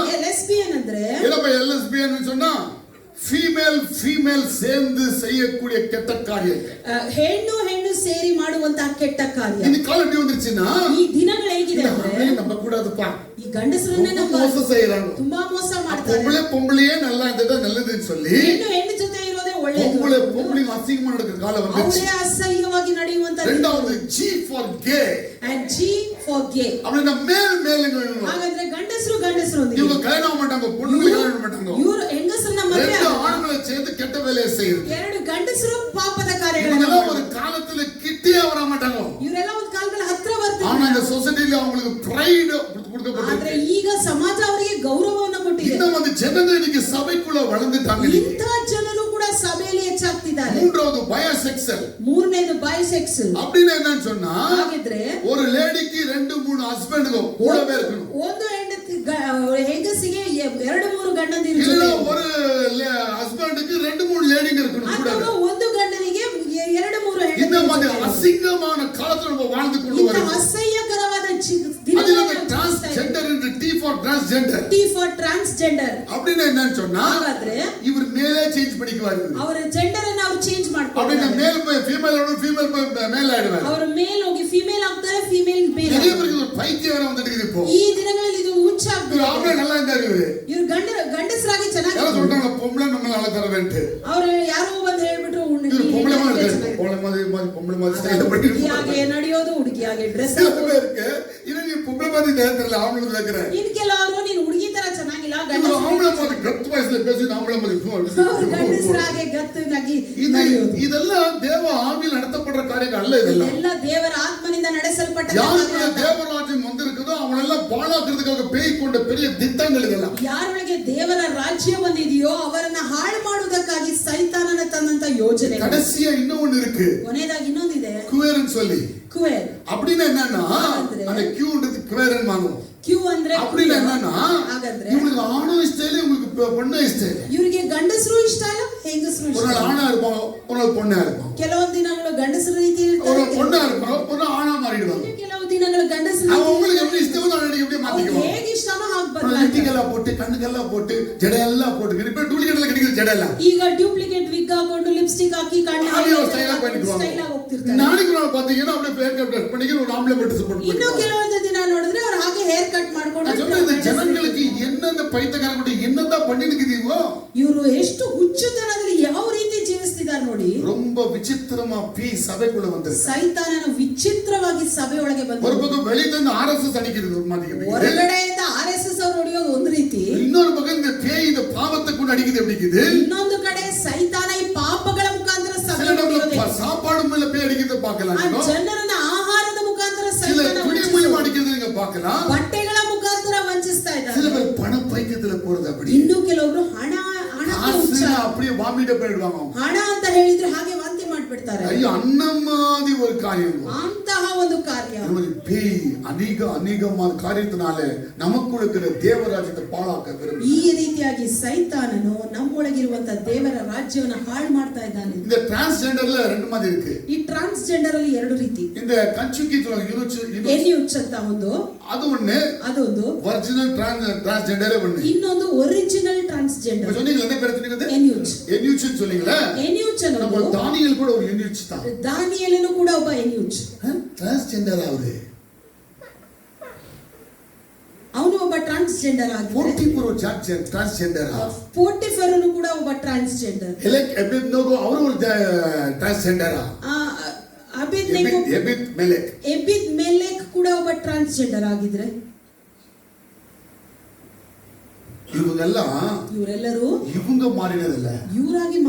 lesbian ಅಂದ್ರೆ என்னப்பா lesbian னு சொன்னா? ಫೀಮೇಲ್ சேர்ந்து செய்யக்கூடிய ಕೆಟ್ಟ ಕಾರ್ಯಕ್ಕೆ ಹೆಣ್ಣು ಹೆಣ್ಣು ಸೇರಿ ಮಾಡುವಂತ ಕೆಟ್ಟ ಕಾರ್ಯ. இந்த காலம் எப்படி வந்துருச்சுன்னா ಈ ದಿನಗಳು ಹೇಗಿದೆ ಅಂದ್ರೆ நம்ம கூடாதுப்பா, ಈ ಗಂಡಸರನ್ನ நம்ம மோசம் செய்யறாங்க, ತುಂಬಾ ಮೋಸ ಮಾಡ್ತಾರೆ. பொம்பளையே நல்லா இருந்ததா நல்லதுன்னு சொல்லி ಹೆಣ್ಣು ಹೆಣ್ಣು ಜೊತೆ ಇರೋದೇ ಒಳ್ಳೆಯದು. பொம்பளை அசிங்கமா நடக்கிற காலம் வந்துருச்சு. ಅವರೇ ಅಸಹ್ಯವಾಗಿ ನಡೆಯುವಂತ. ரெண்டாவது G for gay and G for gay. அப்படினா ಮೇಲ್ங்க ಹಾಗಾದ್ರೆ ಗಂಡಸರು ಗಂಡಸರು ಇವರು ಕಲ್ಯಾಣ ಮಾಡಾಂಗ பொண்ணுಗಳು ಕಲ್ಯಾಣ ಮಾಡಾಂಗ ಇವರು ಹೆಂಗಸರನ್ನ ಮದುವೆ ரெண்டு ஆண்களை சேர்ந்து கெட்ட வேலையை செய்யுது. ಎರಡು ಗಂಡಸರು ಪಾಪದ ಕಾರ್ಯಗಳನ್ನು இதெல்லாம் ஒரு காலத்துல கிட்டே வர மாட்டாங்க. ಇವರೆಲ್ಲ ಒಂದು ಕಾಲದಲ್ಲಿ ಹತ್ರ ಬರ್ತಾರೆ. ஆனா இந்த சொசைட்டில அவங்களுக்கு பிரைட் கொடுக்கப்பட்டிருக்கு. ಆದ್ರೆ ಈಗ ಸಮಾಜ ಅವರಿಗೆ ಗೌರವವನ್ನು ಕೊಟ್ಟಿದೆ. இந்த வந்து ಜನರು இன்னைக்கு சபைக்குள்ள வளர்ந்துட்டாங்க. ಇಂಥ ಜನರು ಕೂಡ ಸಭೆಯಲ್ಲಿ ಹೆಚ್ಚಾಗ್ತಿದ್ದಾರೆ. மூன்றாவது பயோசெக்சுவல். ಮೂರನೇದು ಬೈಸೆಕ್ಸುವಲ್. அப்படினா என்னன்னு சொன்னா ಹಾಗಿದ್ರೆ ஒரு லேடிக்கு 2-3 ஹஸ்பಂಡ್ಗಳು கூடவே இருக்கணும். ಒಂದು ಹೆಂಗಸಿಗೆ 2-3 ಗಂಡಂದಿರು இல்ல ಜೊತೆ, ஒரு ஹஸ்பಂಡ್க்கு 2-3 லேடிங்க இருக்கணும் கூடவே. ಅಥವಾ ಒಂದು ಗಂಡನಿಗೆ 2-3 இந்த மாதிரி ಹೆಂಡತಿರು. அசிங்கமான காலத்துல நம்ம வாழ்ந்து கொண்டு ಇಂಥ வரோம். ಅಸಹ್ಯಕರವಾದ அதில transgender into T for transgender. T for transgender. அப்படினா என்னன்னு சொன்னா ಹಾಗಾದ್ರೆ இவர் மேலே ಚೇಂಜ್ பண்ணிக்குவாரு. ಅವರ ಜೆಂಡರ್ ಅನ್ನು ಅವರು ಚೇಂಜ್ அப்படினா ಮಾಡ್ಕೊಳ್ತಾರೆ. ಮೇಲ್ போய் ಫೀಮೇಲ್ ಅವನು ಫೀಮೇಲ್ ಮೇಲ್ ಆಯಿடுவாரு. ಅವರು ಮೇಲ್ ಹೋಗಿ ಫೀಮೇಲ್ ಆಗ್ತಾರೆ, ಫೀಮೇಲ್ ಮೇಲ್ நிறைய ಆಗ್ತಾರೆ. பேருக்கு ஒரு பைத்தியம் வந்துட்டு இப்போ. ಈ ದಿನಗಳಲ್ಲಿ ಇದು ಹುಚ್ಚಾಗ್ತಿದೆ. இவர் ஆம்பளை நல்லா இருந்தாரு இவரு. ಇವರು ಗಂಡಸರಾಗಿ ಚೆನ್ನಾಗಿ ಯಾರು சொல்றாங்க பொம்பளை நம்மள அழ தரவேன்ட்டு. ಅವರು ಯಾರೋ ಬಂದು ಹೇಳ್ಬಿಟ್ರು இவர் பொம்பளை மாதிரி இருக்கு. பொம்பளை மாதிரி ஸ்டைல் பண்ணி ಹುಡುಗಿಯಾಗಿ ನಡೆಯೋದು, ಹುಡುಗಿಯಾಗಿ ಡ್ರೆಸ್ இருக்கு. இது நீ பொம்பளை மாதிரி நேரத்துல ஆம்பளை இருக்கற. ಇನ್ ಕೆಲವರು ನೀನು ಹುಡುಗಿ ತರ ಚೆನ್ನಾಗಿಲ್ಲ, இவர் ஆம்பளை மாதிரி கத்து வயசுல பேசி ஆம்பளை மாதிரி ಗಂಡಸರಾಗಿ ಗತ್ತನಾಗಿ ನಡೆಯೋದು. இதெல்லாம் தேவ ஆவியில் நடத்தப்படுற காரியங்கள் அல்ல. இதெல்லாம் ಎಲ್ಲ ದೇವರ ಆತ್ಮನಿಂದ ನಡೆಸಲ್ಪಟ್ಟ யாருக்கு தேவராஜ்யம் வந்திருக்குதோ அவங்களெல்லாம் பாழாக்குறதுக்காக பேய் கொண்ட பெரிய திட்டங்கள் இதெல்லாம். ಯಾರೊಳಗೆ ದೇವರ ರಾಜ್ಯ ಬಂದಿದೆಯೋ ಅವರನ್ನ ಹಾಳು ಮಾಡುವುದಕ್ಕಾಗಿ ಸೈತಾನನ ತಂದಂತ ಯೋಜನೆ. கடைசியா இன்னொன்னு இருக்கு. ಕೊನೆಯದಾಗಿ ಇನ್ನೊಂದಿದೆ, குவேர்னு சொல்லி. ಕುವೇರ್. அப்படினா என்னன்னா அந்த கியூன்றது குவேர்னு வாங்குவோம். ಕ್ಯೂ ಅಂದ್ರೆ அப்படினா என்னன்னா ಹಾಗಾದ್ರೆ இவங்களுக்கு ஆணும் இஷ்டம் இல்ல, இவங்களுக்கு பொண்ணு இஷ்டம் இல்ல. ಇವರಿಗೆ ಗಂಡಸರು ಇಷ್ಟ ಇಲ್ಲ, ಹೆಂಗಸರು ஒரு ಇಷ್ಟ நாள் ಇಲ್ಲ. ஆணா இருப்பாங்க, ஒரு நாள் பொண்ணா இருப்பாங்க. ಕೆಲವೊಂದು ದಿನಗಳು ಗಂಡಸರ ರೀತಿ ஒரு ಇರ್ತಾರೆ, பொண்ணா இருப்பாங்க, ஒரு நாள் ஆணா மாறிடுவாங்க. ಕೆಲವು ದಿನಗಳು ಗಂಡಸರ அவங்களுக்கு எப்படி இஷ்டமோ அன்னைக்கு அப்படியே மாத்திக்குவாங்க. ಹೇಗೆ ಇಷ್ಟನೋ ಹಾಗೆ நெத்திக்கெல்லாம் போட்டு கண்ணுக்கெல்லாம் போட்டு ஜடையெல்லாம் போட்டு இப்ப டூப்ளிகேட்ல கிடைக்குது ஜடையெல்லாம். ಈಗ ಡ್ಯೂಪ್ಲಿಕೇಟ್ ವಿಗ್ ಹಾಕೊಂಡು ಲಿಪ್ಸ್ಟಿಕ್ ಹಾಕಿ ಕಣ್ಣು ಸ್ಟೈಲ್ ಆಗಿ பண்ணிக்குவாங்க. ಸ್ಟೈಲ್ ಆಗಿ ಹೋಗ್ತಿರ್ತಾರೆ. நாளைக்கு நாள் பாத்தீங்கன்னா அப்படியே ஃபேர் கட் பண்ணிக்கிற ஒரு ஆம்பளை மட்டும் சப்போர்ட் ಇನ್ನು பண்ணுவாங்க. ಕೆಲವೊಂದು ದಿನ ನೋಡಿದ್ರೆ ಅವ್ರು ಹಾಗೆ ಹೇರ್ ಕಟ್ ಮಾಡ್ಕೊಂಡು இந்த ஜனங்களுக்கு என்னென்ன பைத்தியக்காரங்க கூட என்னதான் பண்ணிருக்குதீங்களோ ಇವರು ಎಷ್ಟು ಹುಚ್ಚುತನದಲ್ಲಿ ಯಾವ ರೀತಿ ಜೀವಿಸ್ತಿದ್ದಾರೆ ನೋಡಿ. ரொம்ப விசித்திரமா சபைக்குள்ள வந்திருக்கு. ಸೈತಾನನ ವಿಚಿತ್ರವಾಗಿ ಸಭೆಯೊಳಗೆ ಬಂದ. ஒரு பக்கம் வெளியிலிருந்து RSS அடிக்கிறது ஒரு மாதிரி, ಹೊರಗಡೆಯಿಂದ RSS ಅವರು ಹೊಡೆಯೋದು ಒಂದು ರೀತಿ, இன்னொரு பக்கம் இந்த பேய் இந்த பாவத்தை கூட அடிக்குது. எப்படி இருக்குது? ಇನ್ನೊಂದು ಕಡೆ ಸೈತಾನ ಈ ಪಾಪಗಳ ಮುಖಾಂತರ ಸಭೆ சாப்பாடு மேல பேய் அடிக்கிறது பார்க்கலாம். ಜನರನ್ನ ಆಹಾರದ ಮುಖಾಂತರ சில ಸೈತಾನ குடிமூலியம் அடிக்கிறது நீங்க பார்க்கலாம். ಬಟ್ಟೆಗಳ ಮುಖಾಂತರ ವಂಚಿಸ್ತಾ ಇದ್ದಾರೆ. சில பேர் பண பைத்தியத்துல போறது. அப்படி ಇನ್ನು ಕೆಲವರು ಹಣ அப்படியே வாமிட்ட போயிடுவாங்க. ಹಣ ಅಂತ ಹೇಳಿದ್ರೆ ಹಾಗೆ ವಾಂತಿ ಮಾಡ್ಬಿಡ್ತಾರೆ. ஐயோ அன்னமாதி ஒரு காரியம், ಅಂತಹ ಒಂದು ಕಾರ್ಯ. பேய் ಅನೇಕமான ಕಾರ್ಯத்தினால நமக்குள்ள இருக்கிற தேவராஜ்யத்தை பாழாக்க விரும்புகிறான். ಈ ರೀತಿಯಾಗಿ ಸೈತಾನನು ನಮ್ಮೊಳಗಿರುವಂತ ದೇವರ ರಾಜ್ಯವನ್ನು ಹಾಳು ಮಾಡ್ತಾ ಇದ್ದಾನೆ. இந்த டிரான்ஸ்ஜெண்டர்ல ரெண்டு மாதிரி இருக்கு. ಈ ಟ್ರಾನ್ಸ್ಜೆಂಡರ್ ಅಲ್ಲಿ ಎರಡು ರೀತಿ. இந்த கன்சுக்கி ಎನ್ಯುಚ್ ಅಂತ ಒಂದು, ಅದೊಂದು ಒರಿಜಿನಲ್ ಟ್ರಾನ್ಸ್ಜೆಂಡರ್ ஒன்னு, ಇನ್ನೊಂದು ಒರಿಜಿನಲ್ ಟ್ರಾನ್ಸ್ಜೆಂಡರ್. சொன்னீங்க என்ன பேர் சொன்னீங்க? ಎನ್ಯುಚ್ சொன்னீங்களா? ಎನ್ಯುಚ್ நம்ம தானியேல் கூட ஒரு ಎನ್ಯುಚ್ தான். ದಾನಿಯೇಲನು ಕೂಡ ಒಬ್ಬ ಎನ್ಯುಚ್. ಟ್ರಾನ್ಸ್ಜೆಂಡರ್ ಅವನು ಒಬ್ಬ ಒಬ್ಬ ಟ್ರಾನ್ಸ್ಜೆಂಡರ್ ಆಗಿದ್ರೆ ಪೋಟಿಫರ್ ಟ್ರಾನ್ಸ್ಜೆಂಡರ್, ಪೋಟಿಫರನು ಕೂಡ ಒಬ್ಬ ಟ್ರಾನ್ಸ್ಜೆಂಡರ್, ಎಬೆದ್ನೋಗೋ ಅವರು ಟ್ರಾನ್ಸ್ಜೆಂಡರ್, ಎಬಿದ್ ಮೆಲೆಕ್ ಕೂಡ ಒಬ್ಬ ಟ್ರಾನ್ಸ್ಜೆಂಡರ್ ಆಗಿದ್ರೆ ಇವರೆಲ್ಲರೂ ಇವಂಗ ಮಾರಿನದಲ್ಲ, ಇವರಾಗಿ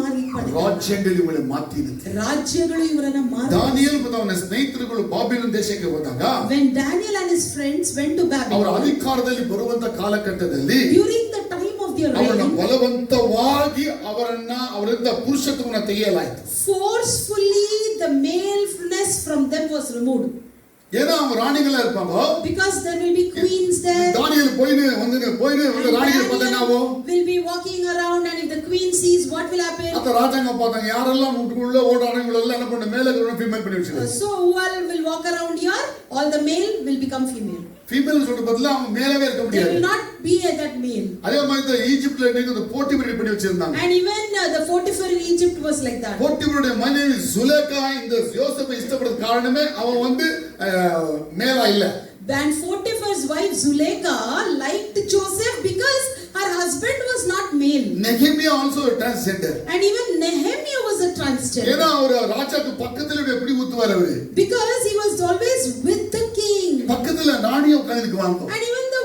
ರಾಜ್ಯಗಳು ಮಾತಿರುತ್ತೆ. ರಾಜ್ಯಗಳು ಇವರನ್ನ ದಾನಿಯೇಲ್ ಮತ್ತು ಅವನ ಸ್ನೇಹಿತರುಗಳು ಬಾಬಿಲೋನ್ ದೇಶಕ್ಕೆ ಹೋದಾಗ when Daniel and his friends went to Babylon, ಅವರ ಅಧಿಕಾರದಲ್ಲಿ ಬರುವಂತ ಕಾಲಘಟ್ಟದಲ್ಲಿ during the time of their reign, ಬಲವಂತವಾಗಿ ಅವರಿಂದ ಪುರುಷತ್ವವನ್ನು ತೆಗೆಯಲಾಯಿತು. Forcefully the maleness from them was removed. ஏன்னா அவங்க ராணிகளா இருப்பாங்க. Because there will be queens there. தானியேல் போயினே ராணிகள் பார்த்தனாவோ will be walking around, and if the queen sees, what will happen? அந்த ராஜாங்க பார்த்தாங்க யாரெல்லாம் வீட்டுக்குள்ள ஓடானவங்க எல்லாம் என்ன பண்ண மேல இருக்கிற ஃபீமேல் பண்ணி வச்சிருக்காங்க. So who all will walk around here? All the male will become female. Female சொல்ற பதிலா அவங்க மேலவே இருக்க முடியாது. They will not be that male. அதே மாதிரி ஈஜிப்ட்ல நீங்க போட்டிபர் பண்ணி வச்சிருந்தாங்க. And even the Potiphar in Egypt was like that. போட்டிபருடைய மனைவி சுலேகா இந்த யோசேப்பை இஷ்டப்படுற காரணமே அவன் வந்து மேலா இல்ல. And Potiphar's wife Zuleika liked Joseph because her husband was not male. Nehemiah also a transgender. And even Nehemiah was a transgender. ஏனா அவர் ராஜாக்கு பக்கத்துல எப்படி ஊத்துவார் அவரு? Because he was always with the king. பக்கத்துல ராணியை உட்கார்ந்துக்குவாங்க. And even the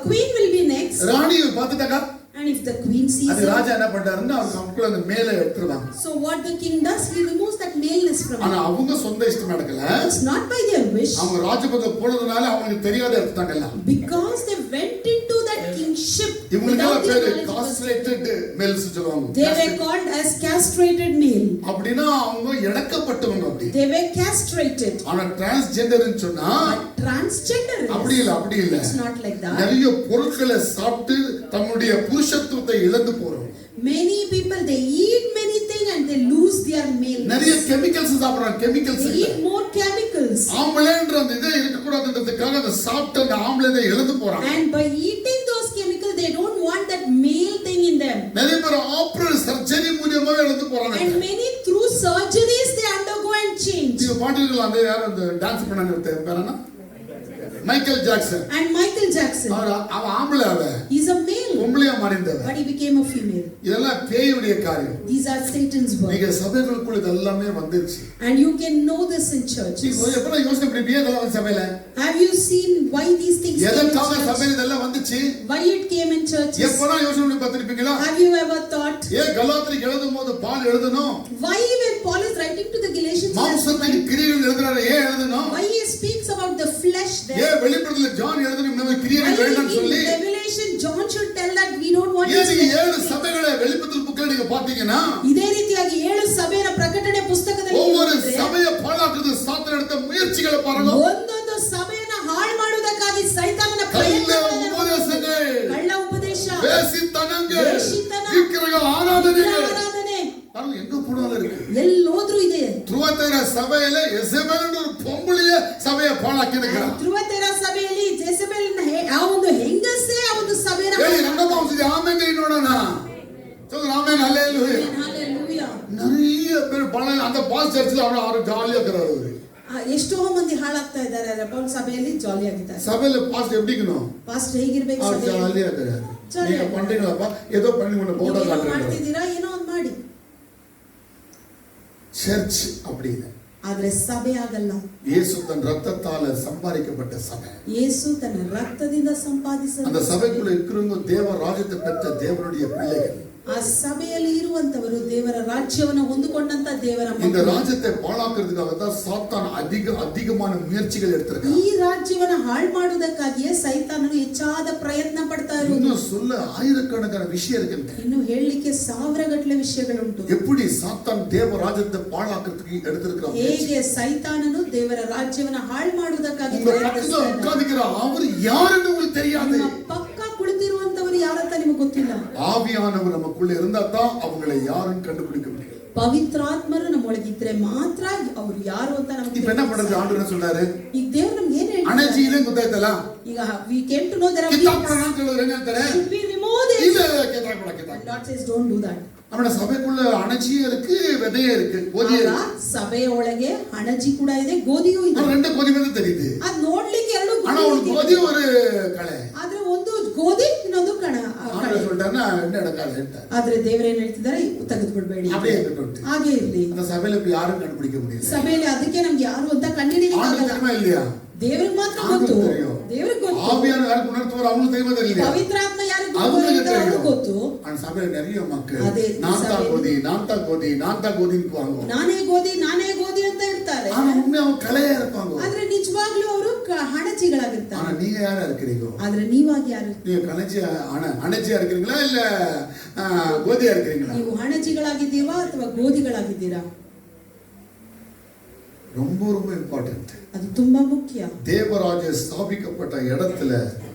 queen will be next. ராணியை பார்த்துட்டாங்க. And if the queen sees அது ராஜா என்ன பண்றாருன்னா அவங்களுக்கு அந்த மேலே எடுத்துறாங்க. So what the king does, he removes that maleness from him. ஆனா அவங்க சொந்த இஷ்டம் நடக்கல. It's not by their wish. அவங்க ராஜபதம் போனதுனால அவங்களுக்கு தெரியாத எடுத்துட்டாங்கல்ல. Because they went into that kingship. இவங்களுக்கு பேரு castrated males சொல்லுவாங்க. They were called as castrated male. அப்படினா அவங்க எடக்கப்பட்டவங்க அப்படி. They were castrated. ஆனா transgender ன்னு சொன்னா transgender அப்படி இல்ல. It's not like that. நிறைய பொருட்களை சாப்பிட்டு தன்னுடைய புருஷத்துவத்தை இழந்து போறோம். Many people, they eat many things and they lose their male. நிறைய கெமிக்கல்ஸ் சாப்பிடுறாங்க. Chemicals they eat more chemicals. ஆம்பளைன்ற அந்த இதே இருக்க கூடாதுன்றதுக்காக அந்த சாப்பிட்ட அந்த ஆம்பளையை இழந்து போறாங்க. And by eating those chemicals, they don't want that male thing in them. நிறைய பேர் ஆபரேஷன் சர்ஜரி மூலமா இழந்து போறாங்க. And many through surgeries they undergo and change. நீங்க பாத்தீங்களா அந்த யார் அந்த டான்ஸ் பண்ணாங்க பேரனா Michael Jackson. And Michael Jackson, அவன் ஆம்பளை அவன். he's a male. பொம்பளையா மாறிந்தவன். But he became a female. இதெல்லாம் பேயுடைய காரியம். These are Satan's work. நீங்க சபைகளுக்குள்ள இதெல்லாம் வந்துருச்சு. And you can know this in churches. நீங்க எப்ப யோசனை பண்ணி இதெல்லாம் சபையில? Have you seen why these things came in எதற்காக church? சபையில இதெல்லாம் வந்துச்சு? Why it came in churches? எப்பனா யோசனை பண்ணி பார்த்திருப்பீங்களா? Have you ever thought? கலாத்தியருக்கு எழுதும்போது பவுல் எழுதணும். Why when Paul is writing to the Galatians, மாம்சத்தின் கிரியைகள் எழுதுறாரு. எழுதணும். why he speaks about the flesh there? வெளிப்படுத்தல ஜான் எழுதணும் நம்ம கிரியைகள் வேண்டாம்னு சொல்லி. In Revelation John should tell that we don't want this. ಈ 7 ಸಭೆಗಳ வெளிப்படுத்தல் புக்ல நீங்க பாத்தீங்கன்னா ಇದೇ ರೀತಿಯಾಗಿ 7 ಸಭೆಯ ಪ್ರಕಟಣೆ ಪುಸ್ತಕದಲ್ಲಿ ஒவ்வொரு சபையை பாழாக்குறது சாத்தான் எடுத்த ಮುಯற்சிகளை பாருங்க. ಒಂದೊಂದು ಸಭೆಯನ್ನು ಹಾಳು ಮಾಡುವುದಕ್ಕಾಗಿ ಸೈತಾನನ ಉಪದೇಶಗಳು, ಕಳ್ಳ ಉಪದೇಶ, ವೇಶ್ಯತನಗಳು, ವಿಗ್ರಹ ಆರಾಧನೆ ಅದು ಎಲ್ಲಿ ಪುಡಾಲ ಇருக்கு. ಎಲ್ಲೋದ್ರೂ ಇದೆ. ಧ್ರುವತೆರ ಸಭೆಯಲ್ಲಿ ಯೆಜೆಬೆಲ್ ಅನ್ನೋ ಪೊಂಬಳಿಯ ಸಭೆಯ ಪಾಳಾಕಿದಕರ. ಧ್ರುವತೆರ ಸಭೆಯಲ್ಲಿ ಜೆಜೆಬೆಲ್ನ ಆ ಒಂದು ಹೆಂಗಸೇ ಆ ಒಂದು ಸಭೆಯನ್ನು ಹೇಳಿ ರಂಗಮಾಂಸದ ಆಮೇಲೆ ನೋಡೋಣ. சொல்லுங்க ஆமென் ஹalleluya. ஹalleluya. நிறைய பேர் பாಳ அந்த பாஸ் ಚರ್ಚ್ல ಅವರು ಜಾಲಿயா ಇದ್ದಾರೆ ಅವರು. ಎಷ್ಟೋ ಮಂದಿ ಹಾಳಾಗ್ತಾ ಇದ್ದಾರೆ ರಪೌಲ್ ಸಭೆಯಲ್ಲಿ ಜಾಲಿ ಆಗಿದ್ದಾರೆ. ಸಭೆಯಲ್ಲಿ ಪಾಸ್ಟ್ ಎಪ್ಪಿಕನೋ? ಪಾಸ್ಟ್ ಹೇಗಿರಬೇಕು ಸಭೆಯಲ್ಲಿ? ಜಾಲಿயா ಇದ್ದಾರೆ. ನೀವು ಪಂಡಿಗಳಪ್ಪ ಏದೋ ಪಂಡಿಗಳನ್ನ ಬೋರ್ಡ್ ಹಾಕಿದ್ದೀರಾ? ಮಾಡ್ತಿದ್ದೀರಾ ಏನೋ ಒಂದು ಮಾಡಿ. ಚರ್ಚ್ அப்படி ಇದೆ. ಆದರೆ ಸಭೆ ಆಗಲ್ಲ. ಯೇಸು ತನ್ನ ರಕ್ತத்தால சம்பாதிக்கப்பட்ட சபை. ಯೇಸು ತನ್ನ ರಕ್ತದಿಂದ ಸಂಪಾದಿಸಿದ அந்த சபைக்குள்ள இருக்கிறவங்க தேவ ராஜ்யத்தை பெற்ற தேவனுடைய பிள்ளைகள். ಆ ಸಭೆಯಲ್ಲಿ ಇರುವಂತವರು ದೇವರ ರಾಜ್ಯವನ್ನು ಹೊಂದಿಕೊಂಡಂತ ದೇವರ ಮಕ್ಕಳು. இந்த ராஜ்யத்தை பாழாக்குறதுக்காக தான் சாத்தான் அதிகமான முயற்சிகள் எடுத்திருக்கான். ಈ ರಾಜ್ಯವನ್ನು ಹಾಳು ಮಾಡುವುದಕ್ಕಾಗಿಯೇ ಸೈತಾನನು ಹೆಚ್ಚಾದ ಪ್ರಯತ್ನ ಪಡ್ತಾ ಇರುವುದು. இன்னும் சொல்ல ஆயிரக்கணக்கான விஷயம் இருக்கு. ಇನ್ನು ಹೇಳಲಿಕ್ಕೆ ಸಾವಿರಗಟ್ಟಲೆ ವಿಷಯಗಳುಂಟು. எப்படி சாத்தான் தேவ ராஜ்யத்தை பாழாக்குறதுக்கு எடுத்திருக்கான். ಹೇಗೆ ಸೈತಾನನು ದೇವರ ರಾಜ್ಯವನ್ನು ಹಾಳು ಮಾಡುವುದಕ್ಕಾಗಿ ಪ್ರಯತ್ನಿಸ್ತಾನೆ. ಅವರು ಯಾರೆಂದು உங்களுக்கு தெரியாது. ಪಕ್ಕ ಕುಳಿತಿರುವಂತವರು ಯಾರಂತ ನಿಮಗೆ ಗೊತ್ತಿಲ್ಲ. ஆவியானவர் நமக்குள்ள இருந்தா தான் அவங்களை யாரும் கண்டுபிடிக்க முடியும். ಪವಿತ್ರಾತ್ಮರು ನಮ್ಮೊಳಗಿದ್ರೆ ಮಾತ್ರ ಅವರು ಯಾರು ಅಂತ ನಮಗೆ. இப்ப என்ன பண்றது? ஆண்டவர் என்ன சொல்றாரு? ಈಗ ದೇವರು ನಮಗೆ ಏನು ಹೇಳ್ತಾರೆ? ಅಣಜಿಯಿಲೆ ಗೊತ್ತಾಯ್ತಲ್ಲ. ಈಗ we came to know there are ಕಿತ್ತಾಪಣ ಅಂತ ಹೇಳಿದ್ರೆ ಏನು ಹೇಳ್ತಾರೆ? should we remove this? ಇಲ್ಲ ಕಿತ್ತಾಪಣ. Lord says don't do that. ಅವನ ಸಭೆக்குள்ள ಅಣಜಿ ಇருக்கு, ವಿದೆಯೇ ಇருக்கு, ಗೋಧಿ ಇருக்கு. ಸಭೆಯ ಒಳಗೆ ಅಣಜಿ ಕೂಡ ಇದೆ, ಗೋಧಿಯೂ ಇದೆ. ரெண்டு ಗೋಧಿ ಬಂದು தெரியுது. ಅದು ನೋಡ್ಲಿಕ್ಕೆ ಎರಡು ಆனா ಒಂದು ಗೋಧಿ ஒரு ಕಳೆ. ಆದ್ರೆ ಒಂದು ಗೋಧಿ ಇನ್ನೊಂದು ಕಳೆ. ஆண்டவர் சொல்லிட்டாருன்னா என்ன நடக்காது. ಆದ್ರೆ ದೇವರೇನ್ ಹೇಳ್ತಿದ್ದಾರೆ, ತೆಗೆದು ಬಿಡಬೇಡಿ, அப்படியே இருக்கட்டும். ಹಾಗೆ ಇರ್ಲಿ. அந்த சபையில இப்ப யாரும் கண்டுபிடிக்க முடியல. ಸಭೆಯಲ್ಲಿ ಅದಕ್ಕೆ ನಮ್ಗೆ ಯಾರು ಅಂತ ಕಂಡುಹಿಡಿಯಲಿಕ್ಕೆ ಆಗಲ್ಲ. ஆண்டவருக்கு இல்லையா? ದೇವರಿಗೆ ಮಾತ್ರ ಗೊತ್ತು. ದೇವರಿಗೆ ಗೊತ್ತು. ஆவியானவர் யாருக்கு உணர்த்துவாரோ அவங்களுக்கு தெரியும் இல்லையா? ಪವಿತ್ರಾತ್ಮ ಯಾರಿಗೆ ಗೊತ್ತು. அந்த சபையில நிறைய மக்கள் நான் தான் கோதி நிக்குவாங்க. ನಾನೇ ಗೋಧಿ ಅಂತ ಇರ್ತಾರೆ. ஆனா உண்மையா அவங்க கலையா இருப்பாங்க. ಆದ್ರೆ ನಿಜವಾಗ್ಲೂ ಅವರು ಹಣಚಿಗಳಾಗಿರ್ತಾರೆ. ஆனா நீங்க யாரா இருக்கீங்க? ಆದ್ರೆ ನೀವಾಗಿ ಯಾರು? நீங்க ಹಣಚಿயா இருக்கீங்களா இல்ல ಗೋಧಿயா இருக்கீங்களா? ನೀವು ಹಣಚಿಗಳಾಗಿದ್ದೀರಾ ಅಥವಾ ಗೋಧಿಗಳಾಗಿದ್ದೀರಾ? ரொம்ப ரொம்ப இம்பார்ட்டன்ட். அது ತುಂಬಾ ಮುಖ್ಯ. தேவராஜ்ய ஸ்தாபிக்கப்பட்ட இடத்துல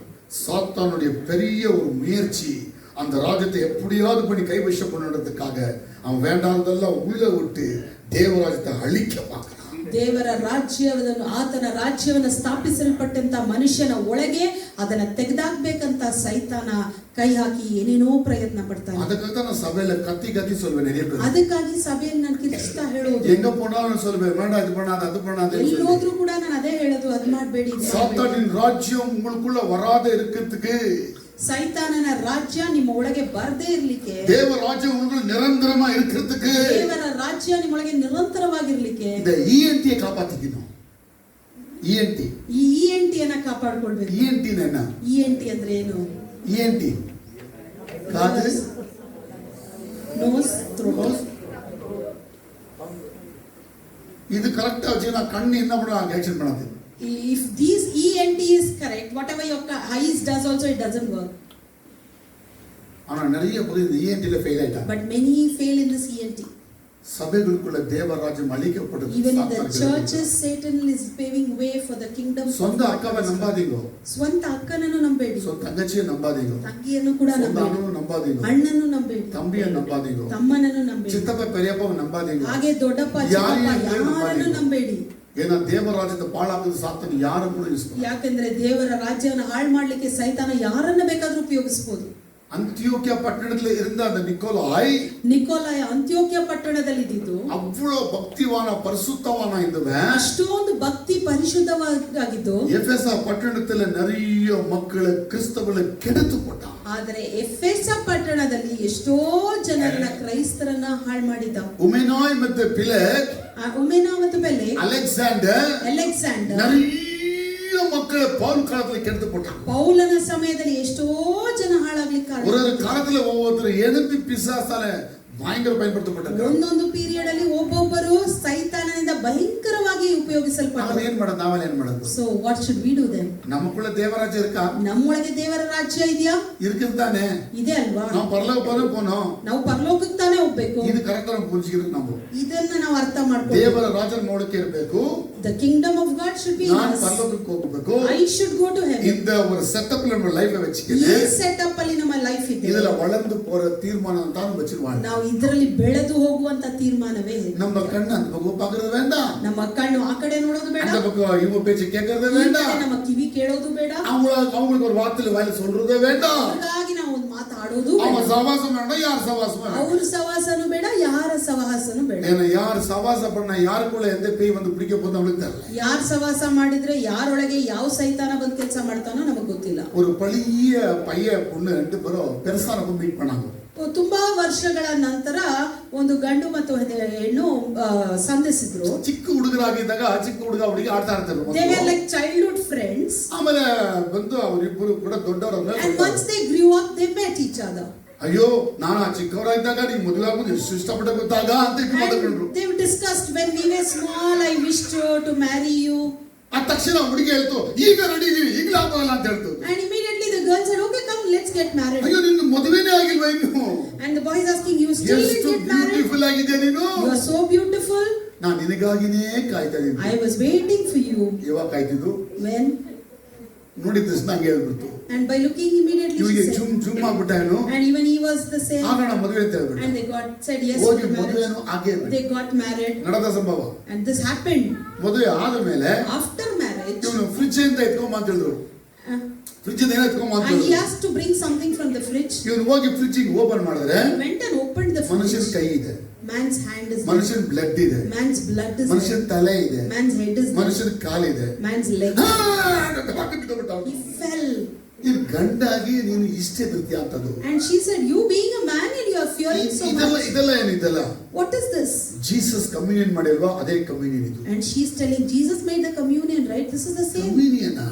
சாத்தானுடைய பெரிய ஒரு முயற்சி, அந்த ராஜ்யத்தை எப்படியாவது பண்ணி கைவசம் பண்ணுறதுக்காக அவன் வேண்டாததெல்லாம் உள்ள விட்டு ದೇವರಾಜ್ಯத்தை ಅಳಿக்க பார்க்கிறான். ದೇವರ ರಾಜ್ಯವನ್ನು, ಆತನ ರಾಜ್ಯವನ್ನು ಸ್ಥಾಪಿಸಲ್ಪಟ್ಟಂತ ಮನುಷ್ಯನ ಒಳಗೆ ಅದನ್ನ ತೆಗೆದಾಕ್ಬೇಕಂತ ಸೈತಾನ ಕೈ ಹಾಕಿ ಏನೇನೋ ಪ್ರಯತ್ನ ಪಡ್ತಾನೆ. ಅದಕ್ಕಾಗಿ ನಾನು ಸಭೆಯಲ್ಲಿ ಕತ್ತಿ சொல்வேன் நிறைய பேர். ಅದಕ್ಕಾಗಿ ಸಭೆಯಲ್ಲಿ ನಾನು ಕಿರಿಸ್ತಾ ಹೇಳೋದು, எங்க போனாலும் சொல்வேன் வேண்டாம் இது பண்ணாத அது பண்ணாத. ಎಲ್ಲೋದ್ರೂ ಕೂಡ ನಾನು ಅದೇ ಹೇಳೋದು, ಅದು ಮಾಡಬೇಡಿ. சாத்தானின் ராஜ்யம் உங்களுக்குள்ள வராத இருக்கிறதுக்கு, ಸೈತಾನನ ರಾಜ್ಯ ನಿಮ್ಮ ಒಳಗೆ ಬರದೇ ಇರ್ಲಿಕ್ಕೆ, ದೇವರ ರಾಜ್ಯ ಉங்களுக்குள்ள நிரந்தரமா இருக்கிறதுக்கு, ದೇವರ ರಾಜ್ಯ ನಿಮ್ಮ ಒಳಗೆ ನಿರಂತರವಾಗಿರ್ಲಿಕ್ಕೆ இந்த ಇಎನ್ಟಿ ಕಾಪಾಡ್ತಿದ್ದೀನೋ. ಇಎನ್ಟಿ ಈ ಇಎನ್ಟಿ ಅನ್ನ ಕಾಪಾಡಿಕೊಳ್ಳಬೇಕು. ಇಎನ್ಟಿ என்ன? ಇಎನ್ಟಿ ಅಂದ್ರೆ ಏನು? ಇಎನ್ಟಿ ಕಾದು, ನೋಸ್, ಥ್ರೋಟ್. இது கரெக்ட்டா வச்சுனா கண்ணு என்ன பண்ணுவாங்க? ஆக்ஷன் பண்ணாது. If these ENT is correct, whatever your eyes does also, it doesn't work. ஆனா நிறைய பேர் இந்த இஎன்டில ஃபெயில் ஆயிட்டாங்க. But many fail in this ENT. சபைகளுக்குள்ள தேவராஜ்யம் அழிக்கப்படுது. Even in the churches, Satan is paving way for the kingdom. சொந்த அக்காவை நம்பாதீங்க. ಸ್ವಂತ ಅಕ್ಕನನ್ನು ನಂಬೇಡಿ. சொந்த தங்கச்சியை நம்பாதீங்க. ತಂಗಿಯನ್ನು ಕೂಡ ನಂಬೇಡಿ. நம்பாதீங்க. ಅಣ್ಣನನ್ನು ನಂಬೇಡಿ. தம்பியை நம்பாதீங்க. ತಮ್ಮನನ್ನು ನಂಬೇಡಿ. சித்தப்ப பெரியப்பவை நம்பாதீங்க. ಹಾಗೆ ದೊಡ್ಡಪ್ಪ ಚಿಕ್ಕಪ್ಪ ಯಾರನ್ನು ನಂಬೇಡಿ. ஏன்னா தேவராஜ்யத்தை பாழாக்குது சாத்தான் யாரும் கூட யூஸ் பண்ண. ಯಾಕಂದ್ರೆ ದೇವರ ರಾಜ್ಯವನ್ನು ಹಾಳು ಮಾಡಲಿಕ್ಕೆ ಸೈತಾನ ಯಾರನ್ನ ಬೇಕಾದರೂ ಉಪಯೋಗಿಸಬಹುದು. ಅಂತ್ಯೋಕ್ಯ ಪಟ್ಟಣದಲ್ಲಿ இருந்த அந்த ನಿಕೋಲಾಯ ಅಂತ್ಯೋಕ್ಯ ಪಟ್ಟಣದಲ್ಲಿ ಇದ್ದಿದ್ದು ಅவ்வளவு ಭಕ್ತಿವಾನ ಪರಿಶುದ್ಧವಾನ ಇದ್ದವன். ಅಷ್ಟೊಂದು ಭಕ್ತಿ ಪರಿಶುದ್ಧವಾಗಿದ್ದು ಎಫೆಸ ಪಟ್ಟಣದಲ್ಲಿ நிறைய ಮಕ್ಕಳು ಕ್ರಿಸ್ತವನ್ನ ಕೆಡುತು போட்டான். ಆದರೆ ಎಫೆಸ ಪಟ್ಟಣದಲ್ಲಿ ಎಷ್ಟೋ ಜನರನ್ನ ಕ್ರೈಸ್ತರನ್ನ ಹಾಳು ಮಾಡಿದ. ಉಮೆನಾಯ್ ಮತ್ತು ಪಿಲೆಗ್, ಉಮೆನಾ ಮತ್ತು ಪಿಲೆಗ್, ಅಲೆಕ್ಸಾಂಡರ್ நிறைய ಮಕ್ಕಳು ಪೌಲ್ ಕಾಲದಲ್ಲಿ ಕೆಡುತು போட்டான். ಪೌಲನ ಸಮಯದಲ್ಲಿ ಎಷ್ಟೋ ಜನ ಹಾಳಾಗ್ಲಿಕ್ಕೆ ஒரு காலத்துல ஒவ்வொருத்தர் எதிர்த்து பிசாசால பயங்கர பயன்படுத்தப்பட்டாங்க. ಒಂದೊಂದು ಪೀರಿಯಡ್ ಅಲ್ಲಿ ಒಬ್ಬೊಬ್ಬರು ಸೈತಾನನಿಂದ ಭಯಂಕರವಾಗಿ ಉಪಯೋಗಿಸಲ್ಪಟ್ಟರು. ನಾವೇನ್ ಮಾಡೋದು? So what should we do then? ನಮ್ಮக்குள்ள ದೇವರಾಜ್ಯ இருக்கா? ನಮ್ಮೊಳಗೆ ದೇವರ ರಾಜ್ಯ ಇದೆಯಾ? இருக்குதானே? ಇದೆ ಅಲ್ವಾ? ನಾವು ಪರಲೋಕಕ್ಕೆ ಹೋಗೋಣ. ನಾವು ಪರಲೋಕಕ್ಕೆ ತಾನೇ ಹೋಗಬೇಕು. ಇದು ಕರೆಕ್ಟ್ ಆಗಿ ಪುಂಜಿಗಿರಬೇಕು ನಾವು. ಇದನ್ನ ನಾವು ಅರ್ಥ ಮಾಡ್ಕೊಳ್ಳೋಣ. ದೇವರ ರಾಜ್ಯನ ನೋಡಕ್ಕೆ ಇರಬೇಕು. The kingdom of God should be in us. ನಾನು ಪರಲೋಕಕ್ಕೆ ಹೋಗಬೇಕು. I should go to heaven. இந்த ஒரு செட்டப்ல நம்ம லைஃபை வெச்சிக்கிட்டு ಈ ಸೆಟಪ್ ಅಲ್ಲಿ ನಮ್ಮ ಲೈಫ್ ಇದೆ. ಇದೆಲ್ಲ ವಳಂದು போற தீர்மானம் தான் வெச்சிருவாங்க. ನಾವು ಇದರಲ್ಲಿ ಬೆಳೆದು ಹೋಗುವಂತ ತೀರ್ಮಾನವೇ. ನಮ್ಮ ಕಣ್ಣು அந்த பக்கம் பார்க்கிறது வேண்டாம். ನಮ್ಮ ಕಣ್ಣು ಆ ಕಡೆ ನೋಡೋದು ಬೇಡ. அந்த பக்கம் இவங்க பேச்சு கேட்கிறது வேண்டாம். ನಮ್ಮ ಕಿವಿ ಕೇಳೋದು ಬೇಡ. அவங்களுக்கு ஒரு வார்த்தை வாயில சொல்றதே வேண்டாம். ಹಾಗಾಗಿ ನಾವು ಒಂದು ಮಾತಾಡೋದು ಬೇಡ. ಅವರ ಸಹವಾಸ ಬೇಡ, ಯಾರ ಸಹವಾಸ ಬೇಡ. ಅವರ ಸಹವಾಸನೂ ಬೇಡ, ಯಾರ ಸಹವಾಸನೂ ಬೇಡ. ಏನ ಯಾರ ಸಹವಾಸ பண்ண ಯಾರக்குள்ள ಎಂದ பேய் வந்து பிடிக்க போது நமக்கு தெரியல. ಯಾರ ಸಹವಾಸ ಮಾಡಿದ್ರೆ ಯಾರೊಳಗೆ ಯಾವ ಸೈತಾನ ಬಂದು ಕೆಲಸ ಮಾಡ್ತಾನೋ ನಮಗೆ ಗೊತ್ತಿಲ್ಲ. ஒரு பழைய பையன் பொண்ணு ரெண்டு பேரும் பெருசானப்ப மீட் பண்ணாங்க. ತುಂಬಾ ವರ್ಷಗಳ ನಂತರ ಒಂದು ಗಂಡು ಮತ್ತು ಹೆಣ್ಣು ಸಂಧಿಸಿದ್ರು. ಚಿಕ್ಕ ಹುಡುಗರಾಗಿದ್ದಾಗ ಚಿಕ್ಕ ಹುಡುಗ ಆಡ್ತಾ ಇರ್ತಾರೆ. They were like childhood friends. ಆಮೇಲೆ ಬಂದು ಅವರಿಬ್ಬರು ಕೂಡ ದೊಡ್ಡವರಾದ್ರು. And once they grew up, they met each other. ಅಯ್ಯೋ ನಾನು ಚಿಕ್ಕವರಾಗಿದ್ದಾಗ ನೀನು ಮದುವೆ ಆಗೋದು ಎಷ್ಟು ಇಷ್ಟಪಟ್ಟ ಗೊತ್ತಾಗ ಅಂತ ಮಾತಾಡ್ಕೊಂಡ್ರು. They discussed when we were small, I wished to marry you. ಆ ತಕ್ಷಣ ಹುಡುಗಿ ಹೇಳ್ತು ಈಗ ರೆಡಿ ಇದೀವಿ ಈಗಲೇ ಆಗೋಲ್ಲ ಅಂತ ಹೇಳ್ತು. And immediately the girl said, okay, come, let's get married. ಅಯ್ಯೋ ನಿನ್ನ ಮದುವೆನೇ ಆಗಿಲ್ವಾ ಇನ್ನು? And the boy is asking, you still didn't get married? Beautiful ಆಗಿದ್ಯಾ ನೀನು? You are so beautiful. ನಾನು ನಿನಗಾಗಿನೇ ಕಾಯ್ತಾ ಇದ್ದೀನಿ. I was waiting for you. ಯಾವಾಗ ಕಾಯ್ತಿದ್ದು? When? ನೋಡಿದ ತಕ್ಷಣ ಹಂಗೆ ಹೇಳ್ಬಿಡ್ತು. And by looking immediately ಇವನಿಗೆ ಜುಮ್ ಆಗ್ಬಿಟ್ಟಾನು. And even he was the same. ಆಗೋಣ ಮದುವೆ ಅಂತ ಹೇಳ್ಬಿಟ್ಟು. And they said yes ಹೋಗಿ to ಮದುವೆನೂ ಆಗೇ they got married. ನಡೆದ ಸಂಭವ. And this happened. ಮದುವೆ ಆದ ಮೇಲೆ after marriage ಇವನು ಫ್ರಿಡ್ಜ್ ಅಂತ ಎತ್ಕೊಂಬ ಅಂತ ಹೇಳಿದ್ರು. ಫ್ರಿಡ್ಜ್ ಏನೋ ಎತ್ಕೊಂಬ ಅಂತ and he has to bring something from the fridge. ಇವನು ಹೋಗಿ ಫ್ರಿಡ್ಜ್ ಓಪನ್ ಮಾಡಿದ್ರೆ he went and opened the fridge. ಮನುಷ್ಯನ ಕೈ ಇದೆ. Man's hand is ಮನುಷ್ಯನ ಬ್ಲಡ್ ಇದೆ. Man's blood is ಮನುಷ್ಯನ ತಲೆ ಇದೆ. Man's head is ಮನುಷ್ಯನ ಕಾಲು ಇದೆ. Man's leg. he He fell ಇದು ಗಂಡಾಗಿ ನೀನು ಇಷ್ಟೇ ಧೃತಿ ಅಂತದ್ದು. And she said, you being a man and you are fearing so much. ಇದೆಲ್ಲ ಏನಿದೆಲ್ಲ What is this? Jesus communion ಮಾಡಿಲ್ವಾ? ಅದೇ ಕಮ್ಯೂನಿಯನ್ ಇದು. And she's telling Jesus made the communion, right? This is the same communion.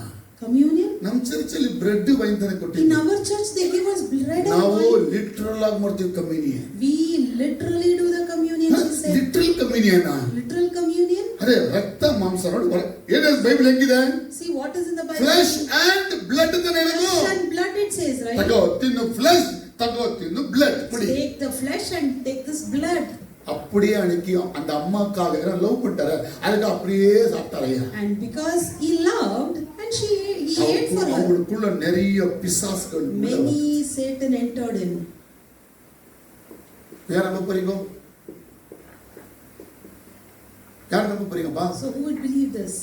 communion. ನಮ್ಮ church ಅಲ್ಲಿ bread wine ತಾನೆ In ಕೊಟ್ಟಿದ್ದೀವಿ. our church they give us bread and ನಾವು wine. Literal ಆಗಿ ಮಾಡ್ತೀವಿ communion. We literally do the communion. She said. Literal communion. Literal communion. ಅದೇ ರಕ್ತ ಮಾಂಸ ನೋಡಿ ಏನಿದೆ ಬೈಬಲ್ ಹೆಂಗಿದೆ? See what is in the Bible. Flesh and blood ಅಂತ ಹೇಳೋದು. Flesh and blood it says, right? ತಗೋ ತಿನ್ನು ಫ್ಲೆಶ್, ತಗೋ ತಿನ್ನು ಬ್ಲಡ್ ಕುಡಿ. Take the flesh and take this blood. அப்படியே அன்னைக்கு அந்த அம்மாக்காக லவ் பண்ணிட்டாரு, அதுக்கு அப்படியே சாப்பிட்டாரையா. And because he loved and he ate for her. அவங்களுக்குள்ள நிறைய பிசாசுகள். Many Satan entered in. யார் நம்ப போறீங்க? யார் நம்ப போறீங்கப்பா? So who would believe this?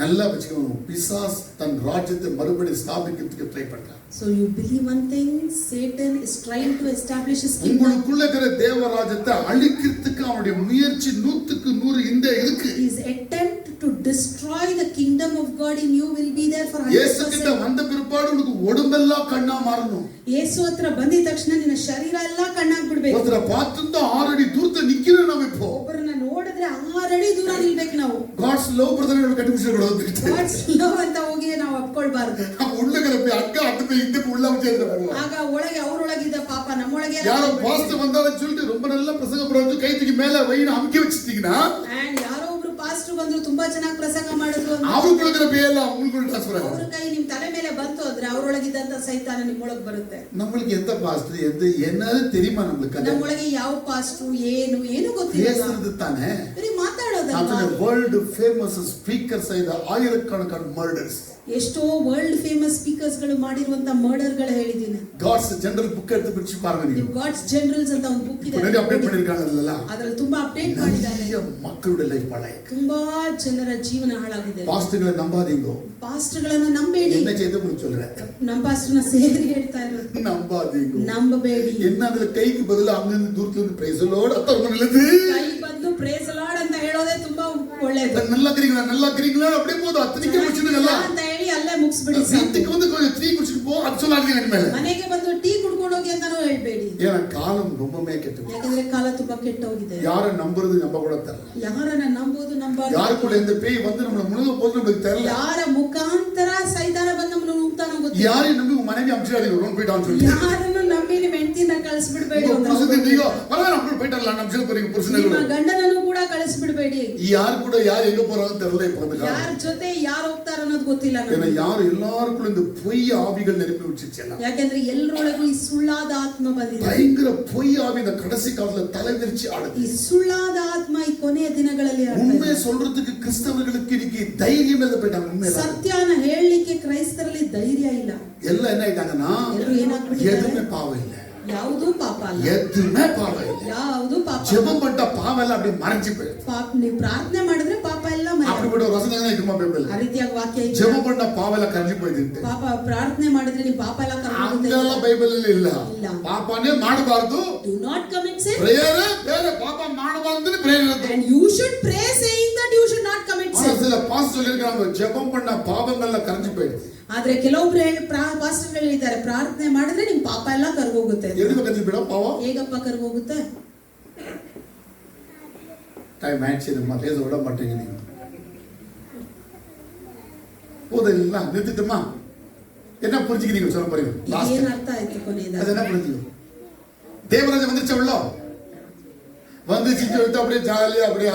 நல்லா வச்சுக்கணும். பிசாஸ் தன் ராஜ்யத்தை மறுபடியும் ஸ்தாபிக்கிறதுக்கு ட்ரை பண்றான். So you believe one thing, Satan is trying to establish his kingdom. உங்களுக்குள்ள இருக்கிற தேவராஜ்யத்தை அழிக்கிறதுக்கு அவனுடைய முயற்சி 100க்கு 100 இந்த இருக்கு. His attempt to destroy the kingdom of God in you will be there for 100%. இயேசு கிட்ட வந்த பிற்பாடு உனக்கு உடம்பெல்லாம் கண்ணா மாறணும். ಯೇಸು ಹತ್ರ ಬಂದಿದ ತಕ್ಷಣ ನಿನ್ನ ಶರೀರ ಎಲ್ಲ ಕಣ್ಣಾಗಿ ಬಿಡಬೇಕು. ஒருத்தர பார்த்துட்டு 6 அடி தூரத்துல நிக்கிறோம் நாம இப்போ. ಒಬ್ಬರನ್ನ ನೋಡಿದ್ರೆ 6 ಅಡಿ ದೂರ ನಿಲ್ಬೇಕು ನಾವು. God's love brother ನ ಕಟ್ಟಿಬಿಸಿ ಕೊಡೋದು. God's love ಅಂತ ಹೋಗಿ ನಾವು ಅಪ್ಕೊಳ್ಬಾರ್ದು. உள்ளಗರಪಿ ಅಕ್ಕ ಅತ್ತೆ ಇಂದಕ್ಕೆ ಉள்ள ಮುಚ್ಚೇಂದ್ರ. ಆಗ ಒಳಗೆ ಅವರೊಳಗಿದ್ದ ಪಾಪ ನಮ್ಮೊಳಗೆ ಯಾರೋ பாஸ்டர் வந்தாலும் சொல்லிட்டு ரொம்ப நல்ல பிரசங்க பண்ணுவாங்க, கை தூக்கி மேல வைನ அமுக்கி வச்சிட்டீங்கன்னா and ಯಾರೋ ಒಬ್ರು ಪಾಸ್ಟರ್ ಬಂದ್ರು ತುಂಬಾ ಚೆನ್ನಾಗಿ ಪ್ರಸಂಗ ಮಾಡಿದ್ರು ಅಂತ அவங்களுக்குள்ள எல்லாம் உங்களுக்கு ಟ್ರಾನ್ಸ್ಫರ್ ಆಗುತ್ತೆ. ಅವರ ಕೈ ನಿಮ್ ತಲೆ ಮೇಲೆ ಬಂತು ಅಂದ್ರೆ ಅವರೊಳಗಿದ್ದಂತ ಸೈತಾನ ನಿಮ್ಮೊಳಗೆ ಬರುತ್ತೆ. நம்மளுக்கு எந்த பாஸ்டர் என்னது தெரியுமா? நம்மளுக்கு ನಮ್ಮೊಳಗೆ ಯಾವ ಪಾಸ್ಟರ್ ಏನು ಗೊತ್ತಿಲ್ಲ. பேசுறது தானே, ಬರೀ ಮಾತಾಡೋದಲ್ಲ. ಅದನ್ನ ವರ್ಲ್ಡ್ ಫೇಮಸ್ ಸ್ಪೀಕರ್ಸ್ ಐದ ಆಯಿರಕಣಕಣ ಮರ್ಡರ್ಸ್. ಎಷ್ಟೋ ವರ್ಲ್ಡ್ ಫೇಮಸ್ ಸ್ಪೀಕರ್ಸ್ ಗಳು ಮಾಡಿರುವಂತ ಮರ್ಡರ್ ಗಳು ಹೇಳಿದ್ದೀನಿ. ಗಾಡ್ಸ್ ಜನರಲ್ ಬುಕ್ எடுத்து பிரிச்சு பாருங்க. ನೀವು ಗಾಡ್ಸ್ ಜನರಲ್ಸ್ ಅಂತ ಒಂದು ಬುಕ್ ಇದೆ, ನೋಡಿ ಅಪ್ಡೇಟ್ ಮಾಡಿರ್ಕಾನಲ್ಲ, ಅದರಲ್ಲಿ ತುಂಬಾ ಅಪ್ಡೇಟ್ ಮಾಡಿದ್ದಾರೆ. ಮಕ್ಕಳ ಲೈಫ್ ಪಾಳಾಯ್ತು, ತುಂಬಾ ಜನರ ಜೀವನ ಹಾಳಾಗಿದೆ. ಪಾಸ್ಟರ್ಗಳ ನಂಬಾದೀங்க, ಪಾಸ್ಟರ್ಗಳನ್ನು ನಂಬೇಡಿ. என்ன செய்து உங்களுக்கு சொல்றேன், ನಮ್ಮ ಪಾಸ್ಟರ್ನ ಸೇರಿ ಹೇಳ್ತಾ ಇರೋದು ನಂಬಾದೀங்க, ನಂಬಬೇಡಿ. என்ன ಅದರ ಕೈಗೆ ಬದಲು ಅಮ್ಮನ ದೂರದಿಂದ ಇருந்து ಪ್ರೈಸ್ ಲಾರ್ಡ್ ಅಂತ ಬಂದಿಲ್ಲது, ಕೈ ಬಂದು ಪ್ರೈಸ್ ಲಾರ್ಡ್ ಅಂತ ಹೇಳೋದೇ ತುಂಬಾ ಒಳ್ಳೆಯದು. நல்லா இருக்கீங்களா அப்படியே போதும், ಅತ್ತನಿಕೆ ಮುಚ್ಚಿನಲ್ಲ ಅಂತ ಹೇಳಿ ಅಲ್ಲೇ ಮುಗಿಸ್ಬಿಡಿ. வீட்டுக்கு வந்து கொஞ்சம் டீ குடிச்சிட்டு போ அது சொல்லாதீங்க இனிಮೇಲೆ. ಮನೆಗೆ ಬಂದು ಟೀ ಕುಡ್ಕೊಂಡು ಹೋಗಿ ಅಂತಾನೂ ಹೇಳ್ಬೇಡಿ. ஏன்னா காலம் ரொம்பவே கெட்டு, ಯಾಕಂದ್ರೆ ಕಾಲ ತುಂಬಾ ಕೆಟ್ಟೋಗಿದೆ. யார நம்புறது நம்ப கூட தெரியல, ಯಾರನ್ನ ನಂಬೋದು ನಂಬಾರ್ದು. யாரு கூட இந்த பேய் வந்து நம்மள முழுக போது நமக்கு தெரியல, ಯಾರ ಮುಖಾಂತರ ಸೈತಾನ ಬಂದು ನಮ್ಮನ್ನು ನುಗ್ತಾನೋ ಗೊತ್ತಿಲ್ಲ. யாரையும் நம்பி உங்க மனைவி அம்சிடாதீங்க, ரோன் போய்ட்டான்னு சொல்லி ಯಾರನ್ನು ನಂಬಿ ನಿಮ್ಮ ಹೆಂಡತಿನ ಕಳಿಸ್ಬಿಡ್ಬೇಡಿ. புருஷன் நீங்க பரவாயில்ல நம்ம போய்ட்டாரಲ್ಲ நம்ம அம்சிட போறீங்க புருஷனை, ನಿಮ್ಮ ಗಂಡನನ್ನು ಕೂಡ ಕಳಿಸ್ಬಿಡ್ಬೇಡಿ. யார் கூட யார் எங்க போறாங்கன்னு தெரியல இப்ப அந்த காலம். ಯಾರ ಜೊತೆ ಯಾರು ಹೋಗ್ತಾರ ಅನ್ನೋದು ಗೊತ್ತಿಲ್ಲ ஏன்னா ನಮಗೆ. யார் எல்லாருக்குள்ள இந்த பொய் ஆவிகள் நிரப்பி விட்டுச்சு எல்லாம். ಯಾಕಂದ್ರೆ ಎಲ್ಲರೊಳಗೂ ಈ ಸುಳ್ಳಾದ ಆತ್ಮ ಬಂದಿದೆ. பயங்கர பொய் ஆவி இந்த கடைசி காலத்துல தலைவிரிச்சு ஆடுது. ಈ ಸುಳ್ಳಾದ ಆತ್ಮ ಈ ಕೊನೆಯ ದಿನಗಳಲ್ಲಿ உண்மை சொல்றதுக்கு கிறிஸ்தவர்களுக்கு இன்னைக்கு தைரியம் இல்ல போயிட்டாங்க. உண்மை ಸತ್ಯನ ಹೇಳಲಿಕ್ಕೆ ಕ್ರೈಸ್ತರಲ್ಲಿ ಧೈರ್ಯ ಇಲ್ಲ. எல்லாம் என்ன ஆயிட்டாங்கன்னா ಎಲ್ಲರೂ ಏನಾಗ್ಬಿಟ್ಟಿದ್ದಾರೆ, எதுவுமே பாவம் இல்ல, ಯಾವುದೂ ಪಾಪ ಅಲ್ಲ, எதுவுமே பாவம் இல்ல, ಯಾವುದೂ ಪಾಪ. ஜெபம் பண்ண பாவம் எல்லாம் அப்படியே மறைஞ்சு போயிடுது. ಪಾಪ ನೀವು ಪ್ರಾರ್ಥನೆ ಮಾಡಿದ್ರೆ ಪಾಪ ಎಲ್ಲ அப்படிப்பட்ட ஒரு வசனம் தான் இருக்குமா பைபிள்ல? ಆ ರೀತಿಯಾಗಿ ವಾಕ್ಯ ಇದೆ. ஜெபம் பண்ண பாவம் எல்லாம் கரைஞ்சு போயிடுது. ಪಾಪ ಪ್ರಾರ್ಥನೆ ಮಾಡಿದ್ರೆ ನಿಮ್ಮ ಪಾಪ ಎಲ್ಲ ಕರ್ಕೊಂಡು அங்கெಲ್ಲ பைபிள்ல இல்ல, ಇಲ್ಲ. பாப்பாನೇ ಮಾಡಬಾರದು, do not commit sin prayer ಬೇರೆ ಪಾಪ ಮಾಡಬಾರದು பிரேயர் ಇರುತ್ತೆ. and you should pray saying that you should not commit sin. சில பாஸ் சொல்லிருக்காங்க ஜெபம் பண்ண பாவங்கள்ல கரைஞ்சு போயிடுது. ಆದ್ರೆ ಕೆಲವೊಬ್ರು ಪಾಸ್ಟರ್ಗಳು ಹೇಳಿದ್ದಾರೆ ಪ್ರಾರ್ಥನೆ ಮಾಡಿದ್ರೆ ನಿಮ್ ಪಾಪ ಎಲ್ಲ ಕರ್ಗೋಗುತ್ತೆ. ಎಲ್ಲಿ ಕರೆஞ்சு ಬಿಡೋ ಪಾವ ಹೇಗಪ್ಪ ಕರ್ಗೋಗುತ್ತೆ? டைம் ஆயிடுச்சு, நம்ம பேச விட மாட்டீங்க நீங்க. போதில்ல நிறுத்திட்டுமா? என்ன புரிஞ்சுக்கிறீங்க சொல்ல போறீங்க? ಏನ್ ಅರ್ಥ ಆಯ್ತು ಕೊನೆಯದಾಗಿ? அது என்ன புரிஞ்சுக்கோ? தேவராஜ்யம் வந்துருச்சா உள்ள? வந்துச்சு சொல்லிட்டு அப்படியே ஜாலியா அப்படியே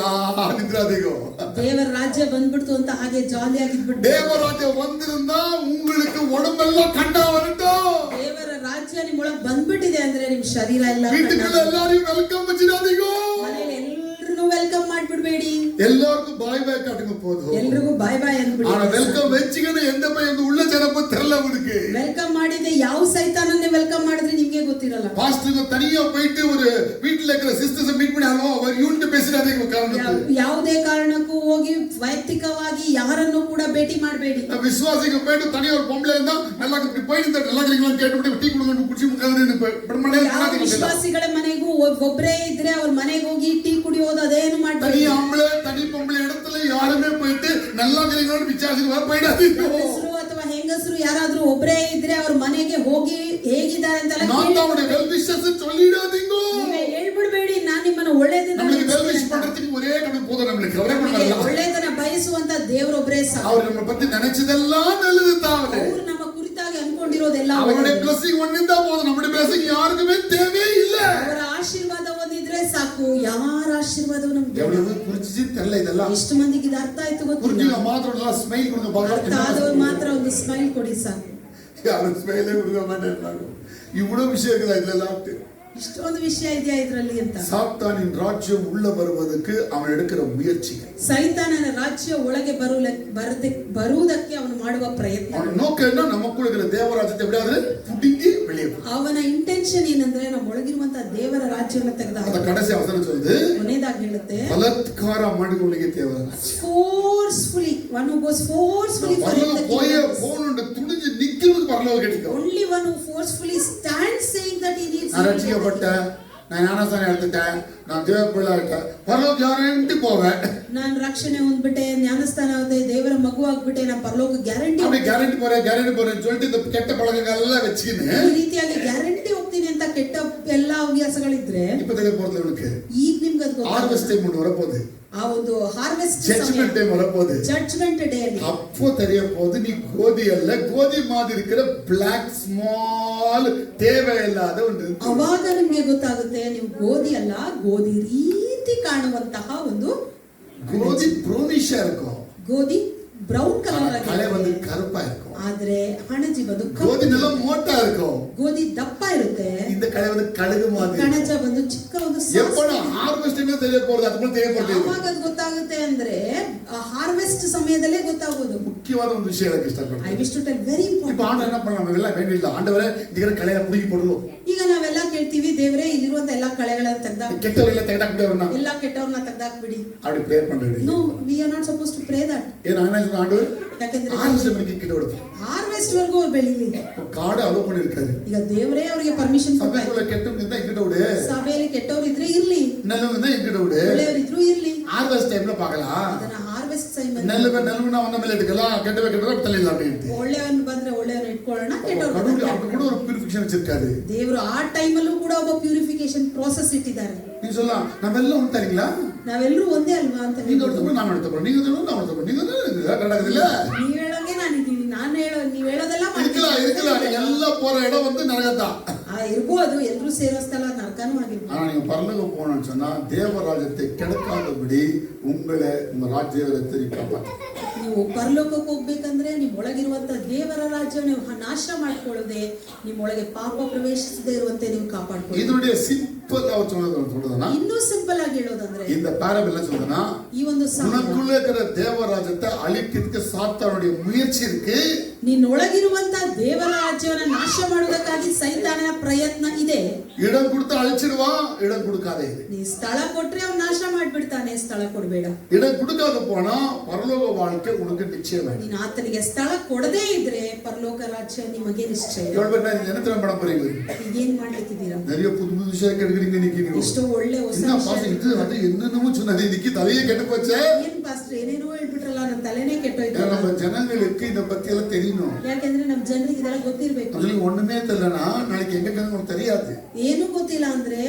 நின்றாதீங்க. ದೇವರ ರಾಜ್ಯ ಬಂದ್ಬಿಡ್ತು ಅಂತ ಹಾಗೆ ಜಾಲಿ ಆಗಿದ್ಬಿಟ್ಟು. தேவராஜ்யம் வந்திருந்தா உங்களுக்கு உடம்பெல்லாம் கண்டா வரட்டும். ದೇವರ ರಾಜ್ಯ ನಿಮ್ಮೊಳಗೆ ಬಂದ್ಬಿಟ್ಟಿದೆ ಅಂದ್ರೆ ನಿಮ್ ಶರೀರ ಎಲ್ಲ வீட்டுக்குள்ள எல்லாரையும் வெல்கம் வச்சிடாதீங்க. ಮನೆಯಲ್ಲಿ ಎಲ್ಲರನ್ನೂ ವೆಲ್ಕಮ್ ಮಾಡ್ಬಿಡ್ಬೇಡಿ. எல்லாருக்கும் பாய் பாய் காட்டுங்க போதும். ಎಲ್ರಿಗೂ ಬಾಯ್ ಬಾಯ್ ಅಂದ್ಬಿಡಿ. ஆனா வெல்கம் வெச்சிங்கன்னு எந்த பையன் உள்ள ஜனப்ப தெரியல உங்களுக்கு. ವೆಲ್ಕಮ್ ಮಾಡಿದ್ರೆ ಯಾವ ಸೈತಾನನ್ನೇ ವೆಲ್ಕಮ್ ಮಾಡಿದ್ರೆ ನಿಮ್ಗೆ ಗೊತ್ತಿರಲ್ಲ. பாஸ்டர் தனியா போயிட்டு ஒரு வீட்ல இருக்கிற சிஸ்டர்ஸ் மீட் பண்ணி ஹலோ அவர் யூனிட் பேசிடாதீங்க காரணத்துக்கு. ಯಾವುದೇ ಕಾರಣಕ್ಕೂ ಹೋಗಿ ವೈಯಕ್ತಿಕವಾಗಿ ಯಾರನ್ನು ಕೂಡ ಭೇಟಿ ಮಾಡಬೇಡಿ. விசுவாசிக்கு போயிட்டு தனியா ஒரு பொம்பளை இருந்தா நல்லா இப்படி போயிட்டு நல்லா இருக்கீங்களா கேட்டுட்டு டீ குடிச்சு குடிச்சு முக்காந்து பிரம்மணே பண்ணாதீங்க. ವಿಶ್ವಾಸಿಗಳ ಮನೆಗೂ ಒಬ್ಬರೇ ಇದ್ರೆ ಅವ್ರ ಮನೆಗೆ ಹೋಗಿ ಟೀ ಕುಡಿಯೋದು ಅದೇನು ಮಾಡಬೇಡಿ. தனி ஆம்பளை தனி பொம்பளை இடத்துல யாருமே போயிட்டு நல்லா இருக்கீங்களா விசாரிச்சு போயிடாதீங்க. ಹೆಂಗಸರು ಅಥವಾ ಹೆಂಗಸರು ಯಾರಾದ್ರೂ ಒಬ್ರೇ ಇದ್ರೆ ಅವ್ರ ಮನೆಗೆ ಹೋಗಿ ಹೇಗಿದ್ದಾರೆ ಅಂತೆಲ್ಲ நான் தான் உடைய வெல் விஷஸ் சொல்லிடாதீங்க. ನೀವೇ ಹೇಳ್ಬಿಡ್ಬೇಡಿ ನಾನ್ ನಿಮ್ಮನ್ನ ಒಳ್ಳೇದನ್ನ நம்மளுக்கு வெல் விஷ் ನೆನೆಸ್ತೀನಿ ಅಂತ. பண்றதுக்கு ஒரே கடவுள் போதும், நம்மளுக்கு கவலை ನಮಗೆ பண்ணலாம். ಒಳ್ಳೇದನ್ನ ಬಯಸುವಂತ ದೇವರೊಬ್ಬರೇ ಸಾಕು. அவர் நம்ம பத்தி நினைச்சதெல்லாம் நல்லது தான். ಅವ್ರು ನಮ್ಮ ಕುರಿತಾಗಿ ಅನ್ಕೊಂಡಿರೋದೆಲ್ಲ அவருடைய ಒಳ್ಳೆಯದು. blessing ஒண்ணுதா போதும், நம்முடைய blessing யாருக்குமே தேவையே இல்ல. ಅವರ ಆಶೀರ್ವಾದ ಒಂದಿದ್ರೆ ಸಾಕು, ಯಾರ ಆಶೀರ್ವಾದವೂ ನಮ್ಗೆ ಬೇಡ. எவ்வளவு புரிஞ்சிச்சு தெரியல இதெல்லாம். ಎಷ್ಟು ಮಂದಿಗೆ ಇದು ಅರ್ಥ ಆಯ್ತು ಗೊತ್ತಿಲ್ಲ. புரிஞ்சுங்க மாத்திரம் நல்லா ஸ்மைல் கொடுங்க ಅರ್ಥ ಆದವ್ರು பாக்கலாம். ಮಾತ್ರ ಒಂದು ಸ್ಮೈಲ್ ಕೊಡಿ ಸಾಕು. யாரும் ஸ்மைலே கொடுக்க மாட்டேன்றாங்க. இவ்வளவு விஷயம் இருக்குதா இதெல்லாம். ಇಷ್ಟೊಂದು ವಿಷಯ ಇದೆಯಾ ಇದ್ರಲ್ಲಿ ಅಂತ. சாத்தானின் ராஜ்யம் உள்ள வருவதற்கு அவன் எடுக்கிற முயற்சிகள், ಸೈತಾನನ ರಾಜ್ಯ ಒಳಗೆ ಬರುವುದಕ್ಕೆ ಅವನು ಮಾಡುವ ಪ್ರಯತ್ನ. அவன் நோக்கம் என்ன? நமக்குள்ள இருக்கிற தேவராஜ்யத்தை எப்படியாவது புடுங்கி வெளியே போ. ಅವನ ಇಂಟೆನ್ಷನ್ ಏನಂದ್ರೆ ನಮ್ಮ ಒಳಗಿರುವಂತಹ ದೇವರ ರಾಜ್ಯವನ್ನು ತೆಗೆದ அந்த கடைசி அவசரம் சொல்லுது, ಕೊನೆಯದಾಗಿ ಹೇಳುತ್ತೆ பலத்கார ಮಾಡಿಕೊಳ್ಳಿಕ್ಕೆ தேவராஜ்யம். Forcefully one who goes forcefully for பரலோக the போயே kingdom. போகணும்னு துணிஞ்சு நிக்கிறது பரலோகம் கிடைக்கும். Only one who forcefully stands saying that he needs நான் ரட்சிக்கப்பட்டேன், நான் ஞானஸ்தானம் எடுத்துட்டேன், நான் தேவ பிள்ளை ஆயிட்டேன், பரலோக ಗ್ಯಾರಂಟಿ போவேன். ನಾನು ರಕ್ಷಣೆ ಹೊಂದ್ಬಿಟ್ಟೆ, ಜ್ಞಾನಸ್ಥಾನ ಆದೆ, ದೇವರ ಮಗು ಆಗ್ಬಿಟ್ಟೆ, ನಾನು ಪರಲೋಕ ಗ್ಯಾರಂಟಿ அப்படி ಗ್ಯಾರಂಟಿ போறேன்னு சொல்லிட்டு இந்த ಕೆಟ್ಟ பழக்கங்கள்லாம் வச்சுக்கின்னு ಈ ರೀತಿಯಾಗಿ ಗ್ಯಾರಂಟಿ ಹೋಗ್ತೀನಿ ಅಂತ ಕೆಟ್ಟ ಎಲ್ಲಾ ಹವ್ಯಾಸಗಳಿದ್ರೆ இப்ப தெரிய போறது இவனுக்கு ಈಗ ನಿಮ್ಗೆ ಅದು ஹார்வெஸ்ட் டைம் ஒன்று வரப்போகுது, ಆ ಒಂದು ಹಾರ್ವೆಸ್ಟ್ ஜட்ஜ்மெண்ட் டைம் வரப்போகுது. ಜಡ್ಜ್ಮೆಂಟ್ ಡೇ ಅಲ್ಲಿ அப்போ தெரிய போகுது நீ கோதி அல்ல, கோதி மாதிரி இருக்கிற பிளாக் ஸ்மால் தேவையில்லாத ஒன்று. ಅವಾಗ ನಿಮ್ಗೆ ಗೊತ್ತಾಗುತ್ತೆ ನೀವು ಗೋಧಿ ಅಲ್ಲ, ಗೋಧಿ ರೀತಿ ಕಾಣುವಂತಹ ಒಂದು கோதி ப்ரௌனிஷா இருக்கும், ಗೋಧಿ ಬ್ರೌನ್ ஆனா ಕಲರ್ களை ಆಗಿ வந்து கருப்பா இருக்கும். ಆದ್ರೆ ಹಣಜಿ ಬಂದು கோதி நல்லா மோட்டா இருக்கும், ಗೋಧಿ ದಪ್ಪ ಇರುತ್ತೆ, இந்த களை வந்து கடுகு மாதிரி. ಕಣಜ ಬಂದು ಚಿಕ್ಕ ಒಂದು எப்ப ஹார்வெஸ்ட் தெரிய போறது, அது போல தெரிய போறது. ಯಾವಾಗ ಅದು ಗೊತ್ತಾಗುತ್ತೆ ಅಂದ್ರೆ ಹಾರ್ವೆಸ್ಟ್ ಸಮಯದಲ್ಲೇ ಗೊತ್ತಾಗೋದು. முக்கியமான ಒಂದು ವಿಷಯ ಹೇಳಕ್ಕೆ ಐ ಇಷ್ಟಪಡ್ತೀನಿ. ವಿಶ್ ಟು ಟೆಲ್ ವೆರಿ இப்ப ಇಂಪಾರ್ಟೆಂಟ್. ஆண்டவர் என்ன பண்ணலாம், நம்ம எல்லாம் வேண்டியதில்லை, ஆண்டவரೇ ಇದರ ಕಳೆಯ புடுங்கி போடுவோம், ಈಗ ನಾವೆಲ್ಲ ಕೇಳ್ತೀವಿ, ದೇವರೇ ಇಲ್ಲಿರುವಂತ ಎಲ್ಲಾ ಕಳೆಗಳನ್ನ ತೆಗ್ದಾಕ್, கெட்டவர்கள ತೆಗೆದಾಕ್ಬಿಡೋಣ ಎಲ್ಲಾ ಕೆಟ್ಟವ್ರನ್ನ ತೆಗ್ದಾಕ್ಬಿಡಿ. அப்படி ப்ரேயர் பண்றது. No, we are not suppose to pray that. ஏன் நான் என்ன சொல்றேன், ஆண்டவர் ಯಾಕಂದ್ರೆ ஆரம்பிச்ச மணிக்கு கிட்ட விடுது, ಹಾರ್ವೆಸ್ಟ್ ವರ್ಗೂ ಅವ್ರು ಬೆಳಿಲಿ. காடு அலோ பண்ணிருக்காரு. ಈಗ ದೇವರೇ ಅವರಿಗೆ ಪರ್ಮಿಷನ್ ಕೊಡ್ತಾರೆ. சபைக்குள்ள கெட்டவங்க இருந்தா எங்கிட்ட விடு, ಸಭೆಯಲ್ಲಿ ಕೆಟ್ಟವ್ರು ಇದ್ರೆ ಇರ್ಲಿ, நல்லவங்க இருந்தா எங்கிட்ட விடு. ಒಳ್ಳೆಯವರು ಇದ್ರು ಇರ್ಲಿ. ஹார்வெஸ்ட் டைம்ல பார்க்கலாம், ಅದನ್ನ ಹಾರ್ವೆಸ್ಟ್ ಟೈಮ್ நல்லவனா வந்த மேல எடுக்கலாம், கெட்டவ தள்ளிடலாம் அப்படின்ட்டு. ಒಳ್ಳೆಯವನು ಬಂದ್ರೆ ಒಳ್ಳೆಯವ್ರನ್ನ ಇಟ್ಕೊಳ್ಳೋಣ, ಕೆಟ್ಟವ್ರು கடவுள் அப்படி கூட ஒரு பியூரிஃபிகேஷன் வச்சிருக்காரு. ದೇವರು ಆ ಟೈಮಲ್ಲೂ ಕೂಡ ಒಬ್ಬ ಪ್ಯೂರಿಫಿಕೇಶನ್ ಪ್ರೋಸೆಸ್ ಇಟ್ಟಿದ್ದಾರೆ. நீ சொல்லலாம் நம்ம எல்லாம் ஒண்ணு தரீங்களா, ನಾವೆಲ್ಲರೂ ಒಂದೇ ಅಲ್ವಾ ಅಂತ நீங்க எடுத்துக்கணும், நான் எடுத்துக்கணும், நீங்க எடுத்துக்கணும், நான் எடுத்துக்கணும், நீங்க நடக்குதுல்ல. ನೀವ್ ಹೇಳೋಂಗೆ ನಾನಿದ್ದೀನಿ, ನೀವ್ ಹೇಳೋದೆಲ್ಲ இருக்கலாம் இருக்கலாம், நீங்க எல்லாம் போற இடம் வந்து நரகத்தான். ಇರ್ಬೋದು, ಎಲ್ರೂ ಸೇರೋ ಸ್ಥಳ ನರಕನೂ ಆಗಿರ್ಬೋದು. ஆனா நீங்க பரலோகம் போகணும்னு சொன்னா தேவராஜ்யத்தை கெடுக்காதபடி உங்களை உங்க ராஜ்யத்தை காப்பாற்று. ನೀವು ಪರಲೋಕಕ್ಕೆ ಹೋಗ್ಬೇಕಂದ್ರೆ ನಿಮ್ ಒಳಗಿರುವಂತ ದೇವರ ರಾಜ್ಯವನ್ನು ನೀವು ನಾಶ ಮಾಡ್ಕೊಳ್ಳದೆ, ನಿಮ್ಮೊಳಗೆ ಪಾಪ ಪ್ರವೇಶಿಸದೇ ಇರುವಂತೆ ನೀವು ಕಾಪಾಡ್ಕೊಳ್ಳಿ. இதனுடைய சிம்பிள் சொல்றதுன்னா, ಇನ್ನೂ ಸಿಂಪಲ್ ಆಗಿ ಹೇಳೋದಂದ್ರೆ இந்த பேரபிள் என்ன சொல்றதுன்னா, ಈ ಒಂದು உனக்குள்ள இருக்கிற தேவராஜ்யத்தை அழிக்கிறதுக்கு சாத்தானுடைய முயற்சி இருக்கு. ನಿನ್ನೊಳಗಿರುವಂತ ದೇವರ ರಾಜ್ಯವನ್ನ ನಾಶ ಮಾಡುವುದಕ್ಕಾಗಿ ಸೈತಾನನ ಪ್ರಯತ್ನ ಇದೆ. இடம் கொடுத்து அழிச்சிடுவான், இடம் கொடுக்காதே இரு. ನೀ ಸ್ಥಳ ಕೊಟ್ರೆ ಅವ್ನು ನಾಶ ಮಾಡ್ಬಿಡ್ತಾನೆ, ಸ್ಥಳ ಕೊಡ್ಬೇಡ. இடம் கொடுக்காத போனா பரலோக வாழ்க்கை உனக்கு நிச்சயம் வேணும். ನೀನು ಆತನಿಗೆ ಸ್ಥಳ ಕೊಡದೇ ಇದ್ರೆ ಪರಲೋಕ ರಾಜ್ಯ ನಿಮಗೆ ನಿಶ್ಚಯ. எவ்வளவு பேர் என்ன பண்ண போறீங்க, ಈಗೇನ್ ಮಾಡ್ಲಿಕ್ಕಿದ್ದೀರಾ? நிறைய புது புது விஷயம் கெடுக்கிறீங்க நீங்க. ಎಷ್ಟೋ ಒಳ್ಳೆ ಹೊಸ என்ன பாஸ் ವಿಷಯ. இது அது என்னென்னமோ சொன்னது, இன்னைக்கு தலையே கெட்டு போச்சே. ಏನ್ ಪಾಸ್ಟರ್ ಏನೇನೋ ಹೇಳ್ಬಿಟ್ರಲ್ಲ, ನನ್ನ ತಲೆನೇ ಕೆಟ್ಟೋಯ್ತು. நம்ம ஜனங்களுக்கு இத பத்தி எல்லாம் தெரியணும். ಯಾಕೆಂದ್ರೆ ನಮ್ ಜನರಿಗೆ ಇದೆಲ್ಲ ಗೊತ್ತಿರ್ಬೇಕು. அதுல ஒண்ணுமே தெரியலனா நாளைக்கு எங்க கணக்கு தெரியாது. ಏನು ಗೊತ್ತಿಲ್ಲ ಅಂದ್ರೆ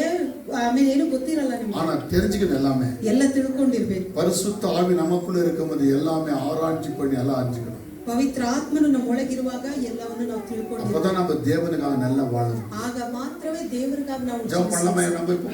ಆಮೇಲೆ ಏನು ಗೊತ್ತಿರಲ್ಲ ನಿಮ್ಗೆ. ஆனா தெரிஞ்சுக்கணும் எல்லாமே. ಎಲ್ಲ ತಿಳ್ಕೊಂಡಿರ್ಬೇಕು. பரிசுத்த ஆவி நமக்குள்ள இருக்கும்போது எல்லாமே ஆராய்ச்சி பண்ணி எல்லாம் அறிஞ்சுக்கணும். ಪವಿತ್ರ ಆತ್ಮನು ನಮ್ಮೊಳಗಿರುವಾಗ ಎಲ್ಲವನ್ನು ನಾವು ತಿಳ್ಕೊಂಡಿರ್ಬೇಕು. அப்பதான் நம்ம தேவனுக்காக நல்லா வாழணும். ಆಗ ಮಾತ್ರವೇ ದೇವರಿಗಾಗಿ ನಾವು ஜெபம் பண்ணலாமா நம்ம இப்போ?